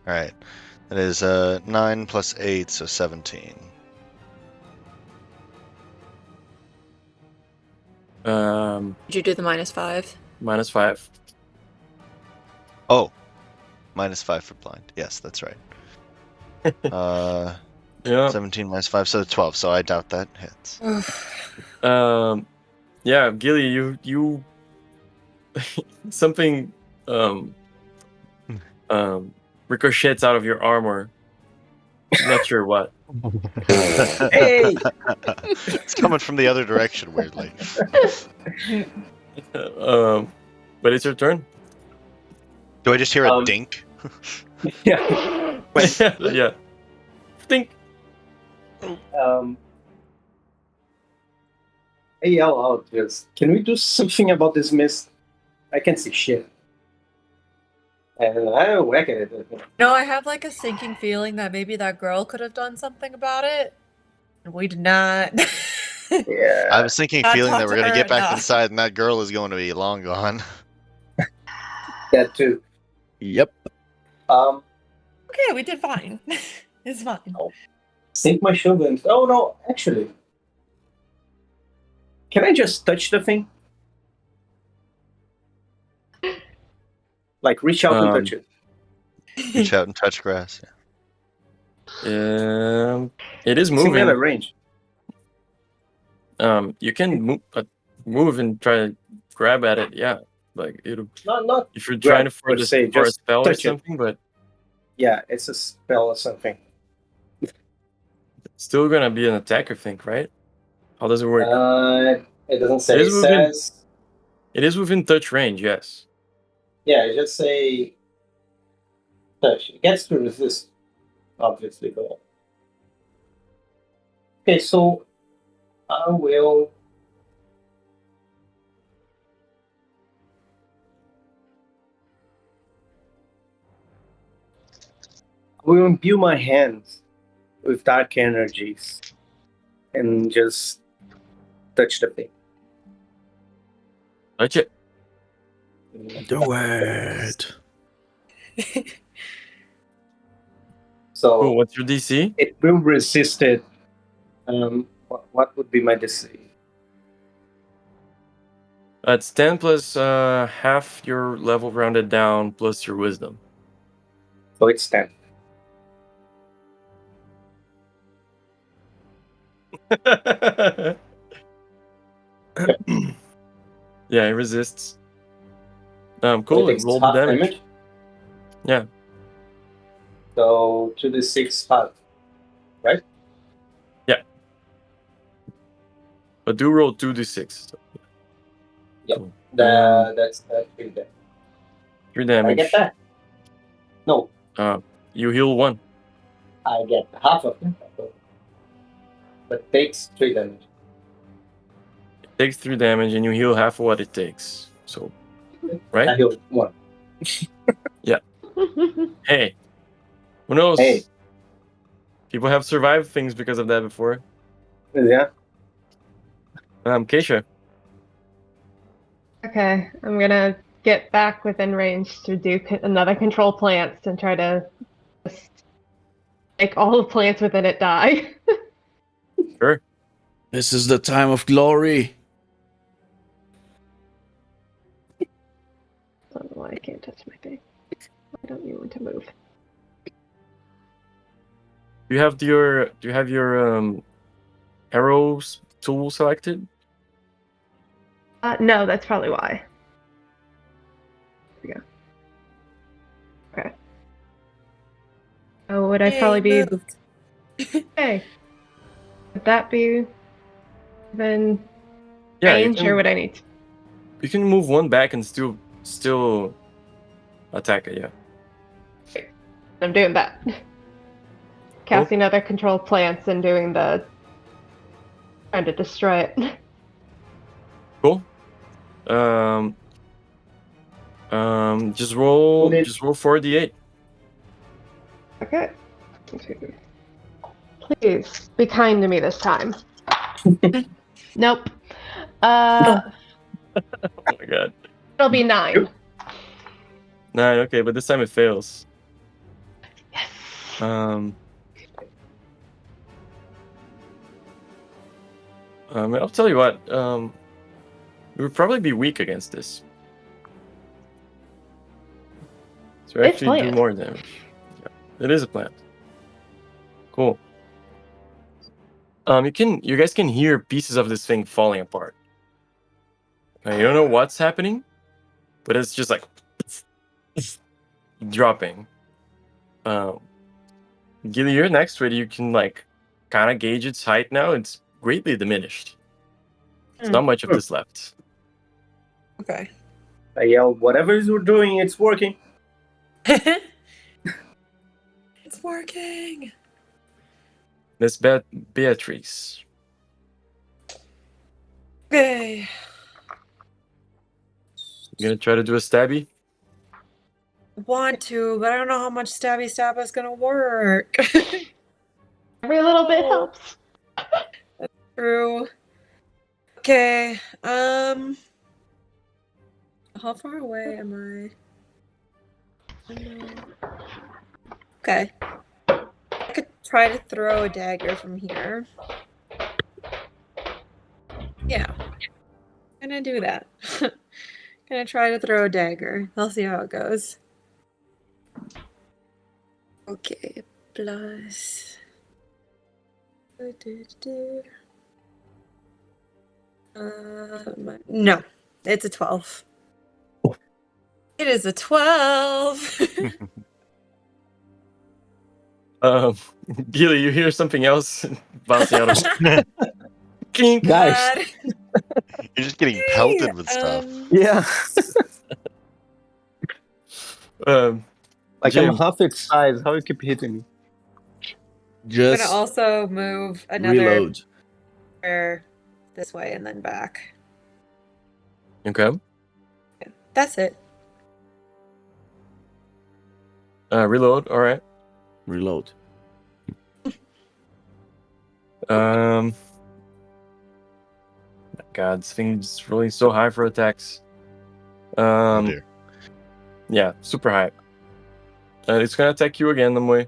Alright. That is 9 plus 8, so 17. Did you do the -5? -5. Oh! -5 for blind. Yes, that's right. Yeah. 17 minus 5, so 12, so I doubt that hits. Yeah, Gilly, you something ricochets out of your armor. Not sure what. Hey! It's coming from the other direction, weirdly. But it's your turn. Do I just hear a dink? Yeah. Yeah. Think. Hey, I'll just. Can we do something about this mist? I can't see shit. And I don't whack at it. No, I have like a sinking feeling that maybe that girl could have done something about it. And we did not. Yeah. I was thinking, I feeling that talked we're to going to her get back enough. inside and that girl is going to be long gone. That too. Yep. Okay, we did fine. It's fine. Sink my shogun. Oh no, actually. Can I just touch the thing? Like reach out and touch it. Reach out and touch grass. Yeah. It is It's in moving. out of range. You can move and try to grab at it. Yeah, like it'll. Not If you're grab, trying to for per se, for a just spell or touch it. something, but Yeah, it's a spell or something. it's still gonna be an attack, I think, right? How does it work? It doesn't say. It It is within- says. It is within touch range, yes. Yeah, it just say. Touch. It gets to resist, obviously, but. Okay, so I will. I will imbue my hands with dark energies and just touch the thing. Touch it. Do it. So Cool. What's your DC? it will resist it. What would be my DC? It's 10 plus half your level rounded down plus your wisdom. So it's 10. Yeah, it resists. So Cool. it takes Roll the half damage. Yeah. So 2d6 half. Right? Yeah. But do roll 2d6. Yep. Cool. That's 3 damage. 3 I damage. get that. No, You heal 1. I get half of it. But takes 3 damage. It takes 3 damage and you heal half of what it takes. So, I right? heal 1. Hey. Who knows? Hey. People have survived things because of that before. Yeah. Keisha. Okay, I'm gonna get back within range to do another control plants and try to just make all the plants within it die. Sure. This is the time of glory. I don't know why I can't touch my thing. I don't need one to move. Do you have your arrows tool selected? No, that's probably why. There we go. Okay. Oh, would I Yay, probably be? moved. Hey, would that be then Yeah, you range, or would I need to? you can move one back and still attack it. Yeah. I'm doing that. casting other controlled plants and doing the trying to destroy it. Cool. Just roll 4d8. Okay. Please be kind to me this time. Nope. Oh my god. It'll be 9. 9, okay, but this time it fails. Yes. I'll tell you what, we would probably be weak against this. So It's actually do plant. more damage. Yeah, it is a plant. Cool. You guys can hear pieces of this thing falling apart. You don't know what's happening, but it's just like dropping. Gilly, you're next to it. You can like kind of gauge its height now. It's greatly diminished. There's not much of this left. Okay. I yell, whatever you're doing, it's working. It's working. Miss Beatrice. Okay. You gonna try to do a stabby? Want to, but I don't know how much stabby stab is gonna work. Every little bit helps. True. Okay. How far away am I? Okay. I could try to throw a dagger from here. Yeah. Gonna do that. Gonna try to throw a dagger. I'll see how it goes. Okay, plus. No, it's a 12. It is a 12. Gilly, you hear something else bouncing out of Clink. Guys. You're just getting pelted with stuff. Yeah. Like Jim. I'm half its size. How you keep hitting me? I'm Just gonna also move another reload. square this way and then back. Okay. That's it. Reload. All right. Reload. God, this thing's rolling so high for attacks. Oh dear. Yeah, super high. It's gonna attack you again, Namoy.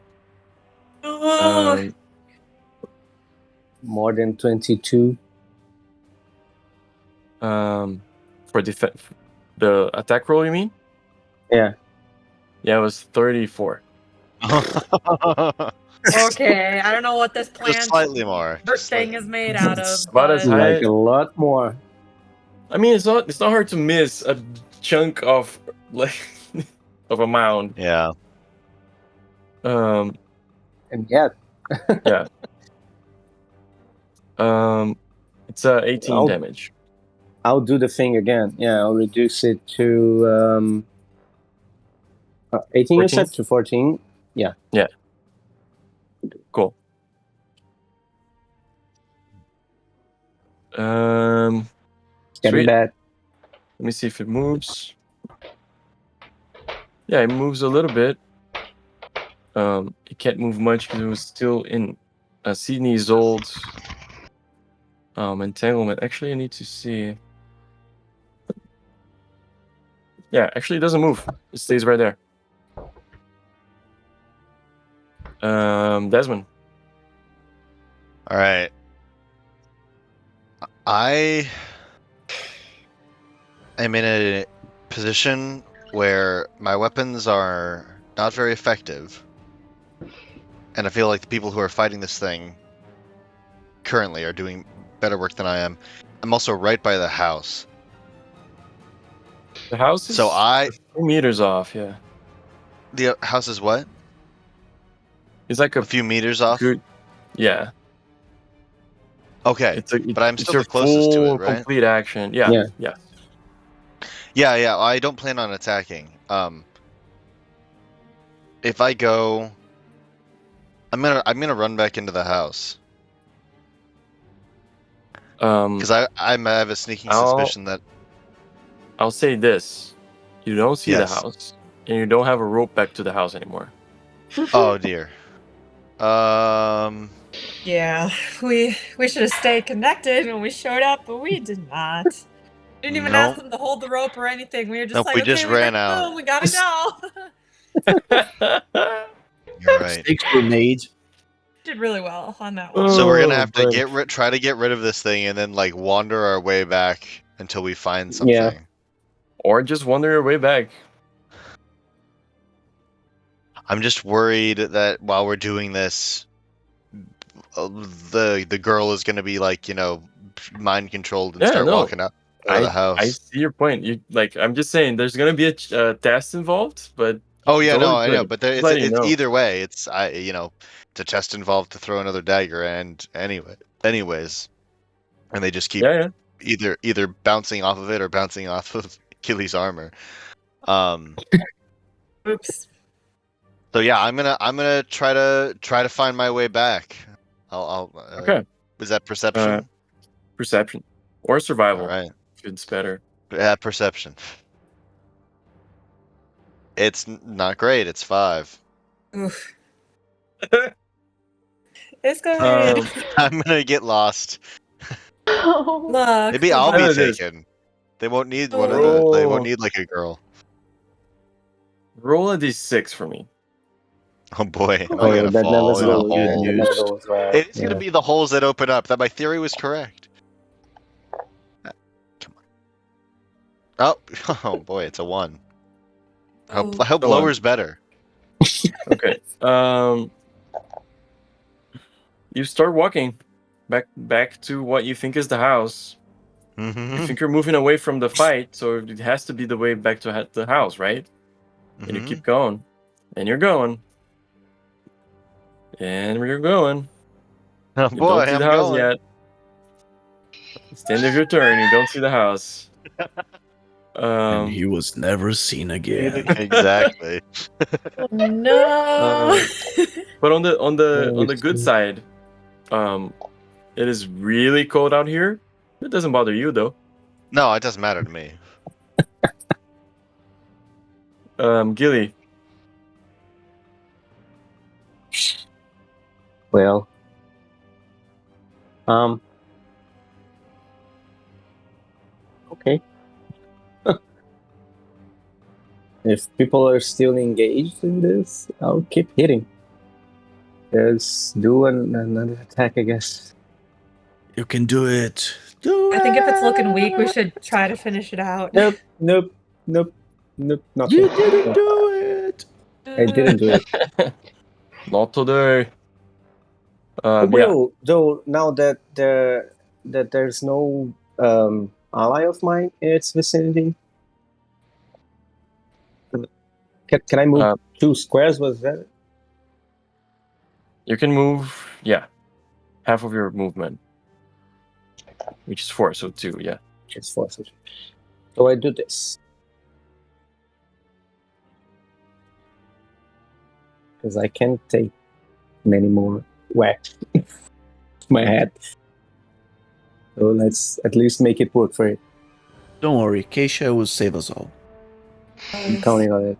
More than 22. For the attack roll, you mean? Yeah. Yeah, it was 34. Okay, I don't know what this plant Just slightly more. dirt thing is made out of. About as but- high- Like a lot more. I mean, it's not hard to miss a chunk of like of a mound. Yeah. And yeah, It's 18 I'll- damage. I'll do the thing again. Yeah, I'll reduce it to 18 you 14? said to 14. Cool. Getting Sweet. bad. Let me see if it moves. Yeah, it moves a little bit. It can't move much because it was still in Sydney's old entanglement. Actually, I need to see. Yeah, actually, it doesn't move. It stays right there. Desmond. All right. I am in a position where my weapons are not very effective, and I feel like the people who are fighting this thing currently are doing better work than I am. I'm also right by the house. The house is So I 2 meters off. Yeah, the house is what? it's like A few meters off. good. Yeah, Okay. But I'm it's still your the closest to full, it, right? complete action. Yeah, Yeah. yeah. Yeah. I don't plan on attacking. If I go I'm gonna run back into the house Um, because I have a sneaking I'll- suspicion that I'll say this: you don't see the Yes. house, and you don't have a rope back to the house anymore. oh dear. Yeah, we should have stayed connected when we showed up, but we did not. We didn't even No. ask them to hold the rope or anything. We were just Nope, like, we okay, just we ran got out. boom, we gotta go. You're right. Mistakes were made. Did really well on that one. So we're gonna Oh, have to boy. try to get rid of this thing and then like wander our way back until we find something. Yeah. Or just wander your way back. I'm just worried that while we're doing this, the girl is gonna be like, mind controlled and Yeah, start no. walking out of the house. I see your point. I'm just saying, there's gonna be a test involved, but Oh yeah, no, totally I know, good. but Just letting you it's know. either way. It's it's a test involved to throw another dagger, and anyways, and they just keep Yeah, yeah. either bouncing off of it or bouncing off of Achilles' armor. Oops. So yeah, I'm gonna try to find my way back. I'll Okay. is that perception? Perception or survival. All right, It's better. yeah, perception. It's not great. It's 5. Oof. It's good. Um, I'm gonna get lost. Oh. Look. Maybe I'll be None of this. taken. They won't need one one of of the. They Oh. won't need like a girl. Roll a d6 for me. Oh boy, am I Oh, gonna that never fall in a goes. Good hole? That news. never goes well. It's Yeah. gonna be the holes that open up. That my theory was correct. Come on. Oh boy, it's a 1. I Oh. hope A one. lower's better. Okay. You start walking back to what you think is the house. You Mm-hmm. think you're moving away from the fight, so it has to be the way back to the house, right? And you keep going, and you're going, and you're going. Oh You boy, don't see I'm the house going. yet. It's the end of your turn. You don't see the house. And he was never seen again. Exactly. No. But on the good side, it is really cold out here. It doesn't bother you though. No, it doesn't matter to me. Gilly, Well, okay. If people are still engaged in this, I'll keep hitting. Just do another attack, I guess. You can do it. Do I think if it's looking weak, we should try to finish it out. Nope, not You yet. didn't do it. I didn't do it. not today. I Yeah. will, though, now that there's no ally of mine in its vicinity. Can I move 2 squares? Was that? You can move, half of your movement, which is 4, so 2, yeah. It's 4. So I do this. Because I can't take many more whacks my head. So let's at least make it work for it. Don't worry, Keisha will save us all. I'm counting on it.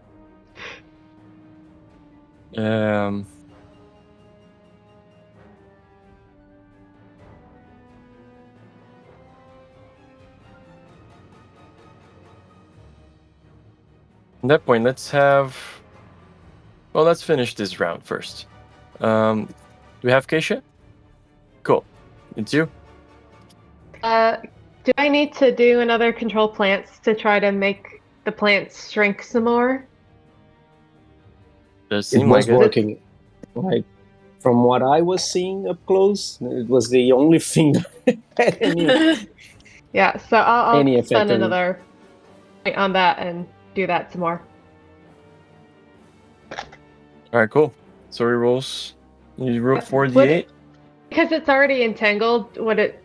At that point, let's finish this round first. Do we have Keisha? Cool. It's you? Do I need to do another control plants to try to make the plants shrink some more? Does It seem was like it. working. Like, from what I was seeing up close, it was the only thing that had any. Yeah, so I'll Any effect spend on- another point on that and do that some more. Alright, cool. So he rolls. You roll Would 4d8. Because it's already entangled, would it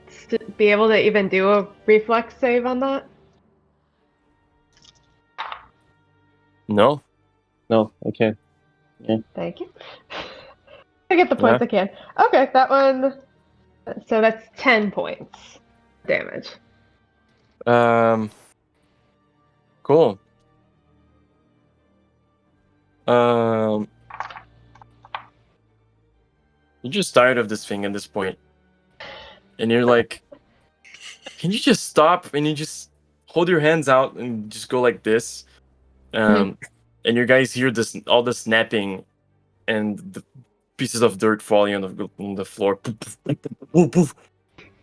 be able to even do a reflex save on that? No. No, I can't. Thank you. I get the points I can. Okay, that one. So that's 10 points damage. Cool. You're just tired of this thing at this point, and you're like, "Can you just stop?" And you just hold your hands out and just go like this. And your guys hear all the snapping, and the pieces of dirt falling on the floor.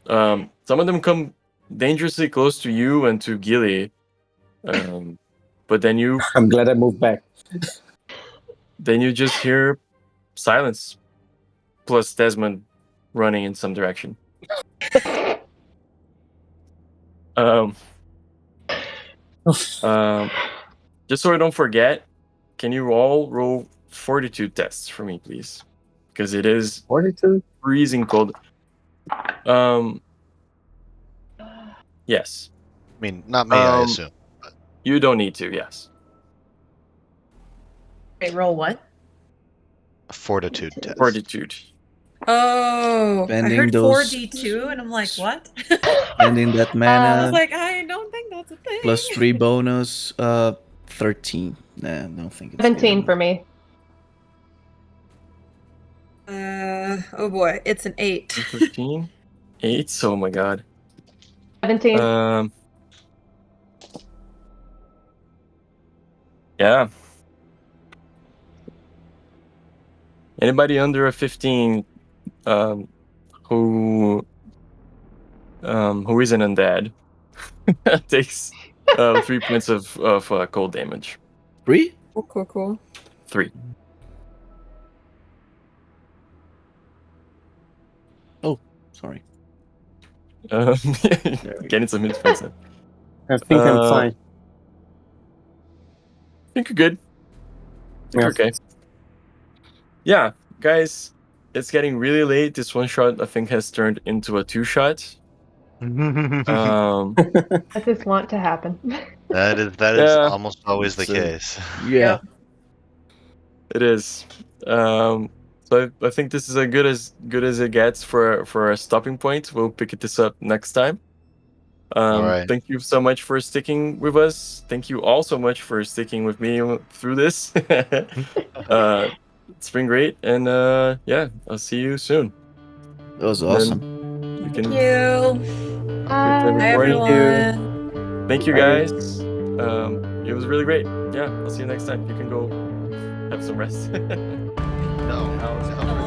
Some of them come dangerously close to you and to Gilly. But then you I'm glad I moved back. just hear silence, plus Desmond running in some direction. Just so I don't forget, can you all roll fortitude tests for me, please? Because it is 42? freezing cold. Yes. I mean, not me, I assume. You don't need to, yes. Wait, roll what? A fortitude test. Fortitude. Oh, Spending I heard those- 4d2, and I'm like, what? Spending that I mana was like, I don't think that's a thing. plus 3 bonus, 13. Nah, I don't think it's 17 for me. Oh boy, it's an 8. 13? 8? Oh my god. 17. Yeah. Anybody under a 15 who isn't undead takes 3 points of cold damage. 3? Cool. 3. Oh, sorry. Getting some hit points. I think I'm fine. I think you're good. You're okay. Yeah, guys, it's getting really late. This one shot, I think, has turned into a 2-shot. Does this want to happen? That is Yeah. almost always the So- case. Yeah. It is. So I think this is as good as it gets for a stopping point. We'll pick this up next time. All right. Thank you so much for sticking with us. Thank you all so much for sticking with me through this. It's been great, and yeah, I'll see you soon. That was And awesome. You can. Thank you. Bye. Hi, everyone. Thank you, Bye. guys. It was really great. Yeah, I'll see you next time. You can go have some rest. No.